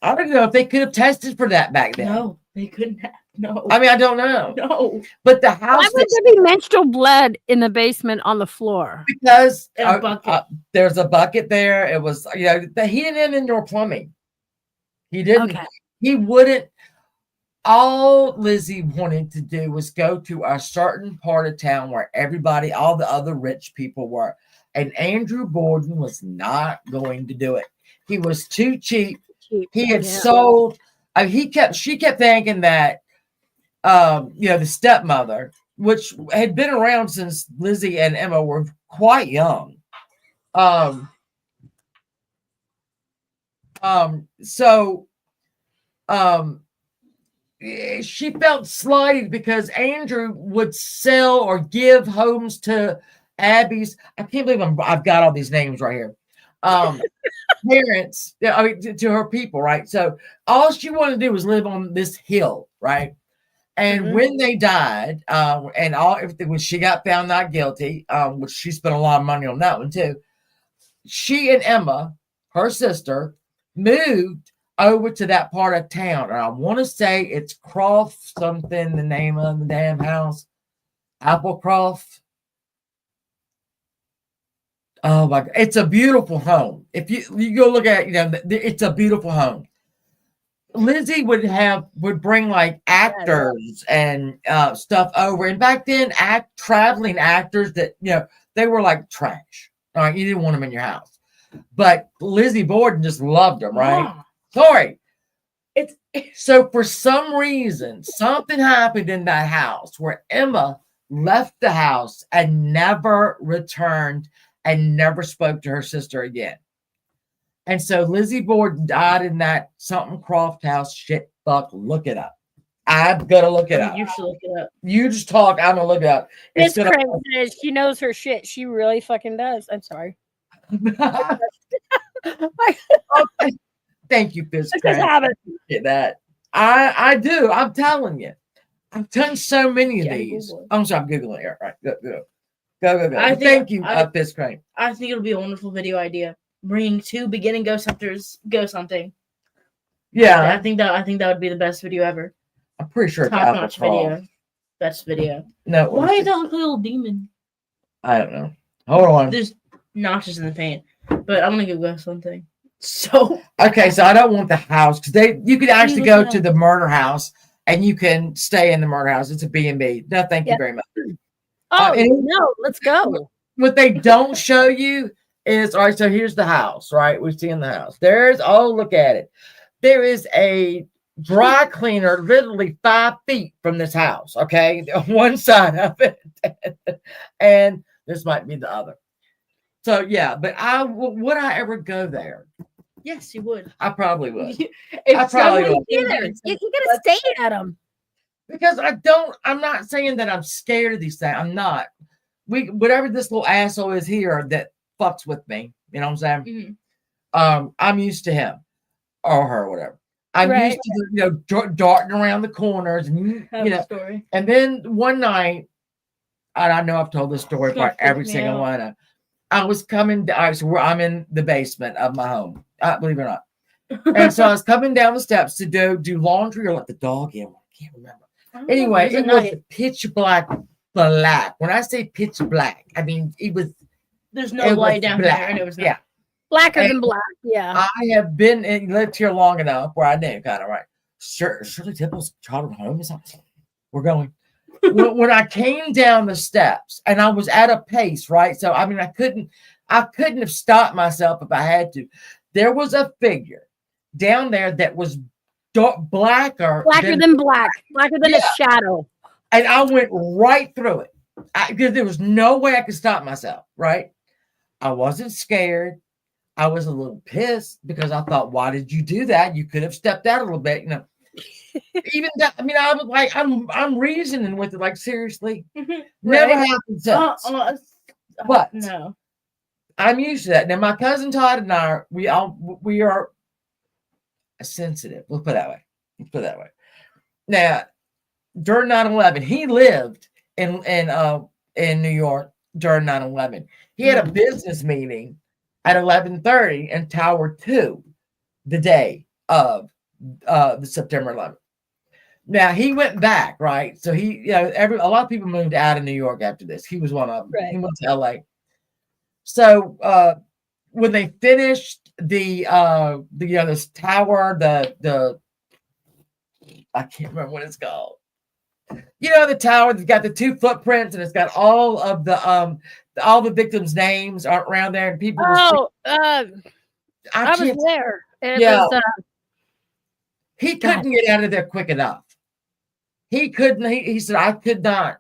I don't know if they could have tested for that back then. No, they couldn't have. No. I mean, I don't know. No. But the house. Why would there be menstrual blood in the basement on the floor? Because there's a bucket there. It was, he didn't have indoor plumbing. He didn't. Okay. He wouldn't. All Lizzie wanted to do was go to a certain part of town where all the other rich people were. And Andrew Borden was not going to do it. He was too cheap. He had sold. She kept thinking that, the stepmother, which had been around since Lizzie and Emma were quite young. She felt slighted because Andrew would sell or give homes to Abby's. I can't believe I've got all these names right here. Parents, to her people, right? So all she wanted to do was live on this hill, right? And when they died, and everything was, she got found not guilty, which she spent a lot of money on that one too. She and Emma, her sister, moved over to that part of town. And I want to say it's Croft something, the name of the damn house. Applecroft. Oh my God. It's a beautiful home. If you go look at it, it's a beautiful home. Lizzie would bring like actors and stuff over. And back then, traveling actors that, they were like trash. All right, you didn't want them in your house. But Lizzie Borden just loved them, right? Yeah. Sorry. So for some reason, something happened in that house where Emma left the house and never returned and never spoke to her sister again. And so Lizzie Borden died in that something Croft house. Shit, fuck, look it up. I'm gonna look it up. You should look it up. You just talk. I'm gonna look it up. Miss Craig says she knows her shit. She really fucking does. I'm sorry. Thank you, Fizz. That. I do. I'm telling you. I've done so many of these. I'm sorry, I'm Googling it. Right. Go. Thank you, Fizz Crane. I think it'll be a wonderful video idea. Bringing 2 beginning ghost hunters ghost hunting. Yeah. I think that would be the best video ever. I'm pretty sure it's top-notch video. Best video. No. Why does that look like a little demon? I don't know. Hold on. There's notches in the paint. But I'm gonna go ghost hunting. So okay, so I don't want the house because you could actually go to the murder house and you can stay in the murder house. It's a B&B. No, thank you very much. Oh no, let's go. What they don't show you is, all right, so here's the house, right? We're seeing the house. Look at it. There is a dry cleaner literally 5 feet from this house, okay? One side of it. And this might be the other. So, yeah, but would I ever go there? yes, you would. I probably would. If I probably someone would. did it, You gotta stay at them. Because I'm not saying that I'm scared of these things. I'm not. Whatever this little asshole is here that fucks with me, you know what I'm saying? Mhm. I'm used to him or her, whatever. I'm used to darting around the corners, and story. And then one night, and I know I've told this story for every single one of them. I was coming down, so I'm in the basement of my home, believe it or not. And so I was coming down the steps to do laundry or let the dog in. I can't remember. Anyway, it was pitch black. When I say pitch black, I mean it was. There's no light down there, and it was not. Blacker than black. Yeah. I have been and lived here long enough where I knew kind of right. Shirley Tipple's childhood home is something. We're going. when I came down the steps, and I was at a pace, right? So I mean, I couldn't have stopped myself if I had to. There was a figure down there that was blacker than black, blacker than a shadow. And I went right through it because there was no way I could stop myself, right? I wasn't scared. I was a little pissed because I thought, why did you do that? You could have stepped out a little bit, Even that, I mean, I was like, I'm reasoning with it, like, seriously. Never happened since. But no. I'm used to that. Now, my cousin Todd and I, we are sensitive. Let's put it that way. Now, during 9/11, he lived in New York during 9/11. He had a business meeting at 11:30 in Tower 2 the day of the September 11th. Now he went back, right? So he, a lot of people moved out of New York after this. He was one of them. Right. He went to LA. So when they finished this tower, the I can't remember what it's called. The tower that's got the 2 footprints and it's got all of the victims' names around there and people. I was there. He couldn't get out of there quick enough. He couldn't. He said, "I could not."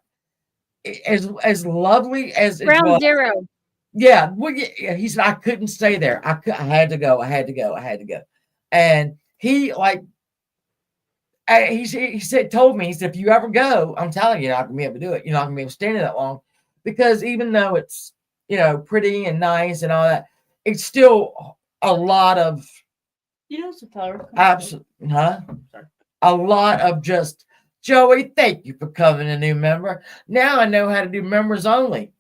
As lovely as Ground Zero. Yeah. Well, yeah. He said, "I couldn't stay there. I had to go. And he told me, he said, if you ever go, I'm telling you, you're not gonna be able to do it. You're not gonna be able to stay there that long because even though it's pretty and nice and all that, it's still a lot of it's a tower. Absolutely, huh? A lot of just Joey, thank you for coming a new member. Now I know how to do members only.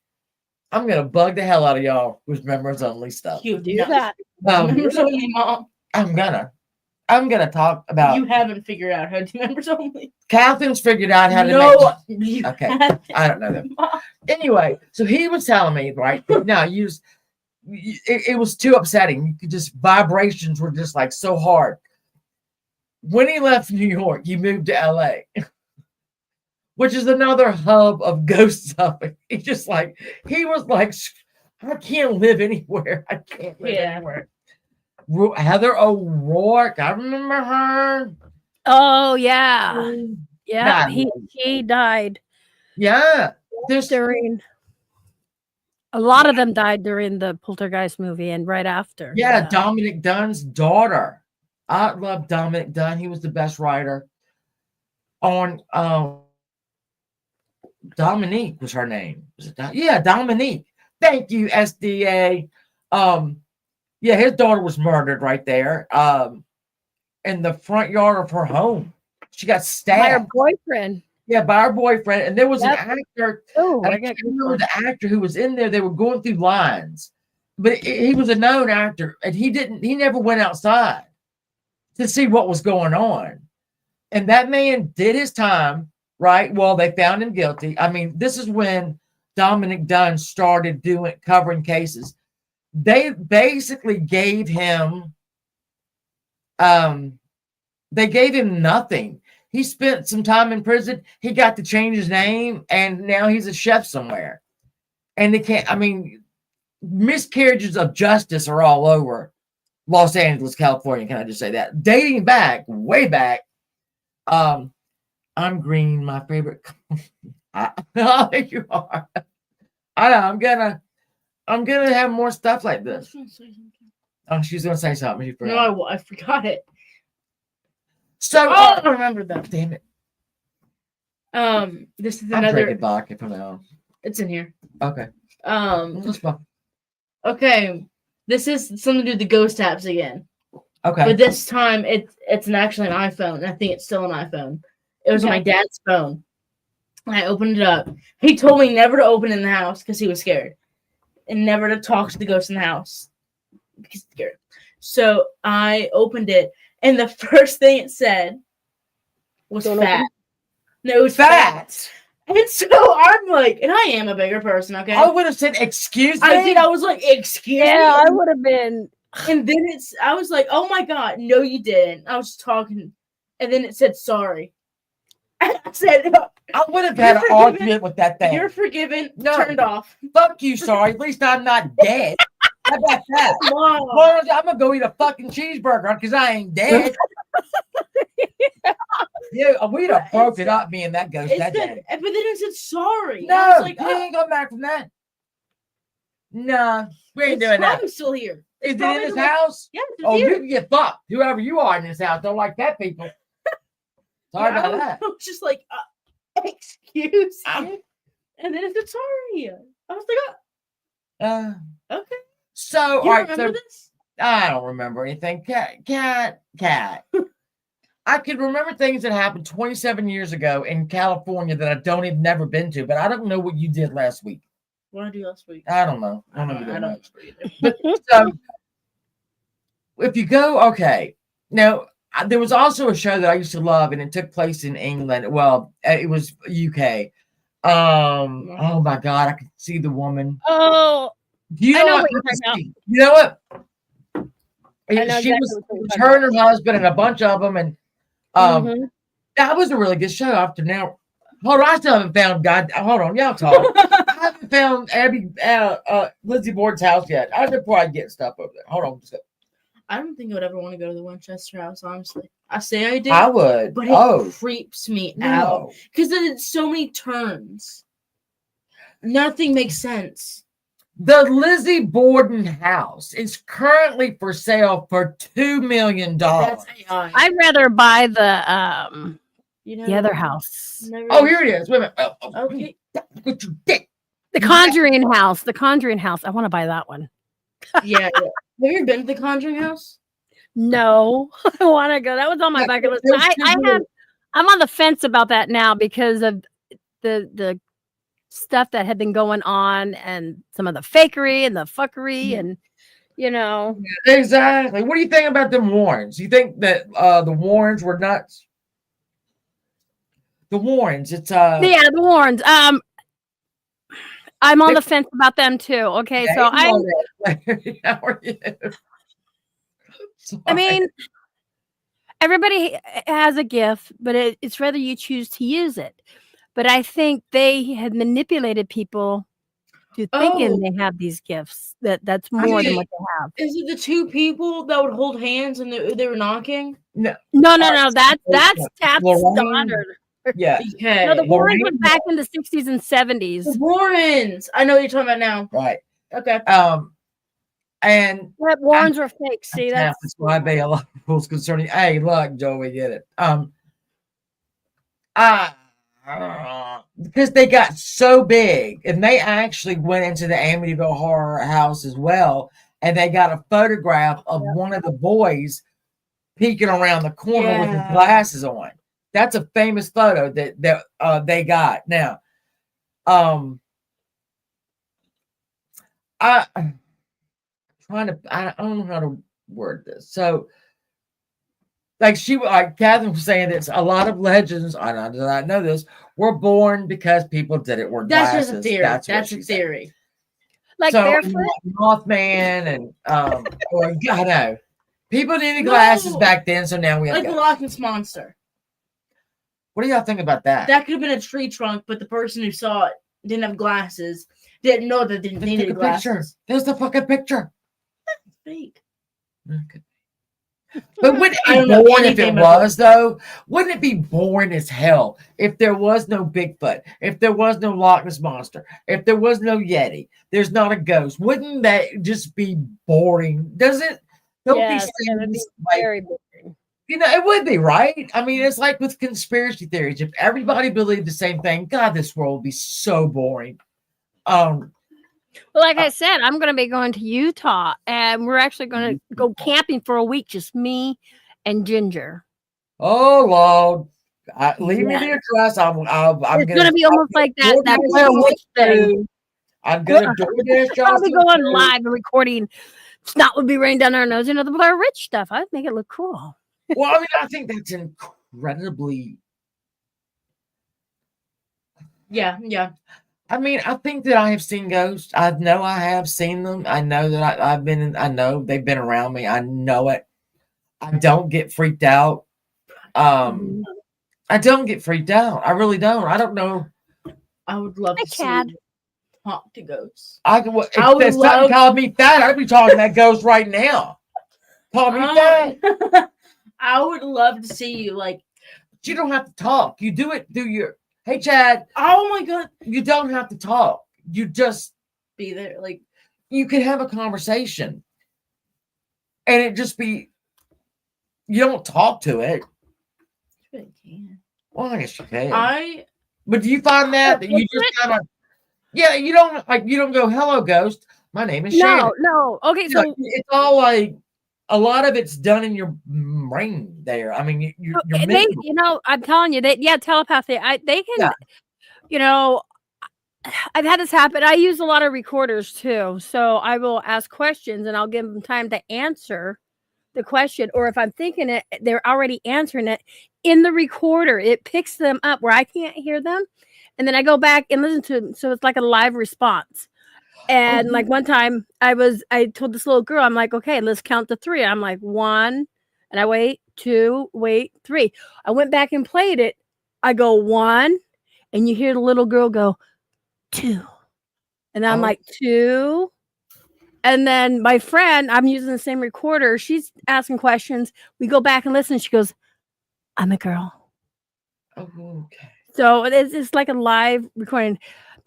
I'm gonna bug the hell out of y'all with members only stuff. You Do that. members only, Mom. I'm gonna talk about. You haven't figured out how to do members only. Catherine's figured out how to No, make. you Okay, haven't. I don't know them. Mom. Anyway, so he was telling me, right? No, it was too upsetting. You could just vibrations were just like so hard. When he left New York, he moved to LA, which is another hub of ghost stuff. He was like, I can't live anywhere. I can't live anywhere. Heather O'Rourke, I remember her. Oh yeah, yeah. Nah. He died. Yeah, During a lot of them died during the Poltergeist movie and right after. Yeah, Dominic Dunn's daughter. I love Dominic Dunn. He was the best writer. On Dominique was her name. Was it Dominique. Thank you, SDA. Yeah, his daughter was murdered right there. In the front yard of her home. She got stabbed. By her boyfriend. Yeah, by her boyfriend. And there was an actor. Oh, I can't remember the actor who was in there. They were going through lines. But he was a known actor. And he never went outside to see what was going on. And that man did his time, right? Well, they found him guilty. I mean, this is when Dominic Dunn started covering cases. They basically gave him nothing. He spent some time in prison. He got to change his name, and now he's a chef somewhere. And they can't, I mean, miscarriages of justice are all over Los Angeles, California. Can I just say that? Dating back, way back. I'm green, my favorite. Oh, you are. I know, I'm gonna have more stuff like this. Oh, she's gonna say something. She forgot. No, I forgot it. So I remember that. damn it. This is I'm another. drinking vodka for now. It's in here. Okay. That's fine. Okay. This is something to do with the ghost apps again. Okay. But this time it's actually an iPhone. I think it's still an iPhone. It was on my dad's phone. I opened it up. He told me never to open it in the house because he was scared. And never to talk to the ghost in the house. Because he's scared. So I opened it, and the first thing it said was fat. No, it was fat. And so I'm like, and I am a bigger person, okay? I would have said, excuse me. I did. I was like, excuse me. Yeah, I would have been. And then I was like, oh my God, no, you didn't. I was talking, and then it said sorry. And I said, I would have had an argument with that thing. You're forgiven. No. Turned off. Fuck you, sorry. At least I'm not dead. How about that? Mom. Well, I'm gonna go eat a fucking cheeseburger because I ain't dead. Yeah, we'd have broke it up, me and that ghost that day. But then it said sorry. No, I was like, he ain't going back from that. Nah, we ain't doing that. I'm still here. Is it in his house? Yeah, it's Oh, here. you can get fucked. Whoever you are in this house don't like that people. Sorry about that. I was just like, excuse me. And then it said sorry. I was like, okay. So, You all right, remember so this? I don't remember anything. Cat. I can remember things that happened 27 years ago in California that I don't even never been to, but I don't know what you did last week. What did I do last week? I don't know. I don't But so if you go, okay. Now, there was also a show that I used to love, and it took place in England. Well, it was UK. Oh my God, I could see the woman. Oh, You know what you're talking about. You know what? I know She exactly was what you're it was talking her and her husband and a bunch of them, and Mhm. that was a really good show. After now, hold on, I still haven't found Hold on, y'all talk. I haven't found Lizzie Borden's house yet. I should probably get stuff over there. Hold on, I don't think I would ever want to go to the Winchester house, honestly. I say I do. I would, but it creeps me out. no. Because then it's so many turns. Nothing makes sense. The Lizzie Borden house is currently for sale for $2 million. That's AI. I'd rather buy the other house. Oh, here it is. Wait a minute. Oh, Okay. what you did. The Conjuring house. The Conjuring house. I want to buy that one. Yeah. Have you ever been to the Conjuring house? No, I want to go. That was on my bucket list. I'm on the fence about that now because of the stuff that had been going on and some of the fakery and the fuckery and Exactly. What do you think about them Warrens? You think that the Warrens were nuts? The Warrens, it's the Warrens. I'm on the fence about them too. Okay, yeah, so how are you? I mean, everybody has a gift, but it's whether you choose to use it. But I think they had manipulated people to thinking they have these gifts. That's more than what they have. Is it the two people that would hold hands and they were knocking? No. That's Tap's daughter. Yeah. Okay. No, the Warrens was back in the 60s and 70s. The Warrens. I know what you're talking about now. Right. Okay. And Warrens were fake. See, that's why I obey a lot of rules concerning. Hey, look, Joe, we get it. Because they got so big, and they actually went into the Amityville Horror House as well, and they got a photograph of one of the boys peeking around the corner with his glasses on. That's a famous photo that they got. Now, I don't know how to word this. So, like Catherine was saying, that a lot of legends, I did not know this, were born because people didn't wear glasses. That's just a theory. That's a theory. Said. Like barefoot? Mothman and or I know. People needed glasses back then, so now we have the Loch Ness Monster. What do y'all think about that? That could have been a tree trunk, but the person who saw it didn't have glasses, didn't know that they needed glasses. Picture. There's the fucking picture. That's fake. Okay. But wouldn't it be boring if it was, though? Wouldn't it be boring as hell if there was no Bigfoot, if there was no Loch Ness Monster, if there was no Yeti, there's not a ghost? Wouldn't that just be boring? Does it? Yes, it would be very boring. It would be, right? I mean, it's like with conspiracy theories. If everybody believed the same thing, God, this world would be so boring. Well, like I said, I'm going to be going to Utah, and we're actually going to go camping for a week, just me and Ginger. Oh, Lord. Leave me the address. I'm it's going to be almost like that Blair Witch thing. I'm going to do this. I'll be going live and recording. Snot would be raining down our nose. The Blair Witch stuff. I'd make it look cool. Well, I mean, I think that's incredibly. Yeah. I mean, I think that I have seen ghosts. I know I have seen them. I know that I've been in, I know they've been around me. I know it. I don't get freaked out. I don't get freaked out. I really don't. I don't know. I would love to see talk to ghosts. If something called me fat, I'd be talking to that ghost right now. Call me fat. I would love to see you like. You don't have to talk. You do it through your. Hey, Chad. Oh my God. You don't have to talk. You just be there. Like you can have a conversation, and it just be. You don't talk to it. You really can. Well, I guess you can. But do you find that you just kind of. Yeah, you don't go, hello, ghost. My name is Sharon. No. Okay, so it's all like. A lot of it's done in your brain there. I mean, you're I'm telling you, telepathy. They can, I've had this happen. I use a lot of recorders too. So I will ask questions and I'll give them time to answer the question. Or if I'm thinking it, they're already answering it in the recorder. It picks them up where I can't hear them. And then I go back and listen to them. So it's like a live response. And like one time I told this little girl, I'm like, okay, let's count to 3. I'm like 1, and I wait, 2, wait, 3. I went back and played it. I go 1, and you hear the little girl go 2. And I'm like 2. And then my friend, I'm using the same recorder. She's asking questions. We go back and listen. She goes, I'm a girl. Oh, okay. So it's like a live recording.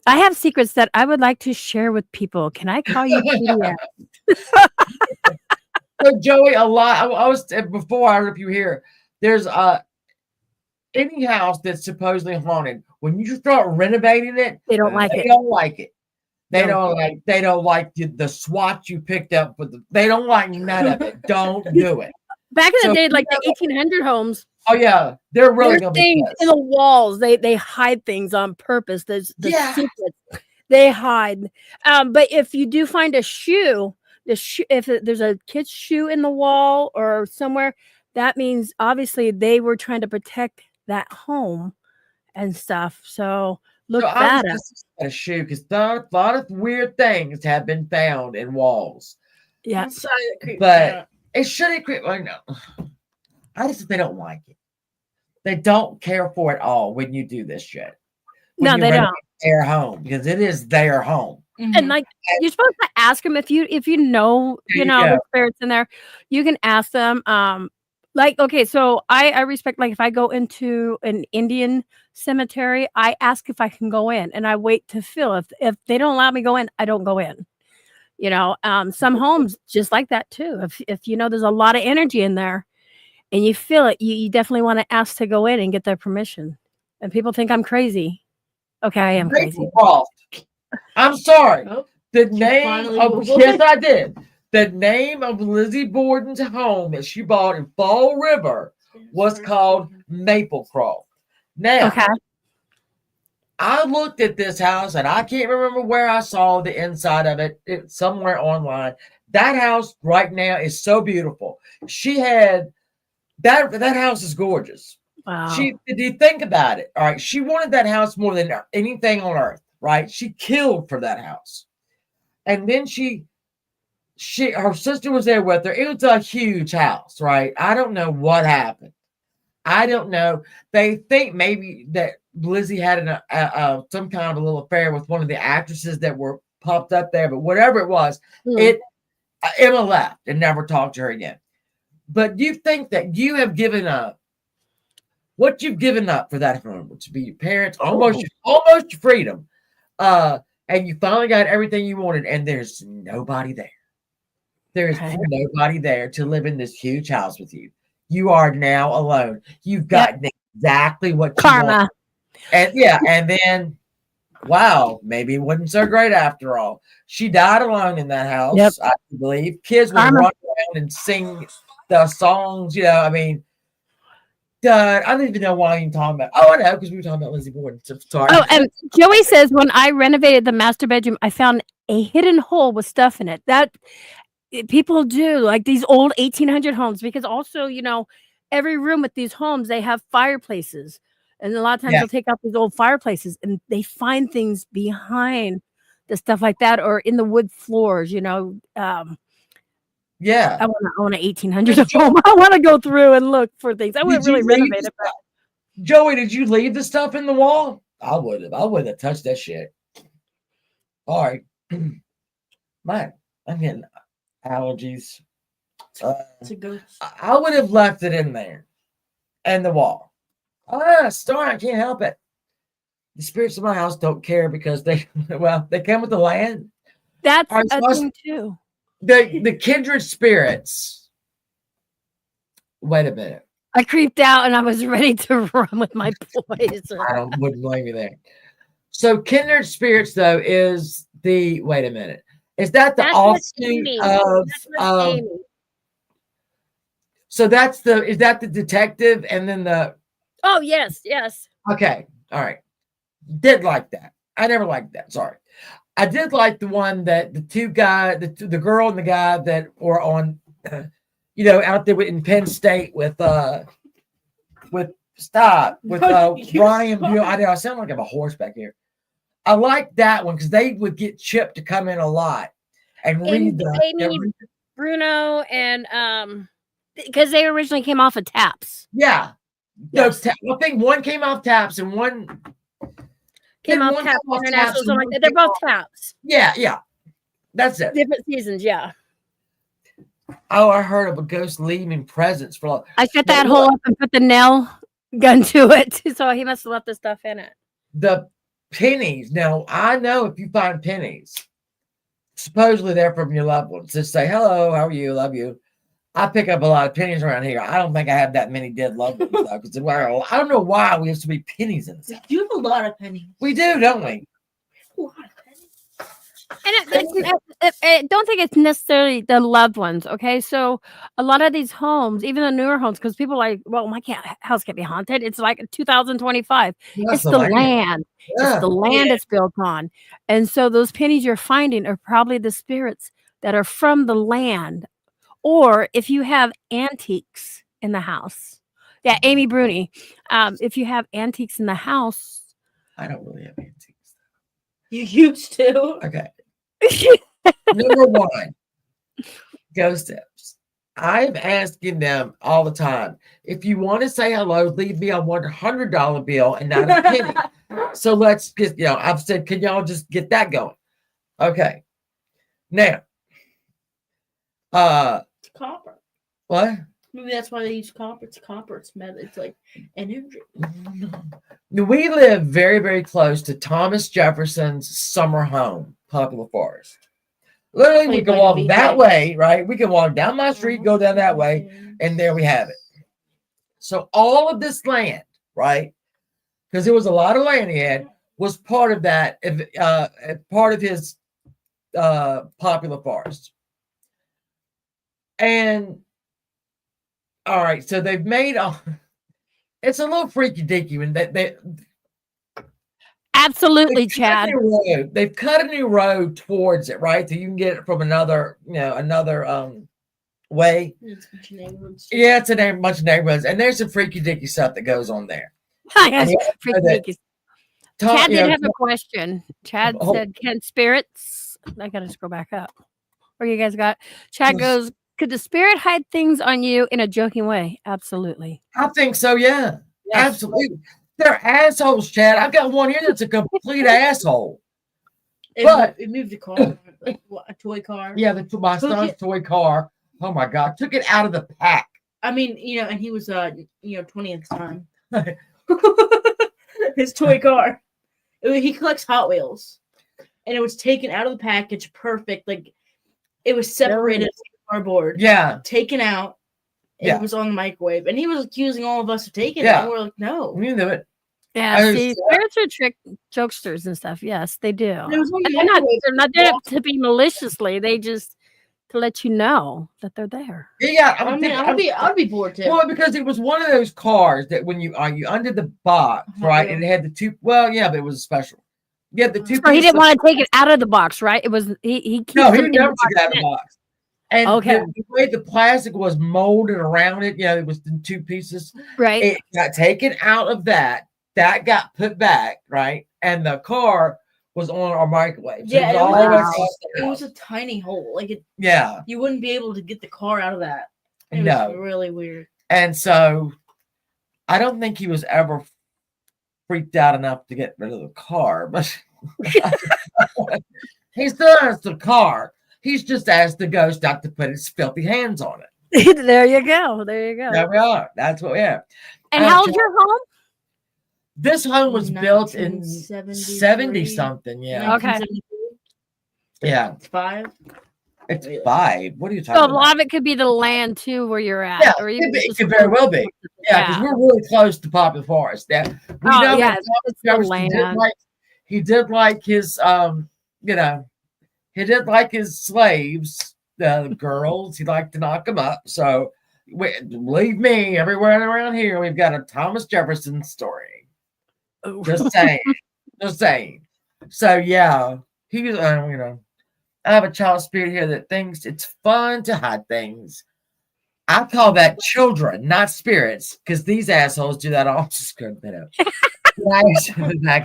I have secrets that I would like to share with people. Can I call you PDF? So Joey, a lot. I was before. I don't know if you hear. There's any house that's supposedly haunted. When you start renovating it, they don't like it. They don't like it. They don't like the swat you picked up with. They don't like none of it. Don't do it. Back in So, the day, like the 1800 homes, oh yeah, they're really there's gonna be things in pissed. the walls. They hide things on purpose. There's the Yeah. secrets they hide. But if you do find a shoe, if there's a kid's shoe in the wall or somewhere, that means obviously they were trying to protect that home and stuff. So look So I was that up. just at a shoe because a lot of weird things have been found in walls. Yeah. Inside that creeps me But out. it shouldn't creep. I know. I just they don't like it. They don't care for it all when you do this shit. When No, you they renovate don't. their home because it is their home. And like you're supposed to ask them if you know There you the go. spirits in there, you can ask them. Like okay, so I respect like if I go into an Indian cemetery, I ask if I can go in, and I wait to feel if they don't allow me go in, I don't go in. Some homes just like that too. If you know there's a lot of energy in there, and you feel it, you definitely want to ask to go in and get their permission. And people think I'm crazy. Okay, I am crazy. Maplecroft. I'm sorry. Oh, The you name finally of Googled yes, it? I did. The name of Lizzie Borden's home that she bought in Fall River was called Maplecroft. Now, Okay. I looked at this house and I can't remember where I saw the inside of it. It's somewhere online. That house right now is so beautiful. She had that house is gorgeous. Wow. Did you think about it? All right. She wanted that house more than anything on earth, right? She killed for that house. And then her sister was there with her. It was a huge house, right? I don't know what happened. I don't know. They think maybe that Lizzie had some kind of a little affair with one of the actresses that were popped up there, but whatever it was, Emma left and never talked to her again. But you think that you have given up what you've given up for that home to be your parents, almost your freedom, and you finally got everything you wanted, and there's nobody there. There is nobody there to live in this huge house with you. You are now alone. You've gotten exactly what you want. And and then, wow, maybe it wasn't so great after all. She died alone in that house, I believe. Kids would run around and sing the songs, I mean, I don't even know why you're talking about. Oh, I know, because we were talking about Lizzie Borden. So sorry. Oh, and Joey says when I renovated the master bedroom, I found a hidden hole with stuff in it. That people do like these old 1800 homes because also, every room with these homes, they have fireplaces. And a lot of times they'll take out these old fireplaces and they find things behind the stuff like that or in the wood floors, Yeah. I want to own an 1800s home. I want to go through and look for things. I wouldn't really renovate it. But... Joey, did you leave the stuff in the wall? I would have. I wouldn't have touched that shit. All right. Man, I'm getting allergies. It's a ghost. I would have left it in there and the wall. Storm, I can't help it. The spirits of my house don't care because they come with the land. That's a thing too. The kindred spirits. Wait a minute. I creeped out and I was ready to run with my boys. Wouldn't blame you there. So kindred spirits though is the wait a minute. Is that the offshoot of so is that the detective and then the oh yes. Okay. All right. Did like that. I never liked that. Sorry. I did like the one that the two guys, the girl and the guy that were on, out there in Penn State with Ryan. I sound like I'm a horse back here. I like that one because they would get Chip to come in a lot and read Amy, Bruno, and because they originally came off of Taps. Yeah. Yes. I think one came off Taps and one came off Taps International, something like that. They're both Taps. Yeah. That's it. Different seasons, yeah. Oh, I heard of a ghost leaving presents for. I shut that hole up and put the nail gun to it, so he must have left the stuff in it. The pennies. Now I know if you find pennies, supposedly they're from your loved ones. Just say hello, how are you? Love you. I pick up a lot of pennies around here. I don't think I have that many dead loved ones though, because I don't know why we have so many pennies in this house. You have a lot of pennies. We do, don't we? A lot of pennies. I don't think it's necessarily the loved ones. Okay, so a lot of these homes, even the newer homes, because people are like, well, my house can't be haunted. It's like 2025. That's It's the the land. land. It's Yeah. the land it's built on, and so those pennies you're finding are probably the spirits that are from the land. Or if you have antiques in the house, yeah, Amy Bruni. If you have antiques in the house, I don't really have antiques. You used to. Okay. Number one, ghost tips. I'm asking them all the time. If you want to say hello, leave me a $100 bill and not a penny. So let's get, I've said, can y'all just get that going? Okay. Now, It's copper. what? Maybe that's why they use copper. It's copper. It's metal. It's like energy. We live very, very close to Thomas Jefferson's summer home, Popular Forest. Literally, we can walk that way, right? We can walk down my street, go down that way, and there we have it. So all of this land, right? Because there was a lot of land he had, was part of that, part of his Popular Forest. And all right, so they've made it's a little freaky deaky when they absolutely, Chad. They've cut a new road towards it, right? So you can get it from another way. Yeah, it's a bunch of neighborhoods, and there's some freaky deaky stuff that goes on there. Yes, freaky deaky. Chad did have a question. Chad said, "Can spirits?" I gotta scroll back up. Or you guys got? Chad goes, "Could the spirit hide things on you in a joking way?" Absolutely. I think so. Yeah, yes. Absolutely. They're assholes, Chad. I've got one here that's a complete asshole. It moved a car, like a toy car. Yeah, my son's toy car. Oh my God, took it out of the pack. I mean, and he was 20 at the time. His toy car. He collects Hot Wheels, and it was taken out of the package, perfect. Like it was separated cardboard. Yeah, taken out. It was on the microwave, and he was accusing all of us of taking it. And we're like, no, we knew it. Yeah, see, spirits are trick jokesters and stuff. Yes, they do. They're not there to be maliciously. They just to let you know that they're there. Yeah, I'd be bored too. Well, because it was one of those cars that when you undid the box, right, and it had the two. Well, yeah, but it was special. Yeah, the two. So he didn't want to take it out of the box, right? It was he keeps no, he never took it out of the box. And okay, the way the plastic was molded around it, it was in two pieces. Right. It got taken out of that. That got put back, right, and the car was on our microwave. So yeah, it was a tiny hole. Like it. Yeah. You wouldn't be able to get the car out of that. It was really weird. And so, I don't think he was ever freaked out enough to get rid of the car, but he still has the car. He's just asked the ghost not to put his filthy hands on it. There you go. There you go. There we are. That's what we have. And how old's your home? This home was built in 70 something. Yeah. Okay. Yeah. It's 5. It's 5. What are you talking about? So a lot of it could be the land too, where you're at. Yeah, or even it could very well be. Yeah, because we're really close to Popular Forest. Yeah. We know it's the land. He did like his he did like his slaves, the girls. He liked to knock them up. So believe me, everywhere around here, we've got a Thomas Jefferson story. Just saying. So yeah, he was. I have a child spirit here that thinks it's fun to hide things. I call that children, not spirits, because these assholes do that all. Just go back.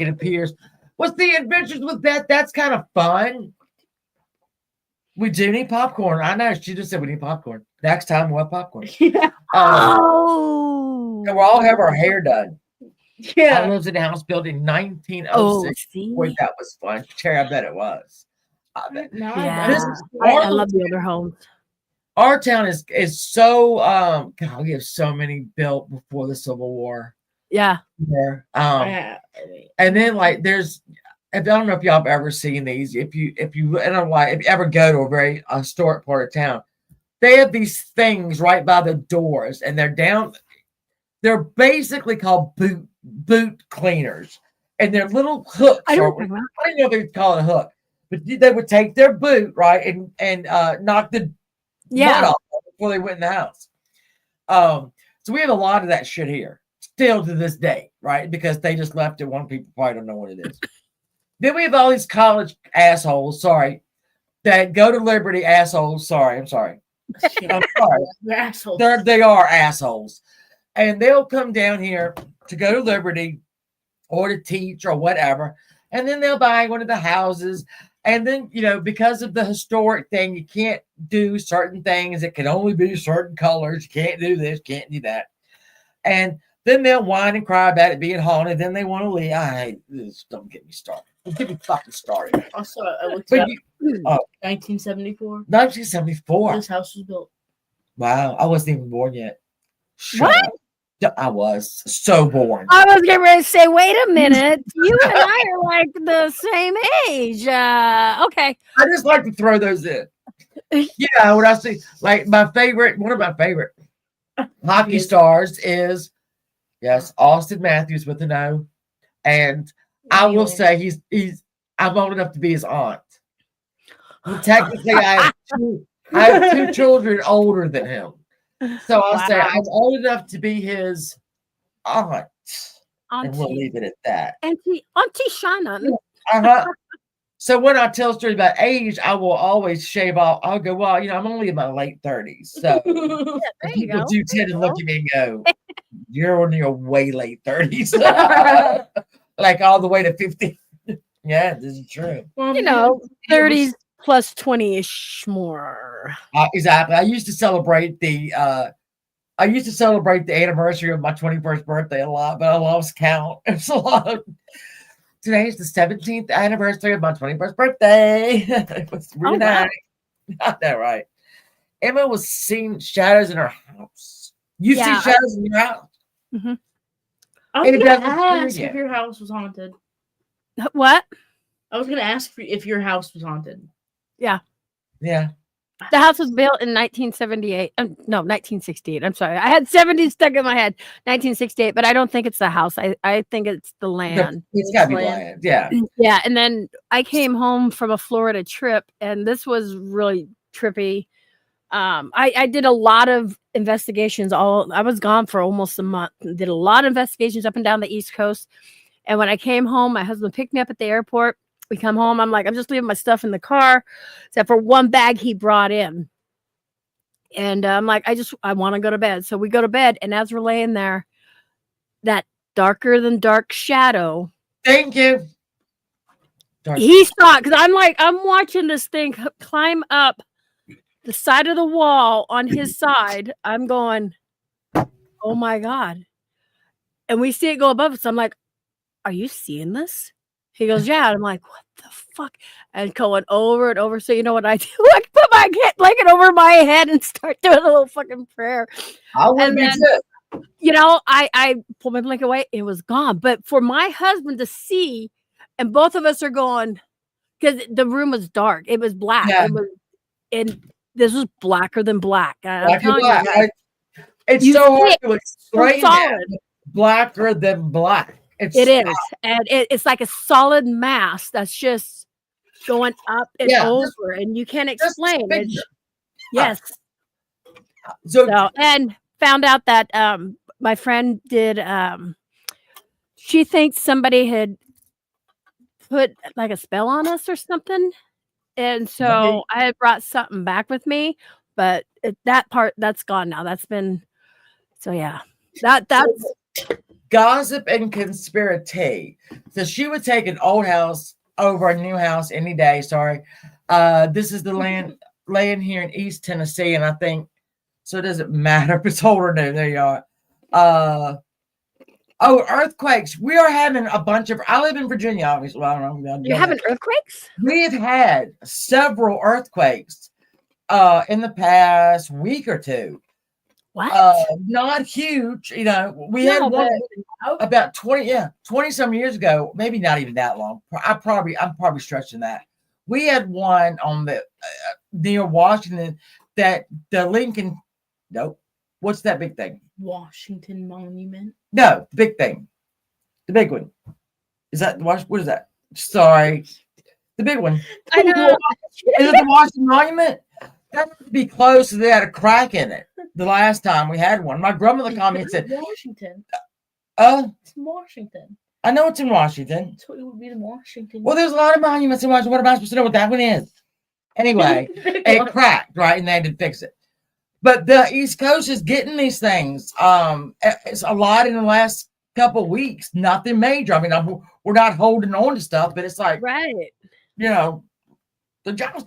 It appears. What's the adventures with that? That's kind of fun. We do need popcorn. I know. She just said we need popcorn. Next time we'll have popcorn. Yeah. We'll all have our hair done. Yeah. I lived in a house built in 1906. Boy, that was fun. Terry, I bet it was. I love the other homes. Our town is so God, we have so many built before the Civil War. Yeah. And then like there's I don't know if y'all have ever seen these. If you ever go to a very historic part of town, they have these things right by the doors, and they're basically called boot cleaners, and they're little hooks. I don't know if they call it a hook, but they would take their boot, right, and knock the mud off before they went in the house. So we have a lot of that shit here still to this day, right? Because they just left it. One people probably don't know what it is. Then we have all these college assholes, sorry, that go to Liberty, assholes. Sorry, I'm sorry. I'm sorry. They're assholes. They are assholes. And they'll come down here to go to Liberty or to teach or whatever. And then they'll buy one of the houses. And then, because of the historic thing, you can't do certain things. It can only be certain colors. You can't do this, can't do that. And then they'll whine and cry about it being haunted. Then they want to leave. I hate this. Don't get me started. Don't get me fucking started. Also, I looked up 1974. 1974. This house was built. Wow. I wasn't even born yet. Shut up. I was so born. I was getting ready to say, wait a minute. You and I are like the same age. Okay. I just like to throw those in. When I see, like, one of my favorite hockey stars is, yes, Austin Matthews with an O. And I will say I'm old enough to be his aunt. Well, technically, I have two children older than him. So I'll say I'm old enough to be his aunt. And we'll leave it at that. Auntie Shannon. So when I tell stories about age, I will always shave off. I'll go, well, I'm only in my late 30s. So people do tend to look at me and go, you're in your way late 30s. Like all the way to 50. Yeah, this is true. 30s plus 20-ish more. Exactly. I used to celebrate the anniversary of my 21st birthday a lot, but I lost count. It's a lot. Today's the 17th anniversary of my 21st birthday. It was really nice. Not that right. Emma was seeing shadows in her house. You see shadows in your house? Mm-hmm. I was going to ask if your house was haunted. What? I was going to ask if your house was haunted. Yeah. Yeah. The house was built in 1978. No, 1968. I'm sorry. I had 70 stuck in my head. 1968, but I don't think it's the house. I think it's the land. It's got to be land. Yeah. Yeah. And then I came home from a Florida trip, and this was really trippy. I did a lot of investigations. I was gone for almost a month. Did a lot of investigations up and down the East Coast. And when I came home, my husband picked me up at the airport. We come home. I'm like, I'm just leaving my stuff in the car, except for one bag he brought in. And I'm like, I want to go to bed. So we go to bed. And as we're laying there, that darker than dark shadow. Thank you. He saw it because I'm watching this thing climb up the side of the wall on his side. I'm going, oh my God. And we see it go above us. I'm like, are you seeing this? He goes, yeah. And I'm like, what the fuck? And going over and over. So you know what I do? I put my blanket over my head and start doing a little fucking prayer. I would be too. I pulled my blanket away. It was gone. But for my husband to see, and both of us are going, because the room was dark. It was black. Yeah. And this was blacker than black. It's so hard to explain that. Blacker than black. It is. And it's like a solid mass that's just going up and over, and you can't explain it. Yes. So and found out that my friend did she thinks somebody had put like a spell on us or something. And so I had brought something back with me, but that's gone now. That's been that's gossip and conspiracy. So she would take an old house over a new house any day. Sorry. This is the land laying here in East Tennessee, and I think so it doesn't matter if it's old or new. There you are. Earthquakes. We are having a bunch of. I live in Virginia, obviously. Well, I don't know. You're having earthquakes? We have had several earthquakes in the past week or two. What? Not huge, we had one about 20 some years ago, maybe not even that long. I'm probably stretching that. We had one on the near Washington that the Lincoln, nope. What's that big thing? Washington Monument. No, the big thing. The big one. Is that what is that? Sorry. The big one. I know. Is it the Washington Monument? That would be close. They had a crack in it the last time we had one. My grandmother called me and said, Washington. It's in Washington. I know it's in Washington. So it would be in Washington. Well, there's a lot of monuments in Washington. What am I supposed to know what that one is? Anyway, it cracked, right? And they had to fix it. But the East Coast is getting these things. It's a lot in the last couple of weeks. Nothing major. I mean, we're not holding on to stuff, but it's like, right. Did y'all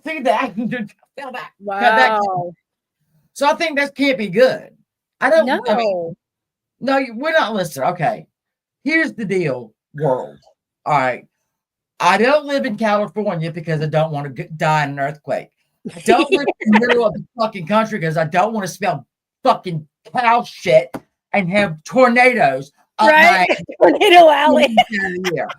see that? Did y'all feel that? Wow. So I think that can't be good. I don't know. No. No, we're not listening. Okay. Here's the deal, world. All right. I don't live in California because I don't want to die in an earthquake. I don't live in the middle of the fucking country because I don't want to smell fucking cow shit and have tornadoes up Right? my Tornado Alley. here.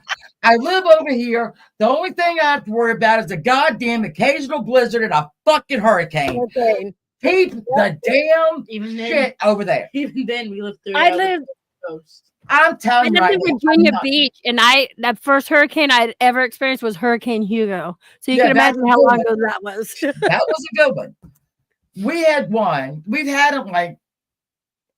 I live over here. The only thing I have to worry about is a goddamn occasional blizzard and a fucking hurricane. Okay. Keep the damn Even then, shit over there. even then, we lived through. I lived coast. I'm I telling you lived right in now, Virginia I'm not- Beach, and that first hurricane I'd ever experienced was Hurricane Hugo. So you Yeah, can that's imagine how good. long ago that was. That was a good one. We had one. We've had them like,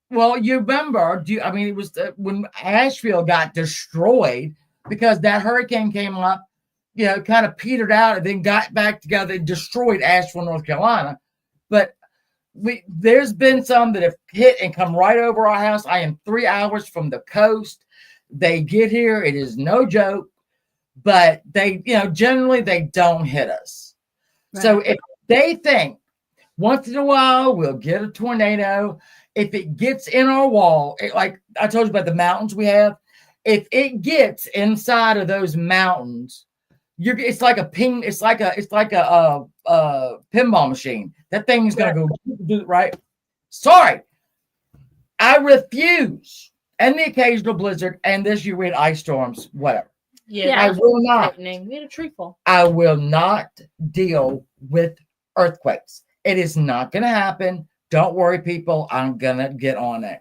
well, you remember? It was when Asheville got destroyed because that hurricane came up, kind of petered out and then got back together and destroyed Asheville, North Carolina. But there's been some that have hit and come right over our house. I am 3 hours from the coast. They get here. It is no joke, but they, generally they don't hit us. Right. So if they think once in a while we'll get a tornado, if it gets in our wall, like I told you about the mountains we have, if it gets inside of those mountains, it's like a pinball machine. That thing is going to go do it right. Sorry, I refuse. And the occasional blizzard, and this year we had ice storms, whatever. Yeah, I will not. We had a tree fall. I will not deal with earthquakes. It is not going to happen. Don't worry, people. I'm going to get on it.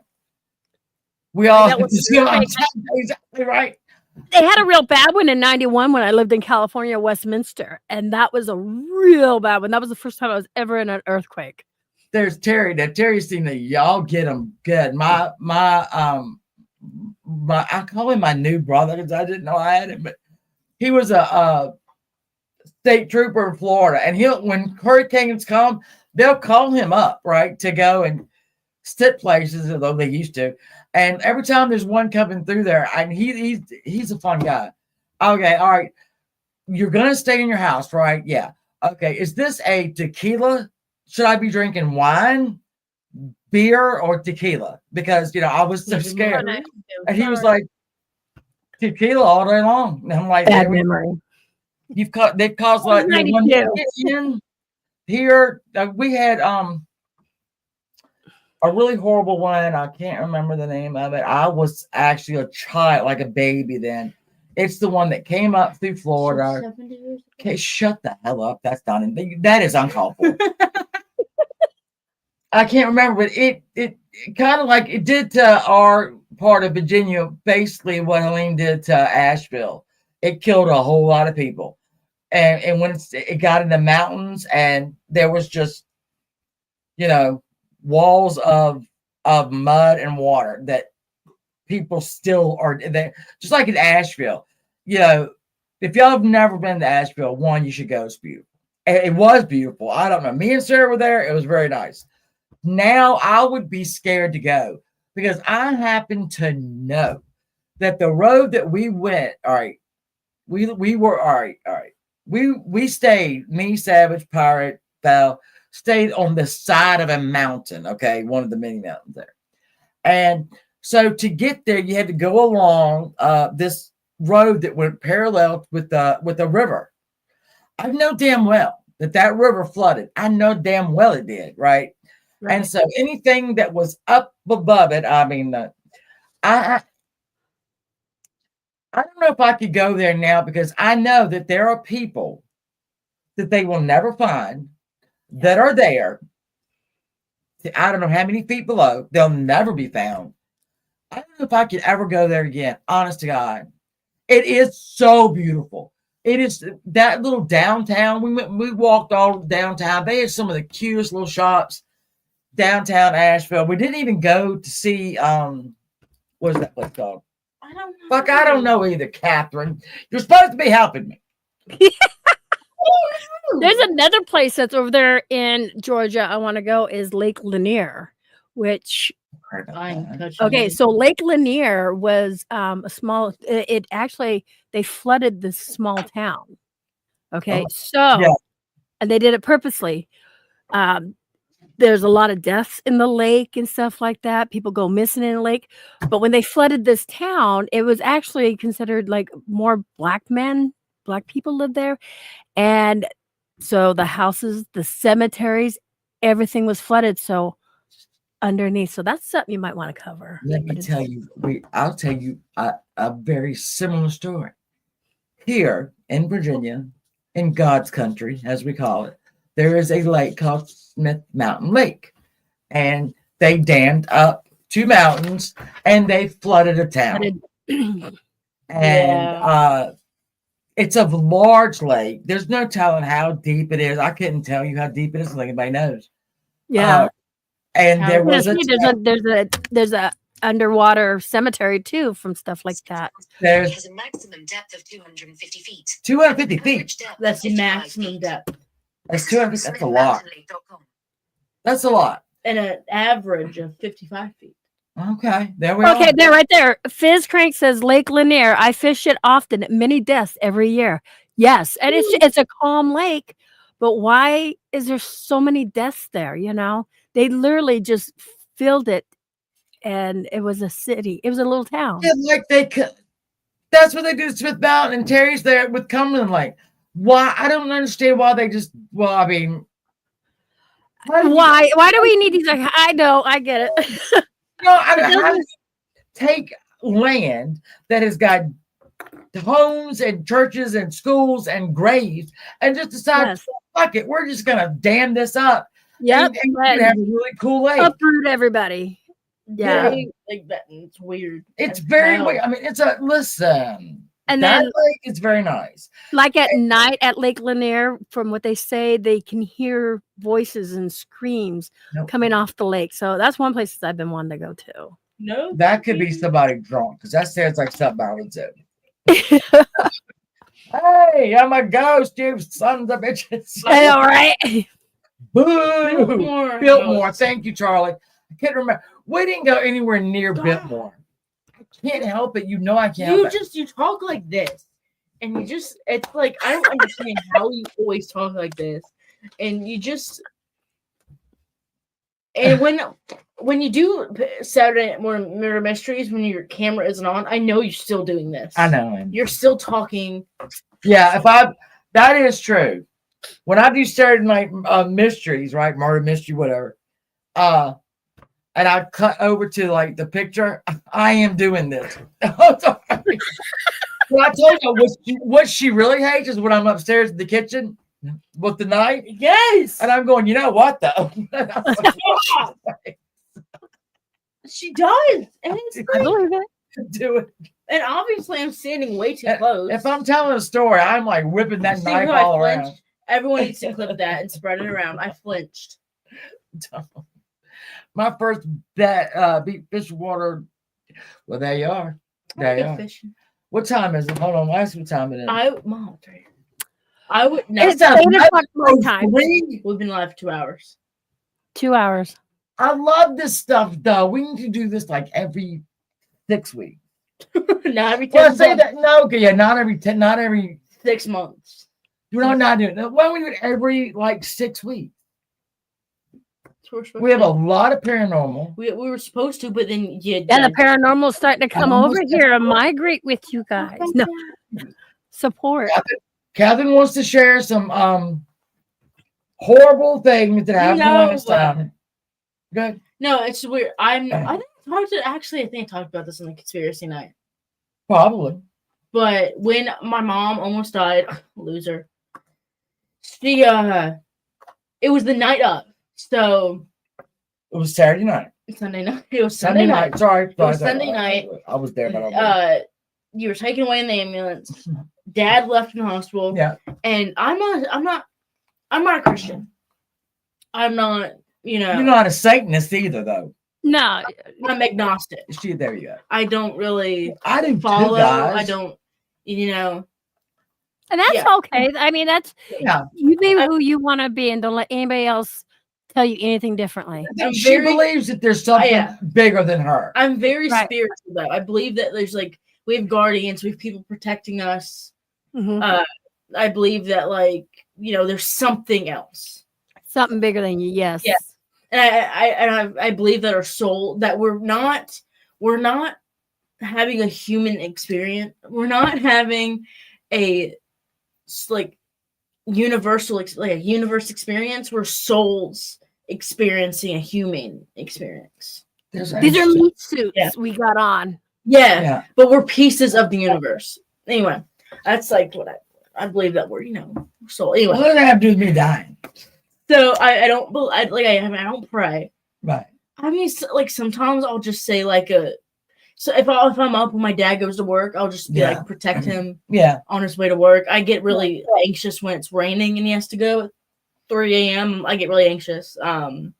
We all exactly right. They had a real bad one in 91 when I lived in California, Westminster. And that was a real bad one. That was the first time I was ever in an earthquake. There's Terry. That Terry's seen that y'all get them good. My I call him my new brother because I didn't know I had him, but he was a state trooper in Florida. And when hurricanes come, they'll call him up, right, to go and sit places, although they used to. And every time there's one coming through there, and he's a fun guy. Okay, all right. You're gonna stay in your house, right? Yeah. Okay. Is this a tequila? Should I be drinking wine, beer, or tequila? Because I was so scared. And he was like, tequila all day long. And I'm like, bad memory. They've caused like one here. We had a really horrible one. I can't remember the name of it. I was actually a child, like a baby then. It's the one that came up through Florida. Okay, shut the hell up. That's done. That is uncalled for. I can't remember, but it kind of like it did to our part of Virginia, basically what Helene did to Asheville. It killed a whole lot of people. And when it got in the mountains and there was just, walls of mud and water that people still are there, just like in Asheville. If y'all have never been to Asheville, one, you should go. It's beautiful. It was beautiful. I don't know. Me and Sarah were there. It was very nice. Now I would be scared to go because I happen to know that the road that we went, all right, we were all right. We stayed, me, Savage, Pirate, Val, stayed on the side of a mountain, okay, one of the many mountains there. And so to get there, you had to go along this road that went parallel with the river. I know damn well that river flooded. I know damn well it did, right? And so anything that was up above it, I mean, I don't know if I could go there now because I know that there are people that they will never find that are there. I don't know how many feet below. They'll never be found. I don't know if I could ever go there again. Honest to God. It is so beautiful. It is that little downtown. We walked all downtown. They had some of the cutest little shops downtown Asheville. We didn't even go to see what is that place called? I don't know. Fuck, I don't know either, Catherine. You're supposed to be helping me. There's another place that's over there in Georgia. I want to go is Lake Lanier, which I'm touching okay. it. So Lake Lanier was a small. It actually they flooded this small town. Okay, so yeah. and they did it purposely. There's a lot of deaths in the lake and stuff like that. People go missing in the lake. But when they flooded this town, it was actually considered like more black people lived there. And so the houses, the cemeteries, everything was flooded. So underneath. So that's something you might want to cover. Let me tell you, I'll tell you a very similar story. Here in Virginia, in God's country, as we call it, there is a lake called Smith Mountain Lake. And they dammed up 2 mountains and they flooded a town. And it's a large lake. There's no telling how deep it is. I couldn't tell you how deep it is. Like anybody knows. Yeah. And there was there's a underwater cemetery too from stuff like that. There's has a maximum depth of 250 feet. 250 feet. That's the maximum depth. That's 250. That's a lot. That's a lot. And an average of 55 feet. Okay, there we are. Okay, there, right there. Fizz Crank says Lake Lanier. I fish it often. Many deaths every year. Yes, and it's a calm lake, but why is there so many deaths there? You know, they literally just filled it, and it was a city. It was a little town. Yeah, like that's what they do to Smith Mountain, and Terry's there with Cumberland Lake. Why? I don't understand why they just. Well, I mean, why do we need these? I know, I get it. No, I mean, how does take land that has got homes and churches and schools and graves and just decide, fuck it, we're just gonna dam this up. Yep, and have a really cool lake. Uproot everybody. Yeah, like that. It's weird. It's very weird. I mean, it's a listen. And that then lake is very nice. Like at night at Lake Lanier, from what they say, they can hear voices and screams coming off the lake. So that's one place I've been wanting to go to. No, that could be somebody drunk because that sounds like something I would do. Hey, I'm a ghost, you sons of bitches. I know, right? Boo! Biltmore. Thank you, Charlie. I can't remember. We didn't go anywhere near Biltmore. I can't help it. You know I can't. You talk like this, and it's like I don't understand how you always talk like this, and you just. And when you do Saturday morning murder mysteries, when your camera isn't on, I know you're still doing this. I know. You're still talking. Yeah, that is true. When I do Saturday night mysteries, right, murder mystery, whatever, and I cut over to like the picture, I am doing this. Well, I told you what she really hates is when I'm upstairs in the kitchen with the knife. Yes. And I'm going, you know what though? She does. And it's I believe it. Do it. And obviously I'm standing way too close. If I'm telling a story, I'm like whipping that knife all around. Everyone needs to clip that and spread it around. I flinched. My first beat fish water. Well, there you are. There you are. Fishing. What time is it? Hold on. Ask what time it is. I would know. It's 8 o'clock my time. We've been live for 2 hours. 2 hours. I love this stuff, though. We need to do this like every 6 weeks. Not every 10 well, months. Say that. No, okay, yeah, not every 6 months. We're not doing it. Why don't we do it every like 6 weeks? We have a lot of paranormal. We were supposed to, but then the paranormal is starting to come over here and migrate with you guys. No support. Catherine wants to share some horrible things that happened last time. Good. No, it's weird. I think I talked about this on the conspiracy night. Probably. But when my mom almost died, loser. She it was the night of. So it was Saturday night. Sunday night. It was Sunday night. Sorry. It was Sunday night. I was there, but you were taken away in the ambulance. Dad left in the hospital. Yeah. And I'm not a Christian. I'm not, You're not a Satanist either, though. No, I'm agnostic. There you go. I don't really I do follow. too, guys. I don't, and that's Yeah. okay. I mean, that's Yeah. you be who you want to be, and don't let anybody else tell you anything differently. She believes that there's something bigger than her. I'm very Right. spiritual though. I believe that there's we have guardians, we have people protecting us. Mhm. I believe that there's something else. Something bigger than you. Yes. Yeah. And I believe that our soul, that we're not having a human experience. We're not having a universal a universe experience. We're souls experiencing a human experience. These are meat suits we got on. Yeah, but we're pieces of the universe. Anyway, that's what I believe that we're soul. Anyway, what does that have to do with me dying? So I don't I don't pray. Right. I mean, sometimes I'll just say so if I'm up when my dad goes to work, I'll just be protect him. Yeah. On his way to work. I get really anxious when it's raining and he has to go at 3 a.m. I get really anxious. So I'm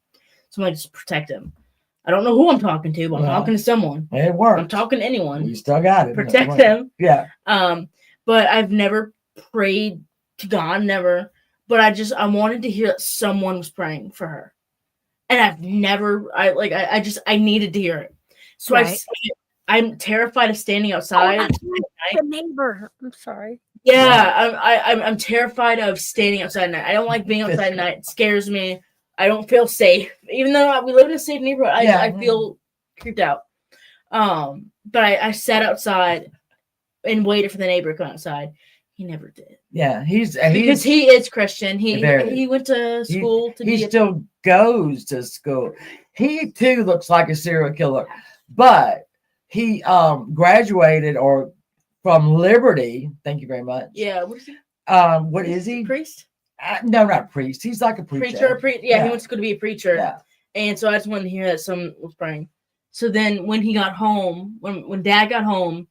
just protect him. I don't know who I'm talking to, but I'm talking to someone. It works. I'm talking to anyone. You still got it. Protect him. Yeah. But I've never prayed to God, never. But I wanted to hear that someone was praying for her. And I've never I needed to hear it. So Right. I'm terrified of standing outside. The neighbor. I'm sorry. Yeah, I'm terrified of standing outside at night. I don't like being outside at night. It scares me. I don't feel safe. Even though we live in a safe neighborhood, I feel creeped out. But I sat outside and waited for the neighbor to come outside. He never did. Yeah, because he is Christian. He went to school He still goes to school. He too looks like a serial killer, but he graduated from Liberty. Thank you very much. Yeah. What is he? What is he? Priest? No, not priest. He's like a preacher. Yeah, he wants to go to be a preacher. Yeah. And so I just wanted to hear that someone was praying. So then when he got home, when Dad got home,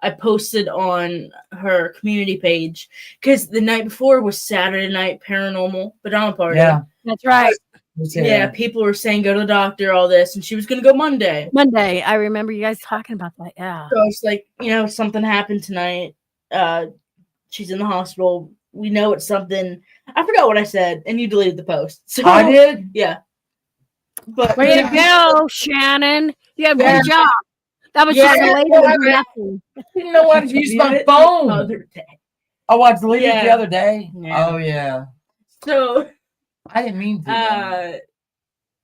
I posted on her community page because the night before was Saturday night paranormal Pajama party. Yeah, that's right. Yeah, people were saying go to the doctor, all this, and she was going to go Monday. I remember you guys talking about that. Yeah. So it's like, something happened tonight. She's in the hospital. We know it's something. I forgot what I said, and you deleted the post. So I did. Yeah. But way to go, Shannon. You have a good job. That was just a lady to do nothing. I didn't know how to use my phone. Oh, I deleted it the other day. Yeah. Oh yeah. So I didn't mean to.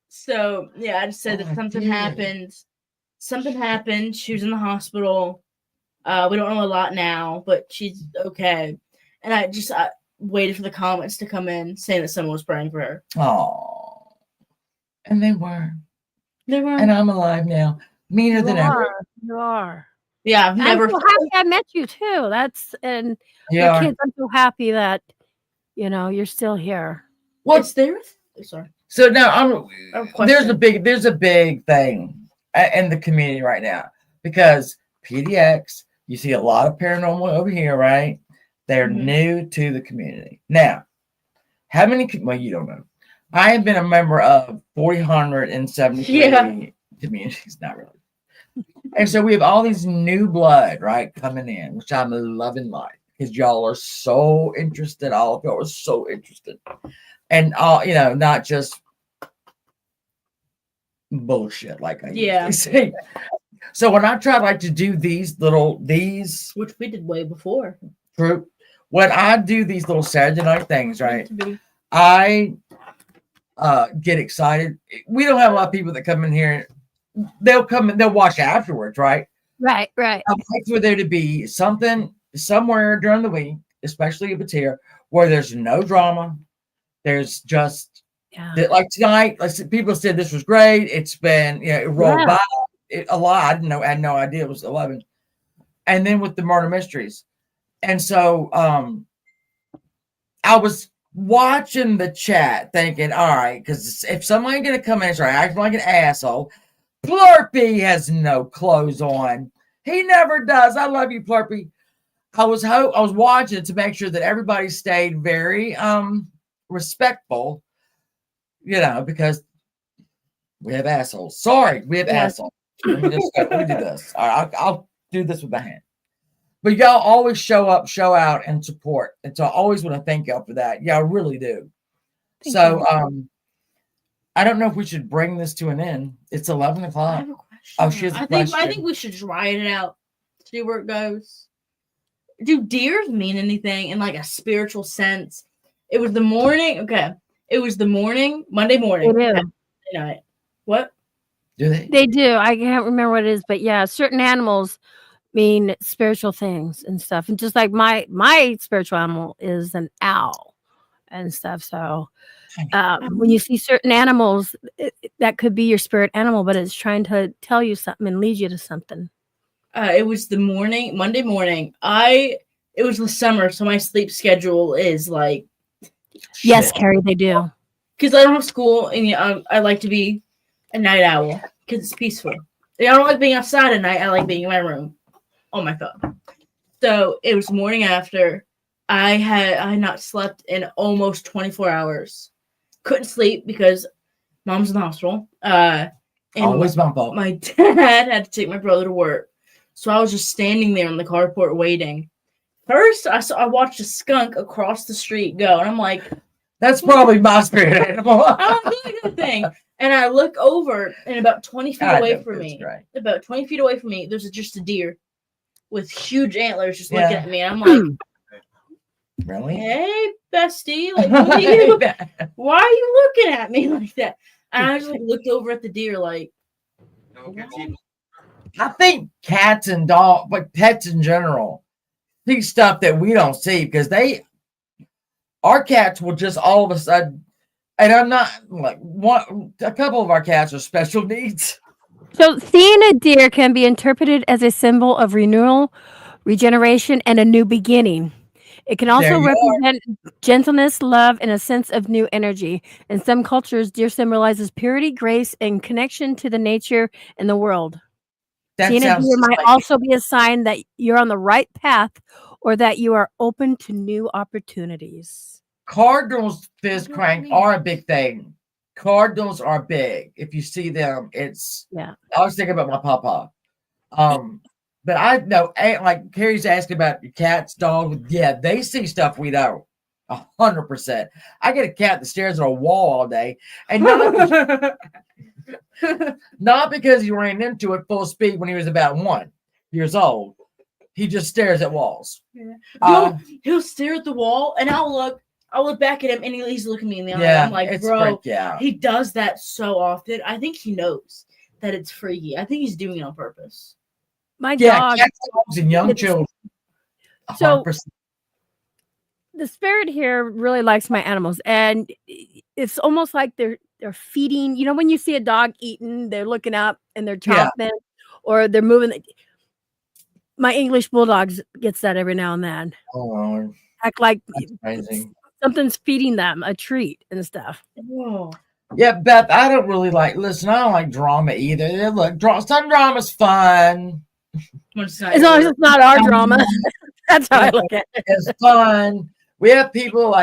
So yeah, I just said that something happened. Something happened. She was in the hospital. We don't know a lot now, but she's okay. And I waited for the comments to come in saying that someone was praying for her. Oh, and they were. They were. And I'm alive now. Meaner than ever. You are. Yeah, I've never. I'm so happy I met you too. And yeah. Kids, I'm so happy that you're still here. Well, it's there. Sorry. So now there's a big thing in the community right now because PDX. You see a lot of paranormal over here, right? They're new to the community. Now, how many? Well, you don't know. I have been a member of 473 communities, not really. And so we have all these new blood, right, coming in, which I'm loving life because y'all are so interested. All of y'all are so interested, and not just bullshit like I usually say. So when I try to do these, which we did way before. True. When I do these little Saturday night things, right, I get excited. We don't have a lot of people that come in here. They'll come and they'll watch afterwards, right? Right. I'd like for there to be something somewhere during the week, especially if it's here, where there's no drama. There's just like tonight. People said this was great. It's been it rolled by a lot. I didn't know. I had no idea it was 11. And then with the murder mysteries, and so I was watching the chat, thinking, all right, because if somebody's gonna come in and start acting like an asshole. Blurpy has no clothes on. He never does. I love you, Plurpy. I was watching to make sure that everybody stayed very respectful, because we have assholes. Sorry, we have assholes. Let me do this. All right, I'll do this with my hand. But y'all always show up, show out, and support. And so I always want to thank y'all for that. Y'all really do. Thank you. I don't know if we should bring this to an end. It's 11 I o'clock. have a question. Oh, she has a I question. think we should just ride it out. See where it goes. Do deers mean anything in like a spiritual sense? It was the morning. Okay. It was the morning, Monday morning. They do. Night. What? Do they? They do. I can't remember what it is, but yeah, certain animals mean spiritual things and stuff. And just like my spiritual animal is an owl and stuff. So when you see certain animals, that could be your spirit animal, but it's trying to tell you something and lead you to something. It was the morning, Monday morning. It was the summer, so my sleep schedule is like. Yes, Carrie, they do. Because I don't have school, and I like to be a night owl because it's peaceful. I don't like being outside at night. I like being in my room on my phone. So it was the morning after. I had not slept in almost 24 hours. Couldn't sleep because mom's in the hospital. And Always my fault. My dad had to take my brother to work. So I was just standing there in the carport waiting. First, I watched a skunk across the street go, and I'm like, that's probably my spirit animal. I don't like that thing. And I look over, and about 20 feet away from me, there's just a deer with huge antlers just looking at me. And I'm like, really? Hey, bestie, like, why are you looking at me like that? And I just like looked over at the deer, like. I think cats and dogs, like pets in general, see stuff that we don't see because our cats will just all of a sudden, and I'm not like a couple of our cats are special needs. So seeing a deer can be interpreted as a symbol of renewal, regeneration, and a new beginning. It can also represent gentleness, love, and a sense of new energy. In some cultures, deer symbolizes purity, grace, and connection to the nature and the world. Seeing a deer might also be a sign that you're on the right path or that you are open to new opportunities. Cardinals, fizz crank are a big thing. Cardinals are big. If you see them, it's I was thinking about my papa. But I know, like Carrie's asking about your cats, dogs. Yeah, they see stuff we don't. 100%. I get a cat that stares at a wall all day, and not because he ran into it full speed when he was about 1 year old. He just stares at walls. Yeah. He'll stare at the wall, and I'll look back at him, and he's looking me in the eye. I'm like, bro, he does that so often. I think he knows that it's freaky. I think he's doing it on purpose. My dog, cats, dogs, and young children. 100%. So the spirit here really likes my animals, and it's almost like they're feeding. You know, when you see a dog eating, they're looking up and they're chomping, or they're moving. My English bulldogs gets that every now and then. Oh, act like something's feeding them a treat and stuff. Oh. Yeah, Beth, I don't really listen, I don't like drama either. Look, some drama's fun. As long as it's not our drama. That's how I look at it. It's fun. We have people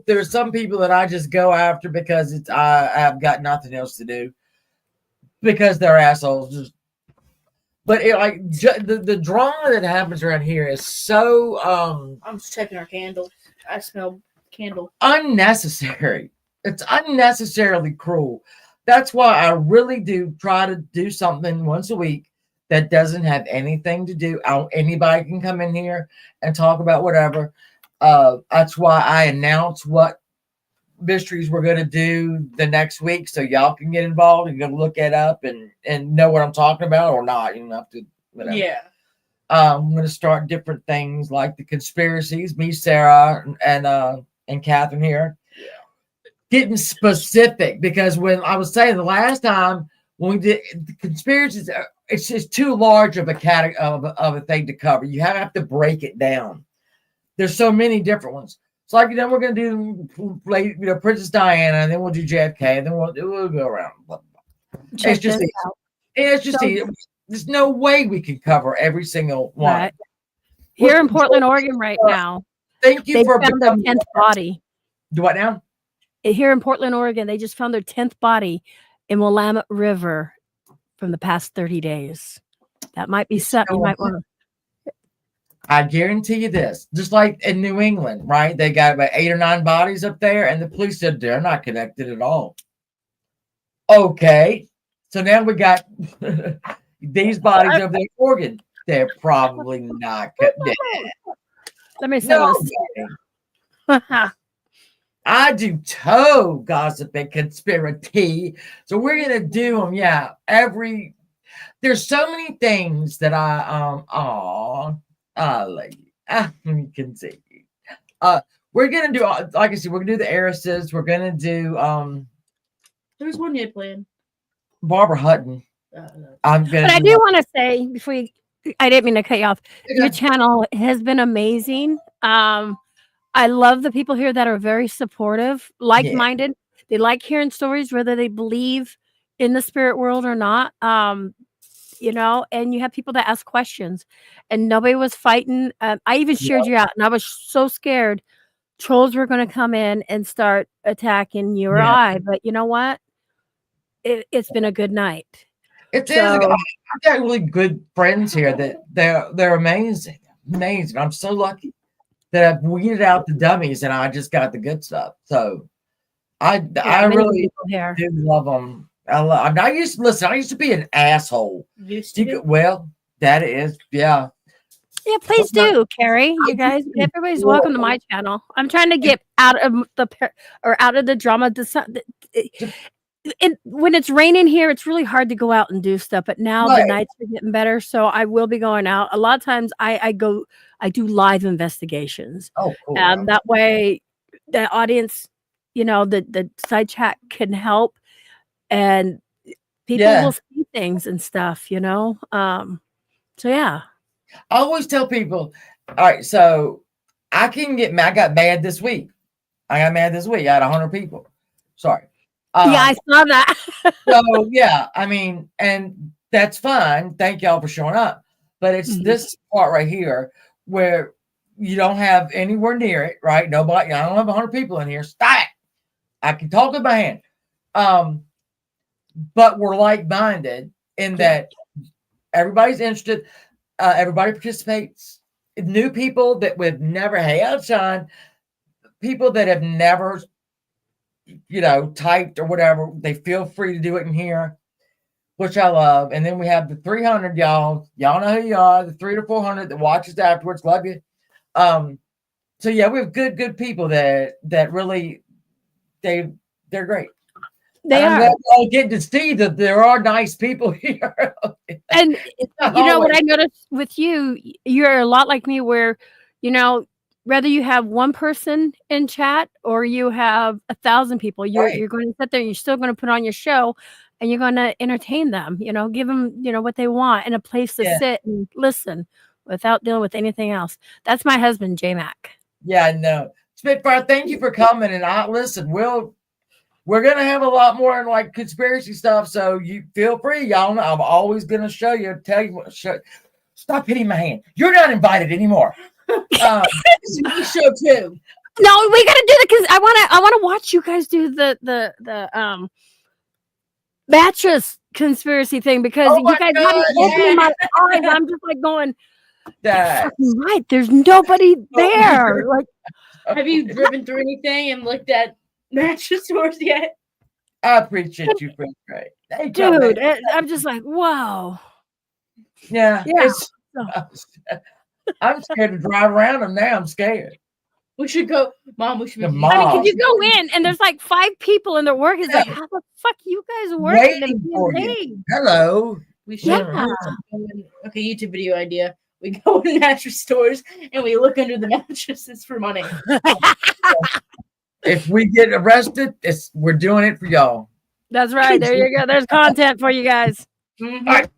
there's some people that I just go after because I've got nothing else to do. Because they're assholes. But the drama that happens around here is so I'm just checking our candles. I smell candle. Unnecessary. It's unnecessarily cruel. That's why I really do try to do something once a week that doesn't have anything to do. Anybody can come in here and talk about whatever. That's why I announce what mysteries we're going to do the next week, so y'all can get involved and go look it up and know what I'm talking about or not. You don't have to. Whatever. Yeah. I'm going to start different things like the conspiracies. Me, Sarah, and Catherine here. Getting specific, because when I was saying the last time when we did the conspiracies, it's just too large of a category of a thing to cover. You have to break it down. There's so many different ones. It's like, we're going to do Princess Diana, and then we'll do JFK, and then we'll go around. It's just easy. there's no way we can cover every single one. Right. Here in Portland, Oregon, right now, Thank you they for found their becoming 10th body. Do what now? Here in Portland, Oregon, they just found their 10th body in Willamette River from the past 30 days. That might be something you might want to. I guarantee you this, just like in New England, right? They got about 8 or 9 bodies up there, and the police said they're not connected at all. Okay, so now we got these bodies over there in Oregon. They're probably not connected. Let me say No, this. I do toe gossip and conspiracy. So we're gonna do them, yeah. There's so many things that you can see. We're gonna do, like I said, we're gonna do the heiresses. We're gonna do There's one you had planned. Barbara Hutton. I'm gonna. But I do want to say before I didn't mean to cut you off. Your channel has been amazing. I love the people here that are very supportive, like-minded. Yeah. They like hearing stories, whether they believe in the spirit world or not. You know, and you have people that ask questions, and nobody was fighting. I even shared you out, and I was so scared trolls were going to come in and start attacking you or I. But you know what? It's been a good night. I've got really good friends here that they're amazing. I'm so lucky that I've weeded out the dummies and I just got the good stuff. So I really do love them. I used to be an asshole. Well, that is, yeah. Yeah, please do, Carrie. You guys, everybody's welcome to my channel. I'm trying to get out of the drama. When it's raining here, it's really hard to go out and do stuff. But now the nights are getting better, so I will be going out. A lot of times, I do live investigations. Oh, cool. That way, the audience, you know, the side chat can help, and people will see things and stuff. You know, so yeah. I always tell people, all right, so I can get mad. I got mad this week. I had 100 people. Sorry. Yeah, I saw that. So yeah, I mean, and that's fine. Thank y'all for showing up. But it's this part right here where you don't have anywhere near it, right? Nobody, I don't have 100 people in here. Stop it. I can talk with my hand. But we're like-minded in that everybody's interested. Everybody participates. New people that we've never had shine, people that have never, you know, typed or whatever, they feel free to do it in here, which I love. And then we have the 300 y'all know who you are, the 300 to 400 that watches afterwards. Love you. So yeah, we have good people that really they're great. I'm glad y'all get to see that there are nice people here. And you know what I noticed with you, you're a lot like me where, you know, whether you have one person in chat or you have 1,000 people, you're going to sit there and you're still going to put on your show and you're going to entertain them, you know, give them, you know, what they want and a place to sit and listen without dealing with anything else. That's my husband, J-Mac. Yeah, I know. Spitfire, thank you for coming. And we're going to have a lot more like conspiracy stuff. So you feel free. Y'all know I'm always going to tell you what, stop hitting my hand. You're not invited anymore. It's my show too. No, we got to do that because I want to watch you guys do the mattress conspiracy thing because you guys haven't opened my eyes. I'm just like going, right, there's nobody there. Like, have you driven through anything and looked at mattress stores yet? I appreciate you, friend. Right, hey, dude. I'm just like, whoa. Yeah. I'm scared to drive around them now. I'm scared. We should go, Mom. We should. I mean, can you go in and there's like 5 people in their work? It's like, how the fuck you guys working for you? Hello. We should. Okay, YouTube video idea. We go in mattress stores and we look under the mattresses for money. If we get arrested, we're doing it for y'all. That's right. There you go. There's content for you guys. All right,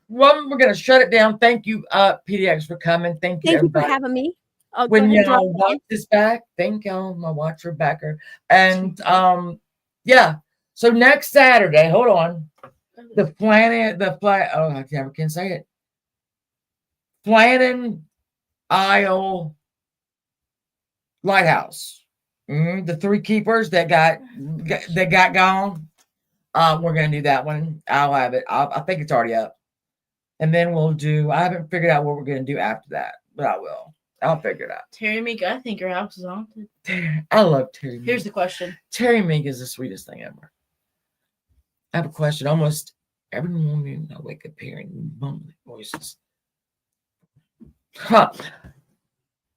we're gonna shut it down. Thank you, PDX, for coming. Thank you, everybody. Thank you for having me. When y'all watch this back, thank y'all, my watcher backer. And yeah, so next Saturday, hold on. the Flannan, oh, I never can say it. Flannan Isle Lighthouse. The three keepers that got gone. We're gonna do that one. I'll have it. I think it's already up. And then we'll do. I haven't figured out what we're gonna do after that, but I will. I'll figure it out. Terry Meek, I think your house is haunted. I love Terry Meek. Here's the question. Terry Meek is the sweetest thing ever. I have a question. Almost every morning I wake up hearing mumbling voices. Huh.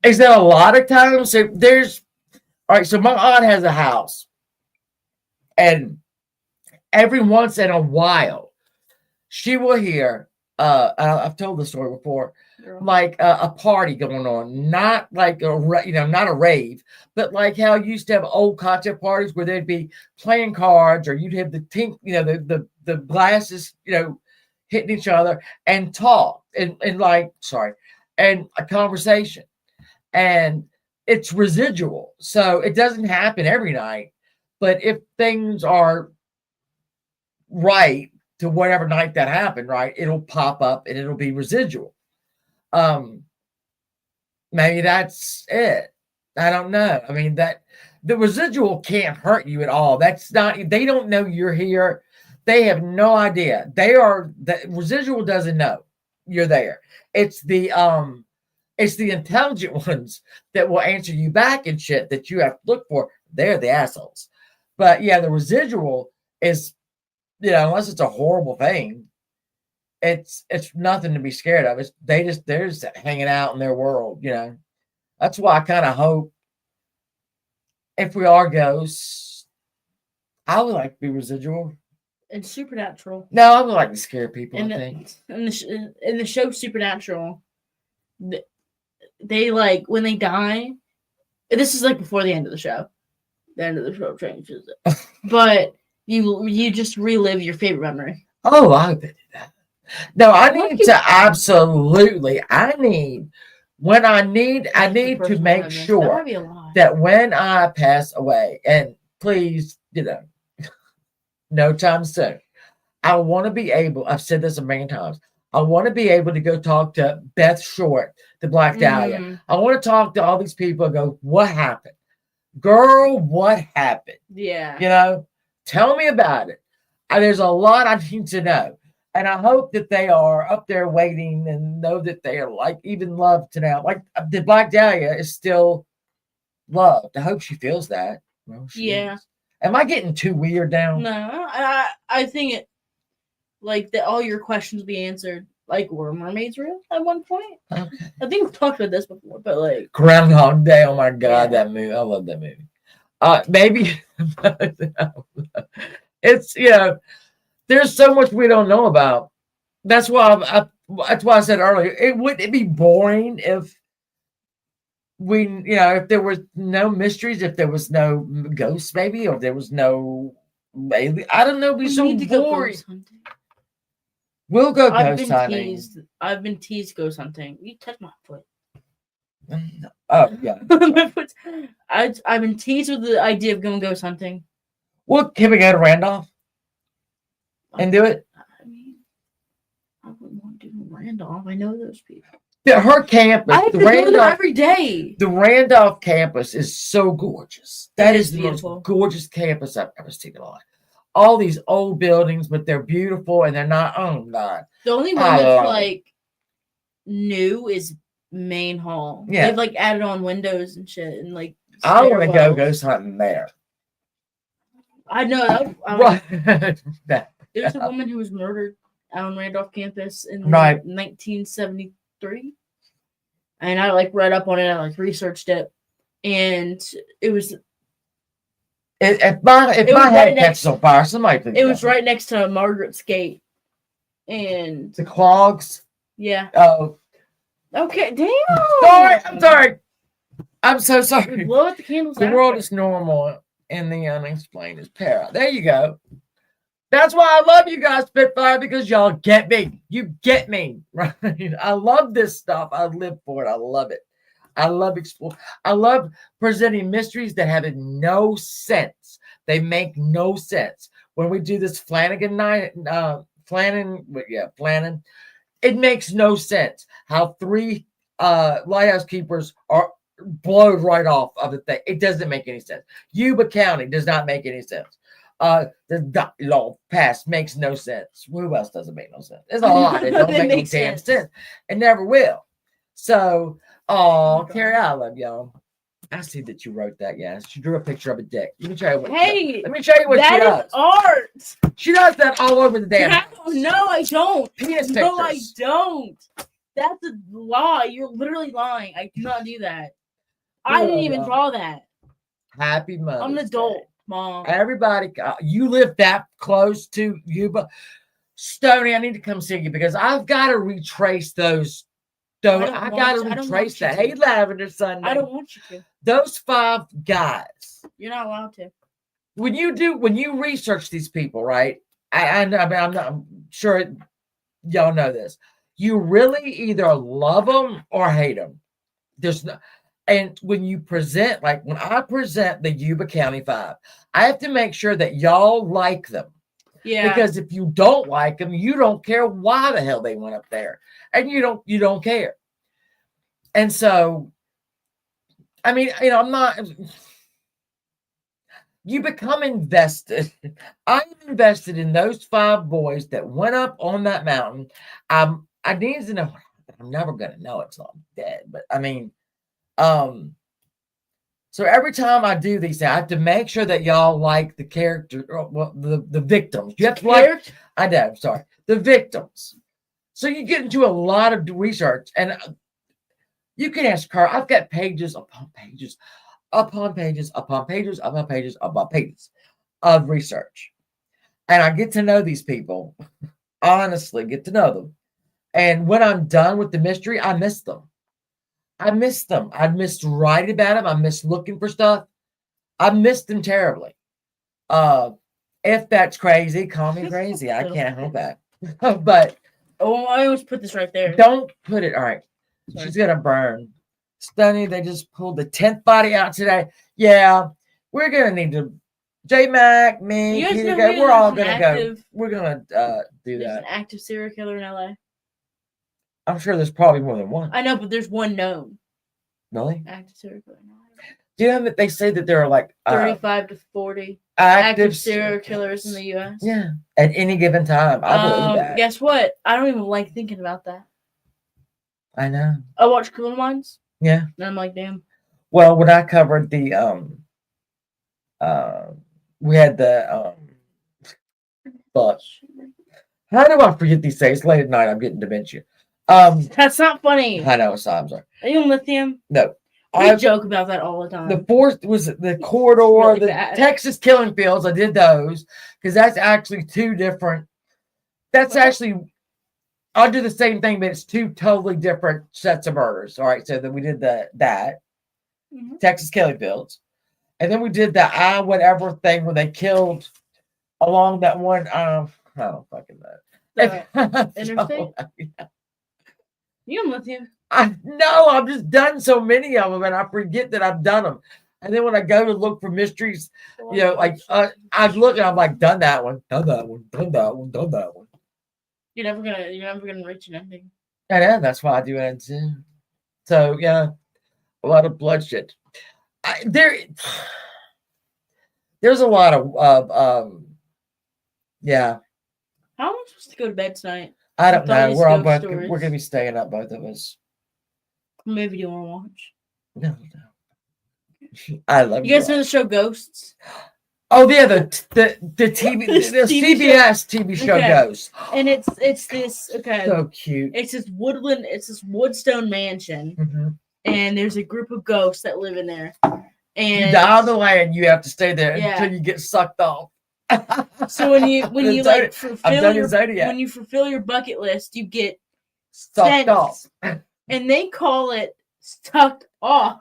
Is there a lot of times there's all right, so my aunt has a house. And every once in a while, she will hear I've told the story before, like a party going on, not like not a rave, but like how you used to have old cocktail parties where they'd be playing cards, or you'd have the the glasses, hitting each other and talk and a conversation, and it's residual, so it doesn't happen every night, but if things are right to whatever night that happened, right, it'll pop up and it'll be residual. Maybe that's it. I don't know. I mean, that the residual can't hurt you at all. That's not, they don't know you're here. They have no idea. The residual doesn't know you're there. It's the intelligent ones that will answer you back and shit that you have to look for. They're the assholes. But yeah, the residual is, unless it's a horrible thing, it's nothing to be scared of. They're just hanging out in their world, That's why I kind of hope if we are ghosts, I would like to be residual. And Supernatural. No, I would like to scare people, I think. In the show Supernatural, they like when they die. This is like before the end of the show. The end of the show changes it, but you just relive your favorite memory. Oh, I bet that. No, I need to absolutely. I need to make sure that when I pass away, and please, no time soon, I want to be able. I've said this a million times. I want to be able to go talk to Beth Short, the Black Dahlia. I want to talk to all these people and go, what happened? Girl, what happened? Yeah. Tell me about it. There's a lot I need to know. And I hope that they are up there waiting and know that they are even loved to now. Like the Black Dahlia is still loved. I hope she feels that. Well, she is. Am I getting too weird now? No, I think it all your questions be answered. Like, were mermaids real at one point? Okay. I think we've talked about this before, but like Groundhog Day. Oh my God, that movie. I love that movie. Maybe it's there's so much we don't know about. That's why I said earlier, it'd be boring if if there was no mysteries, if there was no ghosts, maybe, or if there was no alien. I don't know. It'd be so boring. We'll go ghost hunting. I've been teased ghost hunting. You touch my foot. Oh yeah. I've been teased with the idea of going ghost hunting. Well, can we go to Randolph and do it? I mean, I wouldn't want to do Randolph. I know those people. Her campus, I have to go there every day. The Randolph campus is so gorgeous. That is the beautiful. Most gorgeous campus I've ever seen in my life. All these old buildings, but they're beautiful and they're not. Oh God! The only one that's new is Main Hall. Yeah, they've added on windows and shit and I want to go ghost hunting there. I know. There's a woman who was murdered on Randolph campus in 1973, and I read up on it. I researched it, and it was. If my head catches on fire, somebody please. It was right next to Margaret's Gate, and the clogs. Yeah. Oh. Okay. Damn. I'm sorry. I'm so sorry. Blow out the candles. The world is normal, and the unexplained is para. There you go. That's why I love you guys, Spitfire, because y'all get me. You get me, right? I love this stuff. I live for it. I love it. I love exploring. I love presenting mysteries that have no sense. They make no sense. When we do this Flanagan Flannan, Flannan. It makes no sense how 3 lighthouse keepers are blowed right off of the thing. It doesn't make any sense. Yuba County does not make any sense. The law passed makes no sense. Who else doesn't make no sense? There's a lot that don't It make no makes damn sense. sense. It never will. So, Oh, Carrie, I love y'all. I see that you wrote that. Yeah, she drew a picture of a dick. Let me show you what. Hey, let me show you what she that does. is art. She does that all over the damn house. No, I don't. Penis No, I pictures. don't. That's a lie. You're literally lying. I do not do that. I didn't even draw that. Happy Mother's I'm an Day. adult, Mom. Everybody, you live that close to Yuba. Stoney, I need to come see you because I've got to retrace those. I got to retrace that. Hey, Lavender Sunday. I don't want you to. Those 5 guys. You're not allowed to. When you research these people, right? I'm sure y'all know this. You really either love them or hate them. There's no, and when you present, like when I present the Yuba County 5, I have to make sure that y'all like them. Yeah. Because if you don't like them, you don't care why the hell they went up there, and you don't care. And so, I mean, I'm not. You become invested. I'm invested in those 5 boys that went up on that mountain. I need to know. I'm never gonna know it till I'm dead. But I mean, so every time I do these things, I have to make sure that y'all like the character, well, the victims. You have to like. I know. Sorry, the victims. So you get into a lot of research, and you can ask Carl. I've got pages upon pages, upon pages, upon pages, upon pages, upon pages of research, and I get to know these people. Honestly, get to know them, and when I'm done with the mystery, I miss them. I miss them. I missed writing about them. I miss looking for stuff. I missed them terribly. If that's crazy, call me crazy. I can't help that. But I always put this right there. Don't put it. All right. Sorry. She's gonna burn. Stunning. They just pulled the 10th body out today. Yeah, we're gonna need to. J Mac, me, Peter, we're all gonna go. We're gonna do There's that. an active serial killer in LA. I'm sure there's probably more than one. I know, but there's one known. Really? Active serial killer in LA. Do you know that they say that there are like 35 to 40 active serial killers in the U.S.? Yeah, at any given time. I believe that. Guess what? I don't even like thinking about that. I know. I watch Criminal Minds. Yeah. And I'm like, damn. Well, when I covered the we had the but how do I forget these things? Late at night, I'm getting dementia. That's not funny. I know, so I'm sorry. Are you on lithium? No. I joke about that all the time. The 4th was the corridor, really the bad. Texas killing fields. I did those because that's actually 2 different. That's actually, I'll do the same thing, but it's 2 totally different sets of murders. All right, so then we did that Texas killing fields, and then we did the whatever thing where they killed along that one. I don't fucking know. Interstate. You on lithium? I know. I've just done so many of them, and I forget that I've done them. And then when I go to look for mysteries, like I look and I'm like, done that one, done that one, done that one, done that one. You're never gonna reach an ending. I know. That's why I do it too. So yeah, a lot of bloodshed. There's a lot of yeah. How am I supposed to go to bed tonight? I don't know. We're We're gonna be staying up, both of us. What movie do you want to watch? No. I love you. Guys know the show Ghosts? Oh yeah, the TV, the CBS TV show Ghosts. And it's this so cute. It's this woodstone mansion, and there's a group of ghosts that live in there. And you die on the land, you have to stay there until you get sucked off. So when you like fulfill your bucket list, you get sucked off, and they call it sucked off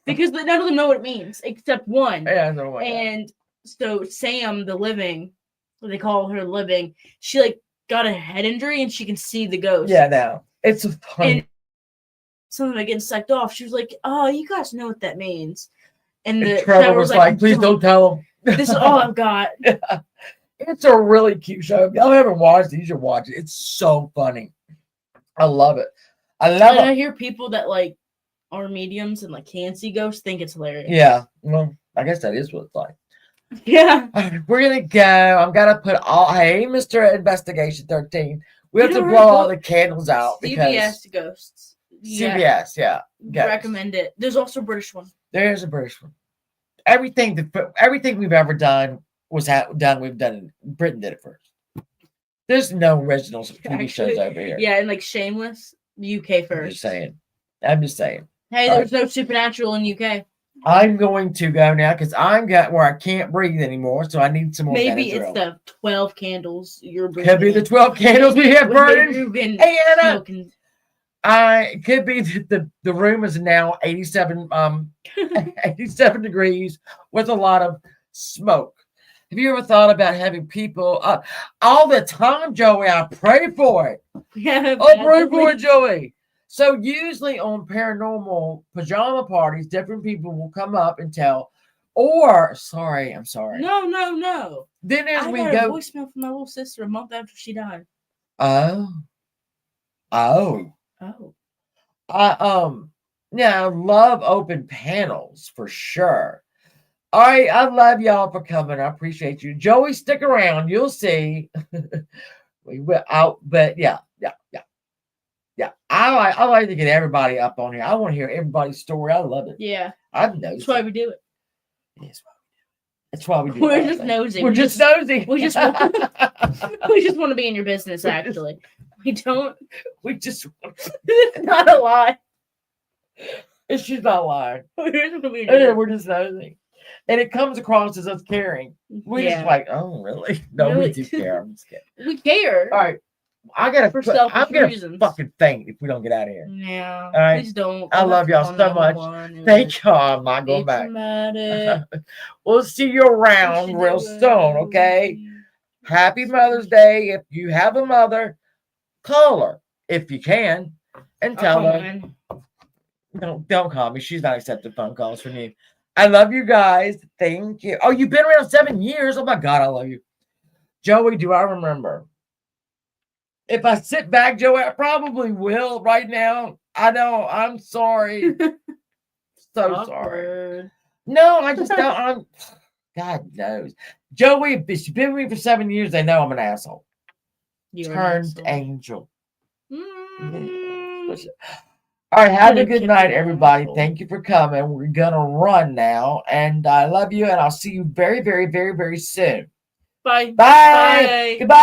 because none of them know what it means except one. Yeah, I know. And so Sam, the living, what they call her living, she like got a head injury and she can see the ghost. Yeah, now it's funny. And some of them getting sucked off. She was like, "Oh, you guys know what that means." And Trevor was like, "Please don't tell them." This is all I've got. It's It's a really cute show. If y'all haven't watched it, you should watch it. It's so funny. I love it. I love And I it. hear people that like are mediums and like can see ghosts think it's hilarious. Yeah. Well, I guess that is what it's like. Yeah. All right, we're gonna go. I'm gonna put all. Hey, Mr. Investigation 13. We have You to know, blow all the candles out because CBS ghosts. Yeah, CBS. Yeah. Ghosts. recommend it. There's also a British one. There is a British one. Everything we've ever done was done. We've done. Britain did it first. There's no original TV shows over here. Yeah, and like Shameless, UK I'm first. just saying. I'm just saying. Hey, All there's no Supernatural in UK. I'm going to go now because I'm got where I can't breathe anymore, so I need some more. Maybe it's Benadryl. the 12 candles you're breathing. Could be the 12 candles we have burning. You've been Hey, Anna. smoking. It could be the room is now 87 87 degrees with a lot of smoke. Have you ever thought about having people all the time, Joey? I pray for it. Yeah, I pray for it, Joey. So usually on paranormal pajama parties, different people will come up and tell, or I'm sorry. No. Then as I we got go, a voicemail from my little sister a month after she died. oh, Oh. yeah, I love open panels for sure. All right, I love y'all for coming. I appreciate you, Joey. Stick around, you'll see. We will out, but yeah. I like to get everybody up on here. I want to hear everybody's story. I love it. Yeah. I've noticed. That's why we do it. Yes, that's why we do. We're it. just nosy. We're just nosy. We just want, we just want to be in your business, actually. We don't. We just. It's not a lie. She's not lying. We just want to be in your Yeah, business. we're just nosy, and it comes across as us caring. We just like, oh, really? No, Really? we do care. I'm just kidding. We care. All right, I'm gonna reasons. fucking faint if we don't get out of here. Yeah. All right. Please don't. I love y'all so much. Thank y'all. I'm not going back. We'll see you around real soon, okay? Happy Mother's Day. If you have a mother, call her if you can and tell her. Don't call me. She's not accepting phone calls from you. I love you guys. Thank you. Oh, you've been around 7 years. Oh my God, I love you. Joey, do I remember? If I sit back, Joey, I probably will right now. I know. I'm sorry. So sorry. No, I just don't. God knows. Joey, if you've been with me for 7 years, they know I'm an asshole. Turned angel. All right, have a good night, everybody. Thank you for coming. We're going to run now. And I love you, and I'll see you very, very, very, very soon. Bye. Bye. Goodbye.